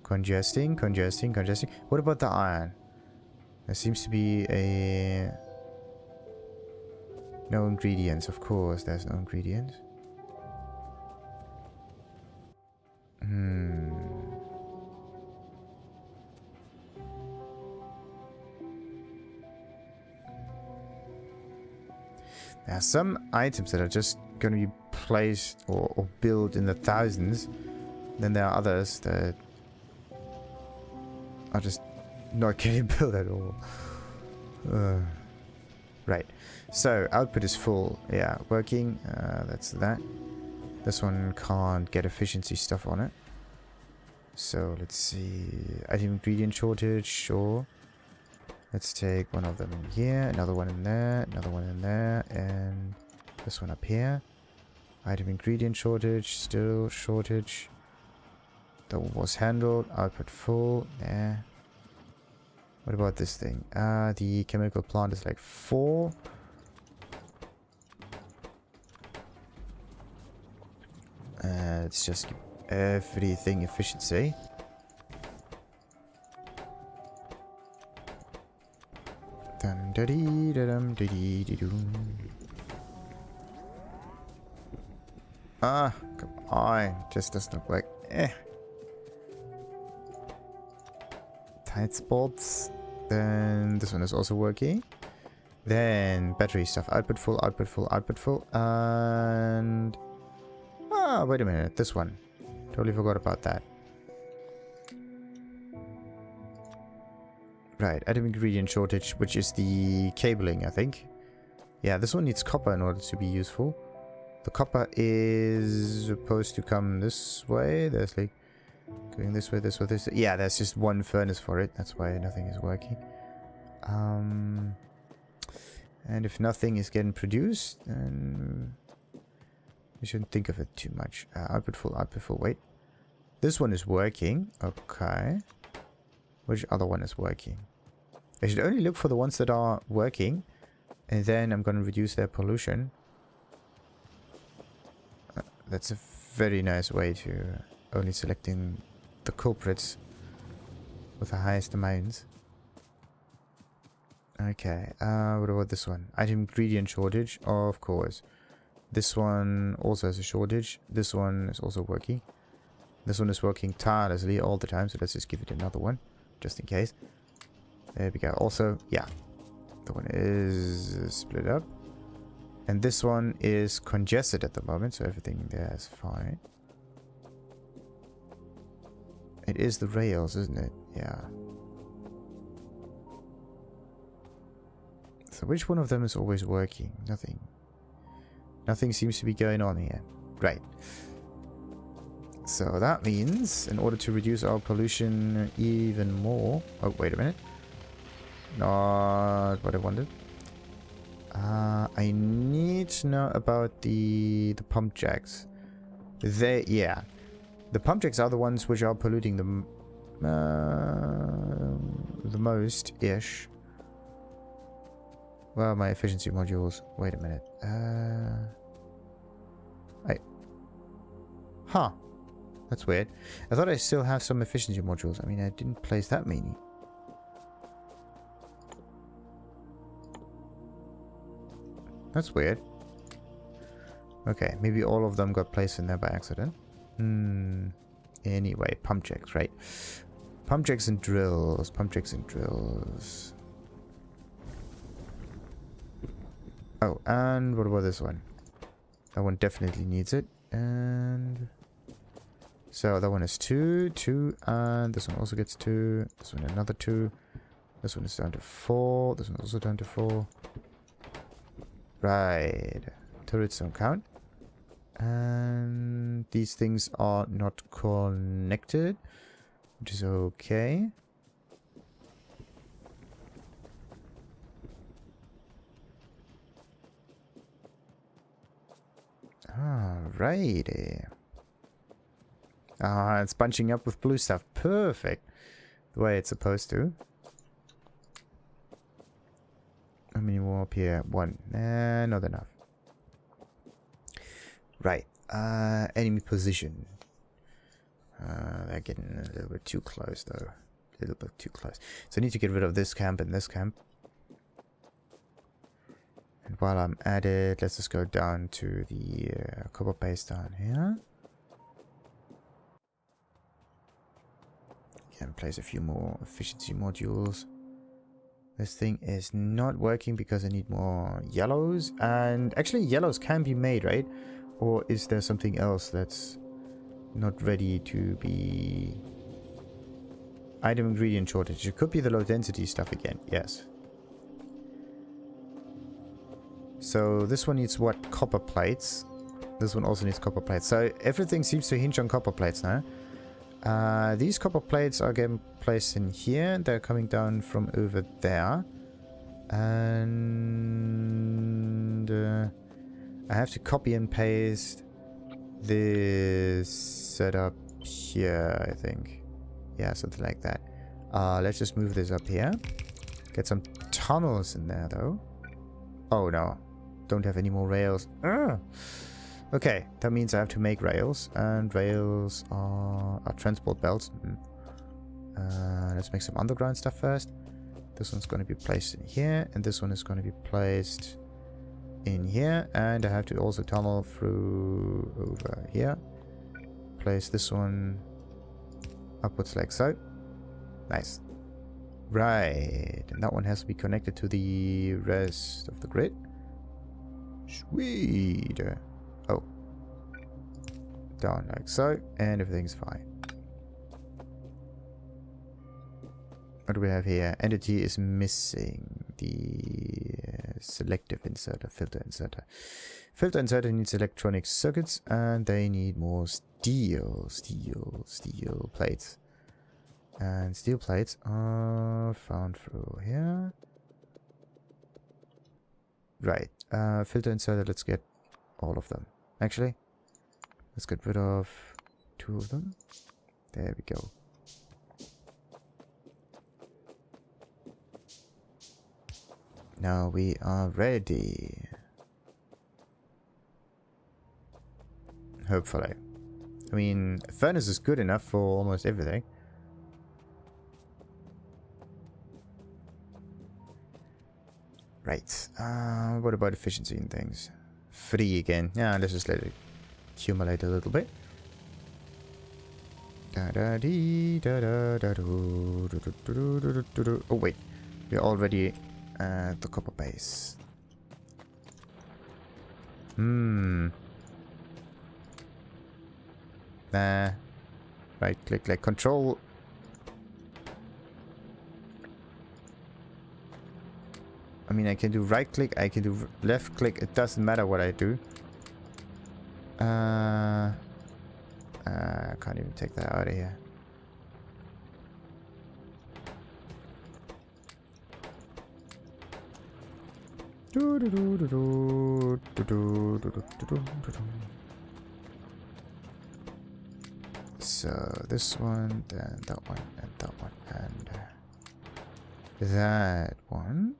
Congesting, congesting, congesting. What about the iron? There seems to be a... no ingredients, of course. There's no ingredients. There are some items that are just going to be placed or built in the thousands. Then there are others that are just not getting built at all. Right. So, output is full. Yeah, working. That's that. This one can't get efficiency stuff on it. So, let's see. Item ingredient shortage, sure. Let's take one of them in here, another one in there, another one in there, and this one up here. Item ingredient shortage, still shortage. That was handled. Output full. Yeah. What about this thing? The chemical plant is like 4. Let's just keep everything efficiency. Dum da dee da dum da dee dee doom. Ah, come on. Just doesn't look like. Tight spots. Then this one is also working. Then battery stuff. Output full, output full, output full. And... ah, wait a minute. This one. Totally forgot about that. Right. Item ingredient shortage, which is the cabling, I think. Yeah, this one needs copper in order to be useful. The copper is supposed to come this way. There's like... going this way, this way, this way. Yeah, there's just one furnace for it. That's why nothing is working. And if nothing is getting produced, then we shouldn't think of it too much. Output full, output full. Wait. This one is working. Okay. Which other one is working? I should only look for the ones that are working. And then I'm going to reduce their pollution. That's a very nice way to only selecting the culprits with the highest amounts. Okay, what about this one? Item ingredient shortage, of course. This one also has a shortage. This one is also working. This one is working tirelessly all the time, so let's just give it another one, just in case. There we go. Also, yeah, the one is split up. And this one is congested at the moment, so everything there is fine. It is the rails, isn't it? Yeah. So which one of them is always working? Nothing. Nothing seems to be going on here. Right. So that means, in order to reduce our pollution even more... oh, wait a minute. Not what I wanted. I need to know about the pump jacks. They... yeah. The pump jacks are the ones which are polluting the most-ish. Well, my efficiency modules. Wait a minute. Huh. That's weird. I thought I still have some efficiency modules. I mean, I didn't place that many. That's weird. Okay, maybe all of them got placed in there by accident. Anyway, pump jacks, right? Pump jacks and drills. Pump jacks and drills. Oh, and what about this one? That one definitely needs it. And... so that one is 2, 2, and this one also gets 2. This one another 2. This one is down to 4. This one also down to 4. Right. Turrets don't count. And these things are not connected, which is okay. Alrighty. Ah, it's bunching up with blue stuff. Perfect. The way it's supposed to. How many more up here? 1. Not enough. Right. Enemy position. They're getting a little bit too close, though. A little bit too close. So I need to get rid of this camp and this camp. And while I'm at it, let's just go down to the copper base down here. And place a few more efficiency modules. This thing is not working because I need more yellows. And actually yellows can be made, right? Or is there something else that's not ready to be... item ingredient shortage. It could be the low density stuff again. Yes. So this one needs what? Copper plates. This one also needs copper plates. So everything seems to hinge on copper plates now. These copper plates are getting placed in here. They're coming down from over there. And I have to copy and paste this setup here, I think. Yeah, something like that. Let's just move this up here. Get some tunnels in there, though. Oh, no. Don't have any more rails. Okay, that means I have to make rails. And rails are transport belts. Let's make some underground stuff first. This one's going to be placed in here. And this one is going to be placed in here. And I have to also tunnel through over here. Place this one upwards like so. Nice. Right. And that one has to be connected to the rest of the grid. Sweet. Oh. Down like so. And everything's fine. What do we have here? Entity is missing the selective inserter, filter inserter. Filter inserter needs electronic circuits and they need more steel plates. And steel plates are found through here. Right. Filter inserter, let's get all of them. Actually, let's get rid of 2 of them. There we go. Now we are ready. Hopefully. I mean, a furnace is good enough for almost everything. Right. What about efficiency and things? 3 again. Yeah, let's just let it accumulate a little bit. Oh wait, we're already at the copper base. Nah. Right click, like control. I mean, I can do right click, I can do left click, it doesn't matter what I do. I can't even take that out of here. So this one, then that one, and that one, and that one.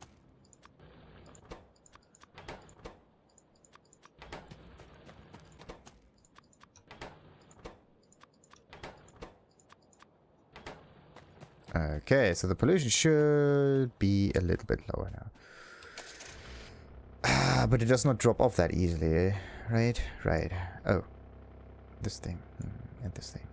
Okay, so the pollution should be a little bit lower now. But it does not drop off that easily, right? Right. Oh. This thing. And this thing.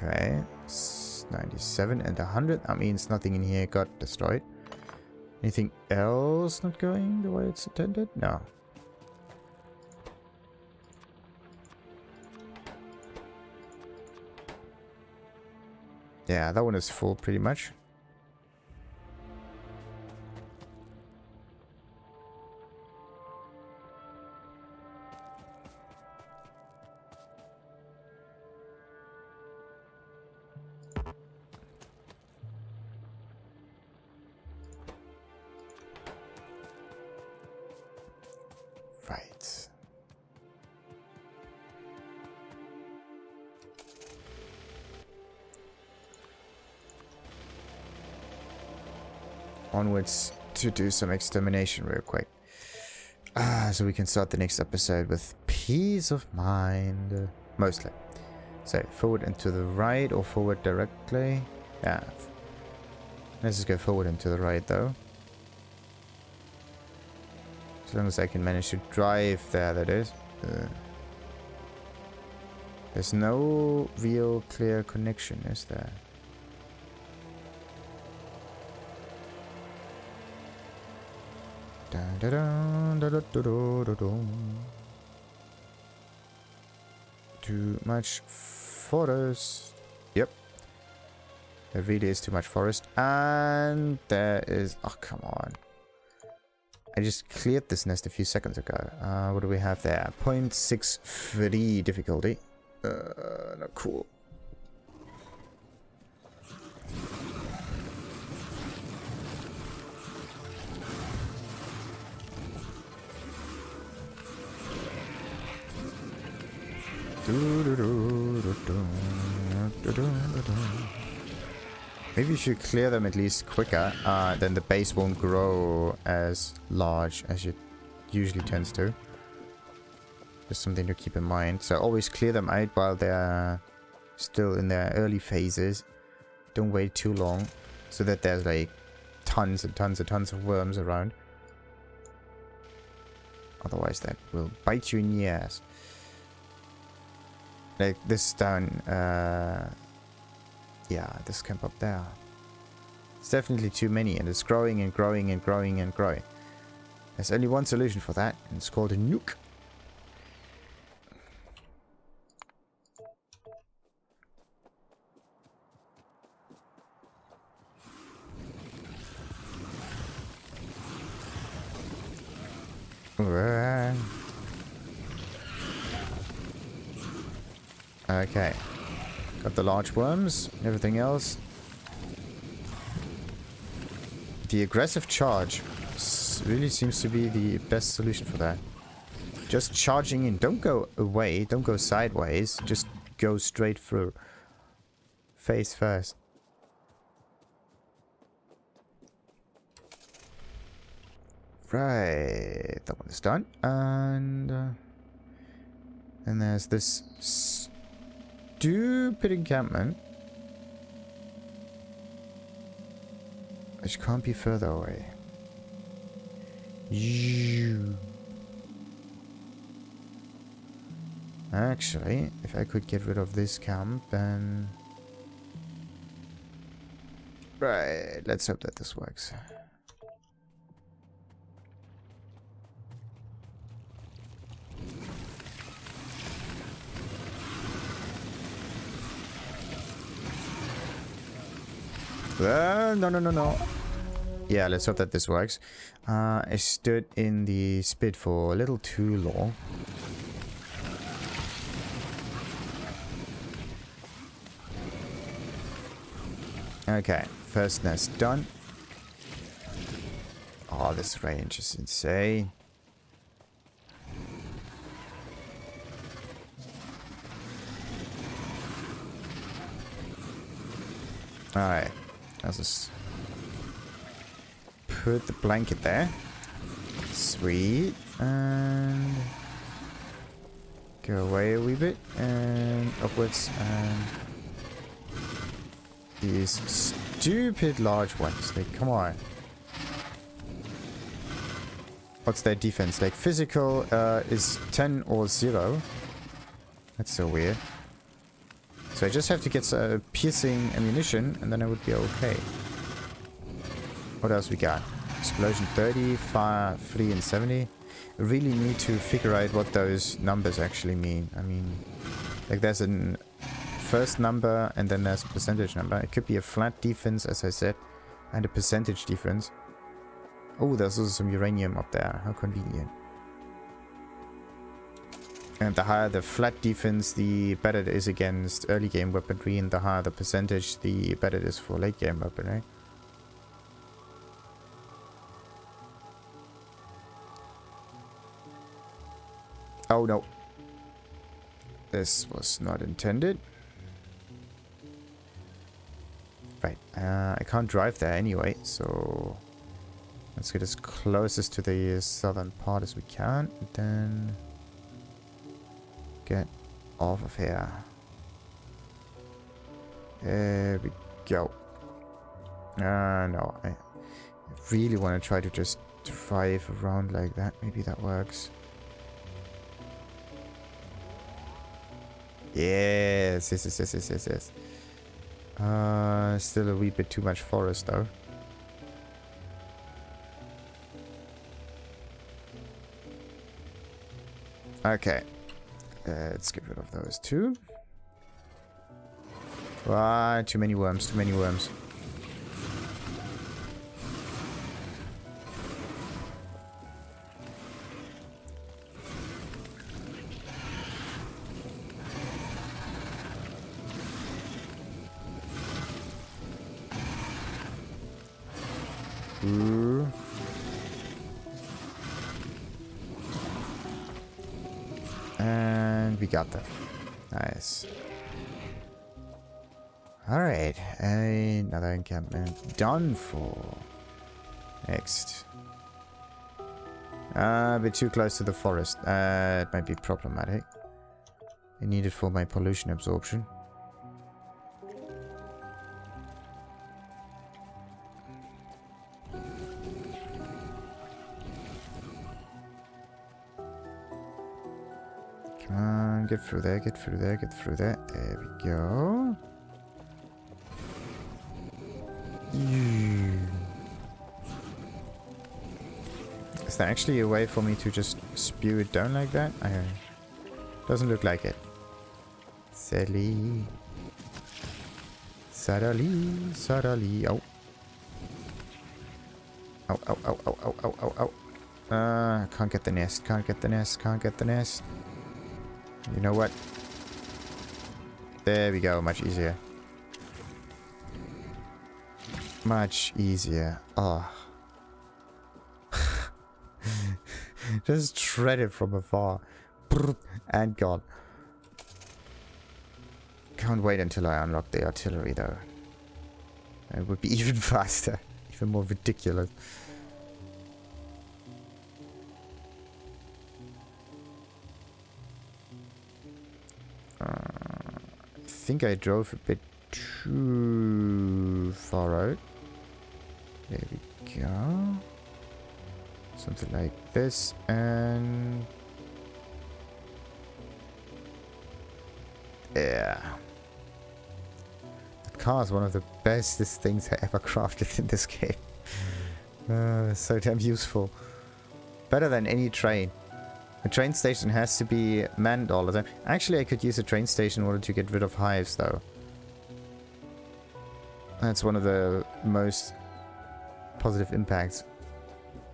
Okay, it's 97 and 100. That means nothing in here got destroyed. Anything else not going the way it's intended? No. Yeah, that one is full pretty much. Right. Onwards to do some extermination real quick. So we can start the next episode with peace of mind. Mostly. So forward and to the right or forward directly. Yeah. Let's just go forward and to the right though. As long as I can manage to drive there, that is. There's no real clear connection, is there? Too much forest. Yep. There really is too much forest. And there is... Oh, come on. I just cleared this nest a few seconds ago. What do we have there? 0.63 difficulty. Not cool. Maybe you should clear them at least quicker, then the base won't grow as large as it usually tends to. Just something to keep in mind. So always clear them out while they're still in their early phases. Don't wait too long, so that there's like tons and tons and tons of worms around. Otherwise that will bite you in the ass. Like this down, yeah, this camp up there. It's definitely too many, and it's growing and growing and growing and growing. There's only one solution for that, and it's called a nuke. Okay. Got the large worms and everything else. The aggressive charge really seems to be the best solution for that. Just charging in. Don't go away. Don't go sideways. Just go straight through. Face first. Right. That one is done. And there's this stupid encampment, which can't be further away. Actually, if I could get rid of this camp, then... Right, let's hope that this works. No. Yeah, let's hope that this works. I stood in the spit for a little too long. Okay, first nest done. Oh, this range is insane. Alright. Let's just put the blanket there. Sweet. And go away a wee bit. And upwards. And these stupid large ones. Like, come on. What's their defense? Like, physical is 10 or 0. That's so weird. So I just have to get piercing ammunition, and then I would be okay. What else we got? Explosion 30, fire 3 and 70. I really need to figure out what those numbers actually mean. I mean, like there's a first number, and then there's a percentage number. It could be a flat defense, as I said, and a percentage defense. Oh, there's also some uranium up there. How convenient. And the higher the flat defense, the better it is against early game weaponry, and the higher the percentage, the better it is for late game weaponry. Oh no. This was not intended. Right, I can't drive there anyway, so let's get as closest to the southern part as we can, and then get off of here. There we go. No, I really want to try to just drive around like that. Maybe that works. Yes. Still a wee bit too much forest though. Okay. Let's get rid of those two. Ah, too many worms, too many worms. Ooh. And we got them. Nice. Alright, another encampment done for. Next. A bit too close to the forest. It might be problematic. I need it for my pollution absorption. Come on, get through there, get through there, get through there. There we go. Is there actually a way for me to just spew it down like that? Doesn't look like it. Sadly. Sadly. Sadly. Oh. Ow, ow, ow, ow, ow, ow, ow, ow. Can't get the nest. Can't get the nest. Can't get the nest. You know what? There we go. Much easier. Much easier. Oh. Just shred it from afar. And gone. Can't wait until I unlock the artillery though. It would be even faster. Even more ridiculous. I think I drove a bit too far out. There we go. Something like this, and yeah. That car is one of the bestest things I ever crafted in this game. So damn useful. Better than any train. A train station has to be manned all the time. Actually, I could use a train station in order to get rid of hives, though. That's one of the most positive impacts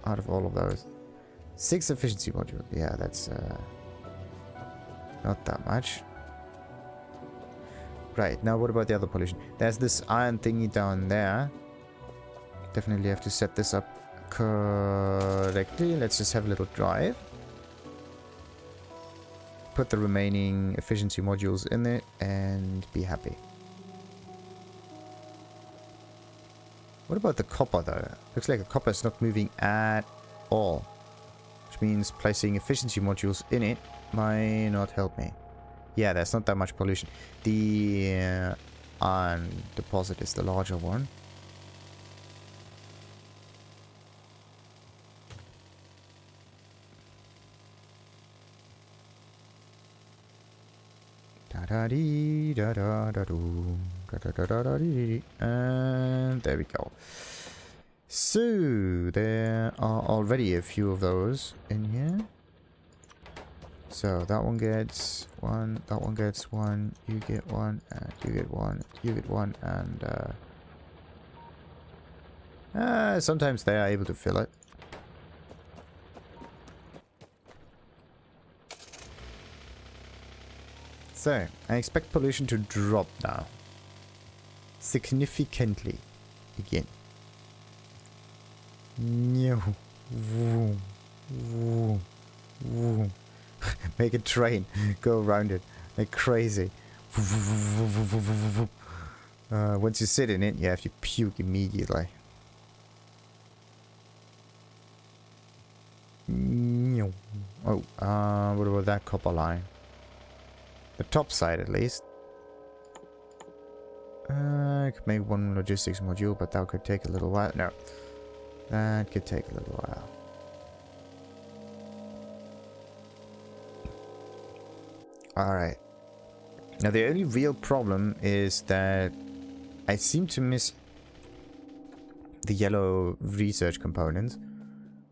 out of all of those. 6 efficiency module. Yeah, that's not that much. Right, now what about the other pollution? There's this iron thingy down there. Definitely have to set this up correctly. Let's just have a little drive. Put the remaining efficiency modules in it and be happy. What about the copper though? Looks like the copper is not moving at all. Which means placing efficiency modules in it might not help me. Yeah, there's not that much pollution. The iron deposit is the larger one. And there we go. So there are already a few of those in here. So that one gets one, that one gets one, you get one, and you get one, you get one, and sometimes they are able to fill it. So, I expect pollution to drop now. Significantly. Again. No. Vroom. Vroom. Vroom. Make a train. Go around it. Like crazy. Once you sit in it, you have to puke immediately. Oh, what about that copper line? The top side, at least. I could make one logistics module, but that could take a little while. No. That could take a little while. Alright. Now, the only real problem is that I seem to miss the yellow research components.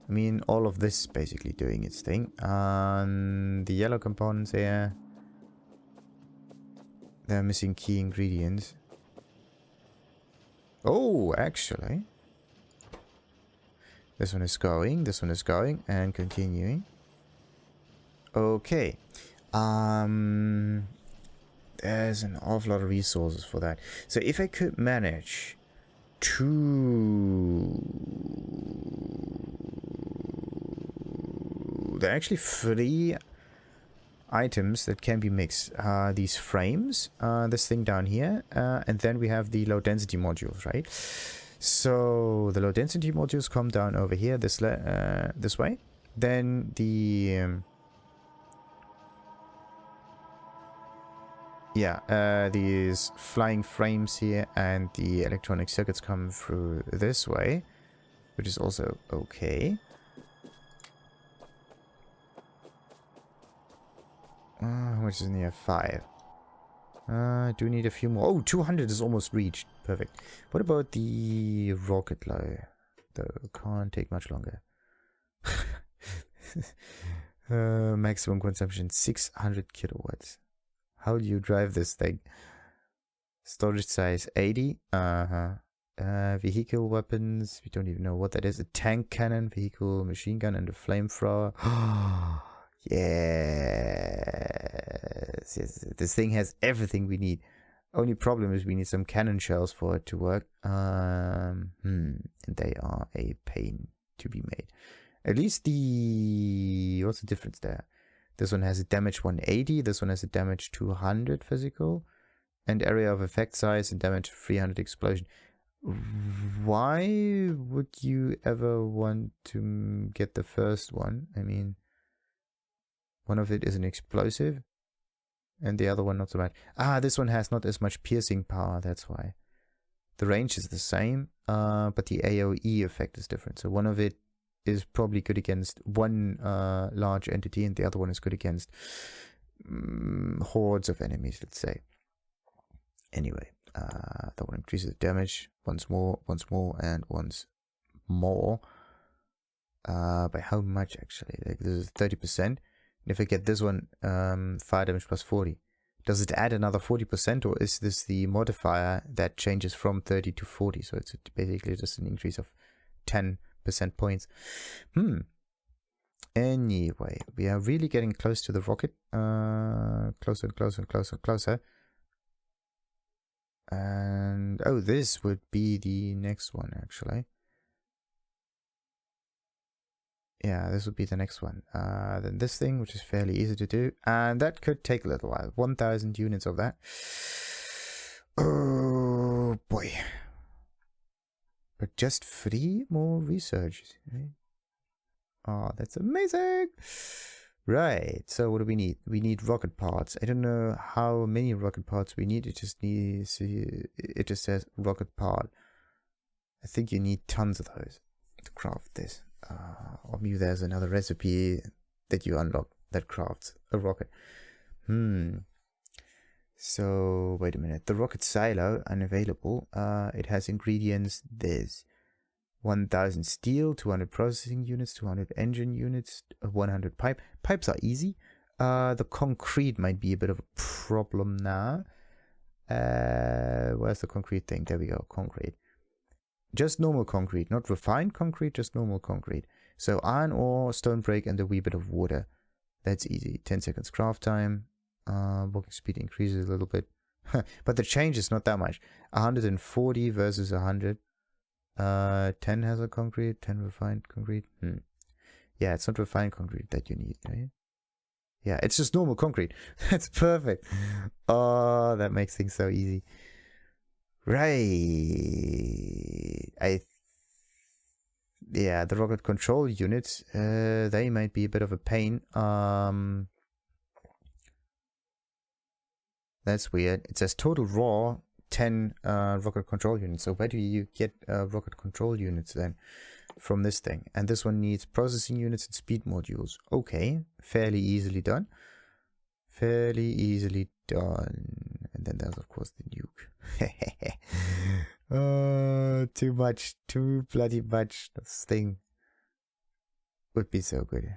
I mean, all of this is basically doing its thing. The yellow components here, they're missing key ingredients. Oh, actually. This one is going, and continuing. Okay. There's an awful lot of resources for that. So if I could manage to... There are actually 3 items that can be mixed. These frames, this thing down here, and then we have the low density modules, right? So the low density modules come down over here, this way. Then the... these flying frames here and the electronic circuits come through this way, which is also okay. How much is in here? 5. I do need a few more. Oh, 200 is almost reached. Perfect. What about the rocket low? Though, can't take much longer. Maximum consumption, 600 kilowatts. How do you drive this thing? Storage size 80. Vehicle weapons. We don't even know what that is. A tank cannon, vehicle, machine gun, and a flamethrower. Yes. This thing has everything we need. Only problem is we need some cannon shells for it to work. And they are a pain to be made. At least the... What's the difference there? This one has a damage 180. This one has a damage 200 physical. And area of effect size and damage 300 explosion. Why would you ever want to get the first one? I mean, one of it is an explosive. And the other one not so much. This one has not as much piercing power. That's why. The range is the same. But the AoE effect is different. So one of it is probably good against one large entity, and the other one is good against hordes of enemies, let's say. Anyway, that one increases damage once more, and once more. By how much, actually? Like, this is 30%. And if I get this one, fire damage plus 40. Does it add another 40%, or is this the modifier that changes from 30 to 40? So it's basically just an increase of 10% points. Anyway, we are really getting close to the rocket. Closer and closer and closer and closer. And oh, this would be the next one, actually. Yeah, this would be the next one. Then this thing, which is fairly easy to do, and that could take a little while. 1,000 units of that. Oh boy. But just 3 more research. Right? Oh, that's amazing. Right, so what do we need? We need rocket parts. I don't know how many rocket parts we need. It just says rocket part. I think you need tons of those to craft this. Or maybe there's another recipe that you unlock that crafts a rocket. So, wait a minute. The rocket silo, unavailable. It has ingredients this. 1,000 steel, 200 processing units, 200 engine units, 100 pipe. Pipes are easy. The concrete might be a bit of a problem now. Where's the concrete thing? There we go, concrete. Just normal concrete, not refined concrete, just normal concrete. So iron ore, stone break, and a wee bit of water. That's easy. 10 seconds craft time. Walking speed increases a little bit. But the change is not that much. 140 versus 100. 10 has a concrete, 10 refined concrete. Yeah, it's not refined concrete that you need, right? Yeah, it's just normal concrete. That's perfect. Oh, that makes things so easy. Right. Yeah, the rocket control units, they might be a bit of a pain. That's weird. It says total raw 10 rocket control units. So where do you get rocket control units then? From this thing. And this one needs processing units and speed modules. Okay, fairly easily done. Fairly easily done. And then there's of course the nuke. Too much, too bloody much. This thing. Would be so good.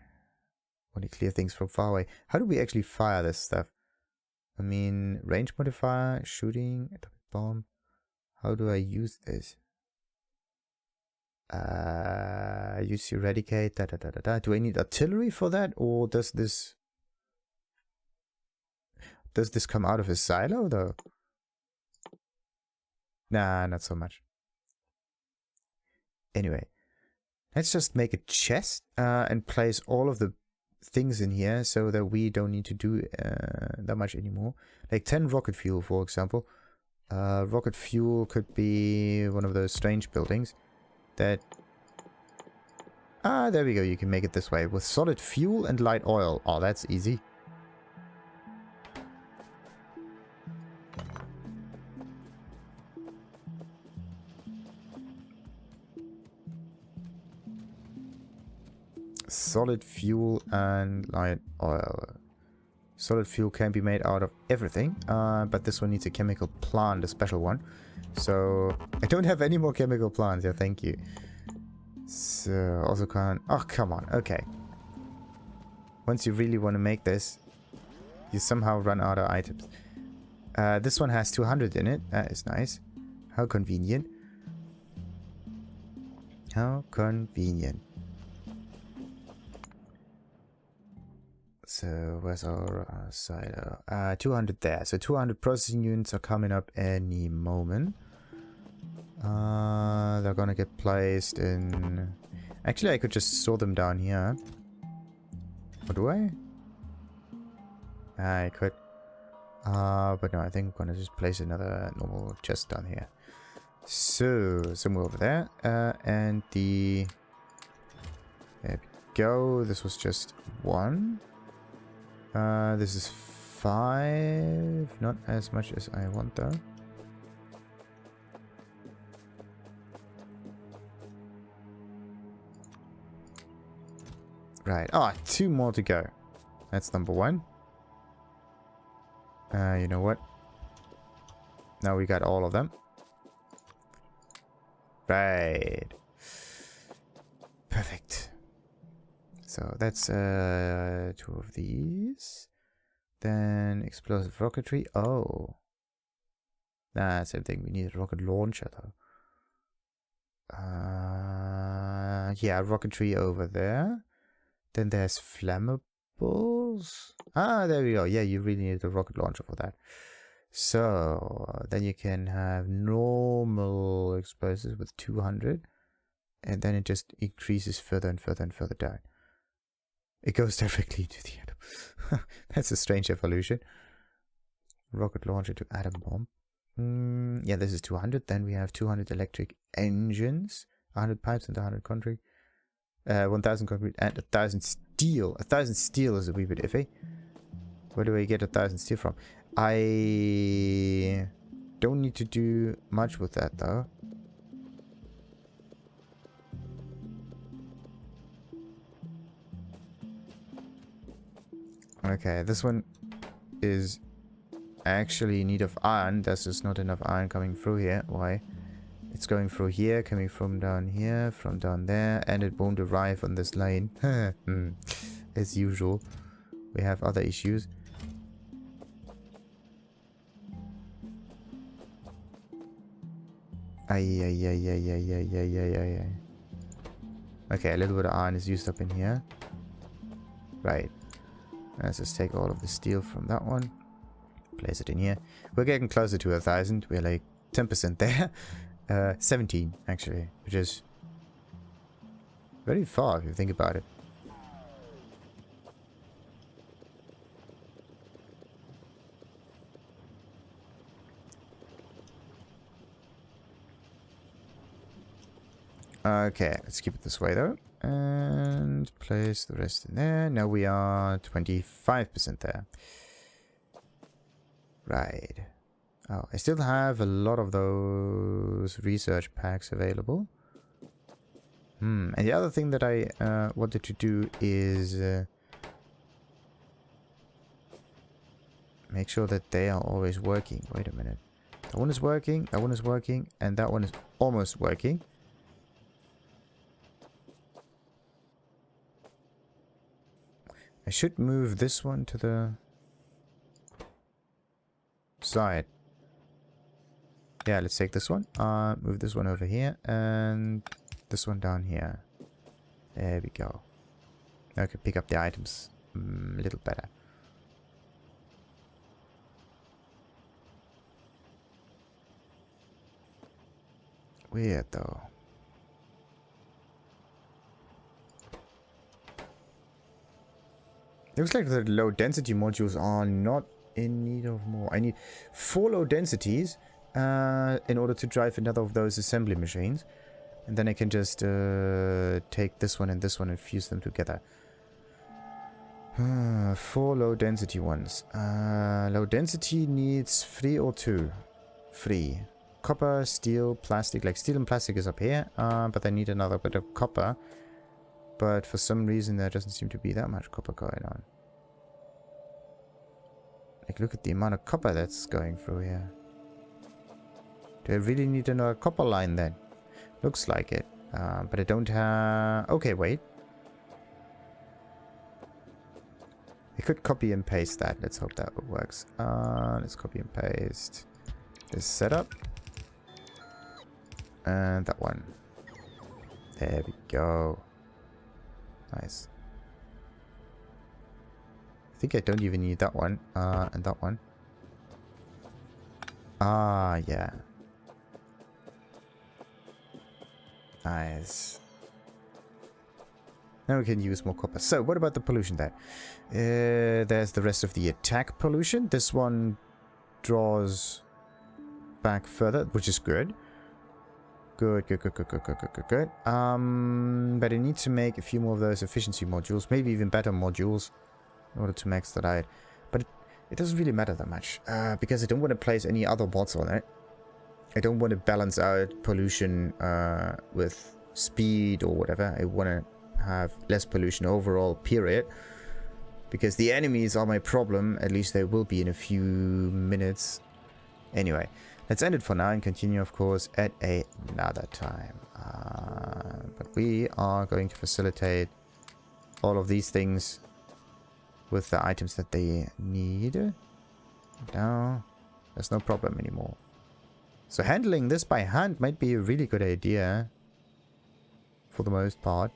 Want to clear things from far away. How do we actually fire this stuff? I mean, range modifier, shooting, atomic bomb. How do I use this? Use eradicate, Do I need artillery for that? Or does this come out of a silo though? Nah, not so much. Anyway, let's just make a chest and place all of the things in here so that we don't need to do that much anymore. Like 10 rocket fuel, for example. Rocket fuel could be one of those strange buildings that... there we go. You can make it this way with solid fuel and light oil. Oh, that's easy. Solid fuel and light oil. Solid fuel can be made out of everything, but this one needs a chemical plant, a special one. So I don't have any more chemical plants. Yeah, thank you. So also can't. Oh, come on. Okay. Once you really want to make this, you somehow run out of items. This one has 200 in it. That is nice. How convenient. How convenient. So where's our silo? 200 there. So 200 processing units are coming up any moment. They're gonna get placed in... Actually, I could just store them down here. Or do I? I could. But no, I think I'm gonna just place another normal chest down here. So, somewhere over there. And the... There we go. This was just 1. This is 5. Not as much as I want though. Right. Oh, 2 more to go. That's number 1. You know what? Now we got all of them. Right. Perfect. So that's 2 of these. Then explosive rocketry. Oh. Nah, same thing. We need a rocket launcher though. Yeah, rocketry over there. Then there's flammables. There we go. Yeah, you really need a rocket launcher for that. So then you can have normal explosives with 200. And then it just increases further and further and further down. It goes directly to the atom. That's a strange evolution. Rocket launcher to atom bomb. Yeah, this is 200. Then we have 200 electric engines, 100 pipes and 100 concrete, 1000 concrete and 1000 steel. 1000 steel is a wee bit iffy. Where do I get 1000 steel from? I don't need to do much with that though. Okay, this one is actually in need of iron. There's just not enough iron coming through here. Why? It's going through here, coming from down here, from down there, and it won't arrive on this lane. As usual, we have other issues. Ay. Okay, a little bit of iron is used up in here. Right. Let's just take all of the steel from that one. Place it in here. We're getting closer to 1000. We're like 10% there. 17 actually, which is very far if you think about it. Okay, let's keep it this way though. And place the rest in there. Now we are 25% there. Right. Oh, I still have a lot of those research packs available. And the other thing that I wanted to do is make sure that they are always working. Wait a minute. That one is working, that one is working, and that one is almost working. I should move this one to the side. Yeah, let's take this one. Move this one over here and this one down here. There we go. Now I can pick up the items a little better. Weird though. Looks like the low density modules are not in need of more. I need 4 low densities in order to drive another of those assembly machines. And then I can just take this one and fuse them together. 4 low density ones. Low density needs 3 or 2. 3. Copper, steel, plastic. Like steel and plastic is up here. But I need another bit of copper. But for some reason there doesn't seem to be that much copper going on. Like look at the amount of copper that's going through here. Do I really need another copper line then? Looks like it. But I don't have... Okay, wait. I could copy and paste that. Let's hope that works. Let's copy and paste this setup. And that one. There we go. Nice. I think I don't even need that one. And that one. Yeah. Nice. Now we can use more copper. So, what about the pollution then? There's the rest of the attack pollution. This one draws back further, which is good. Good. But I need to make a few more of those efficiency modules. Maybe even better modules in order to max that out. But it doesn't really matter that much. Because I don't want to place any other mods on it. I don't want to balance out pollution with speed or whatever. I want to have less pollution overall, period. Because the enemies are my problem. At least they will be in a few minutes. Anyway, let's end it for now and continue, of course, at another time. But we are going to facilitate all of these things with the items that they need. Now, there's no problem anymore. So handling this by hand might be a really good idea. For the most part.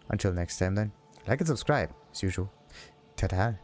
Until next time then. Like and subscribe, as usual. Ta-ta.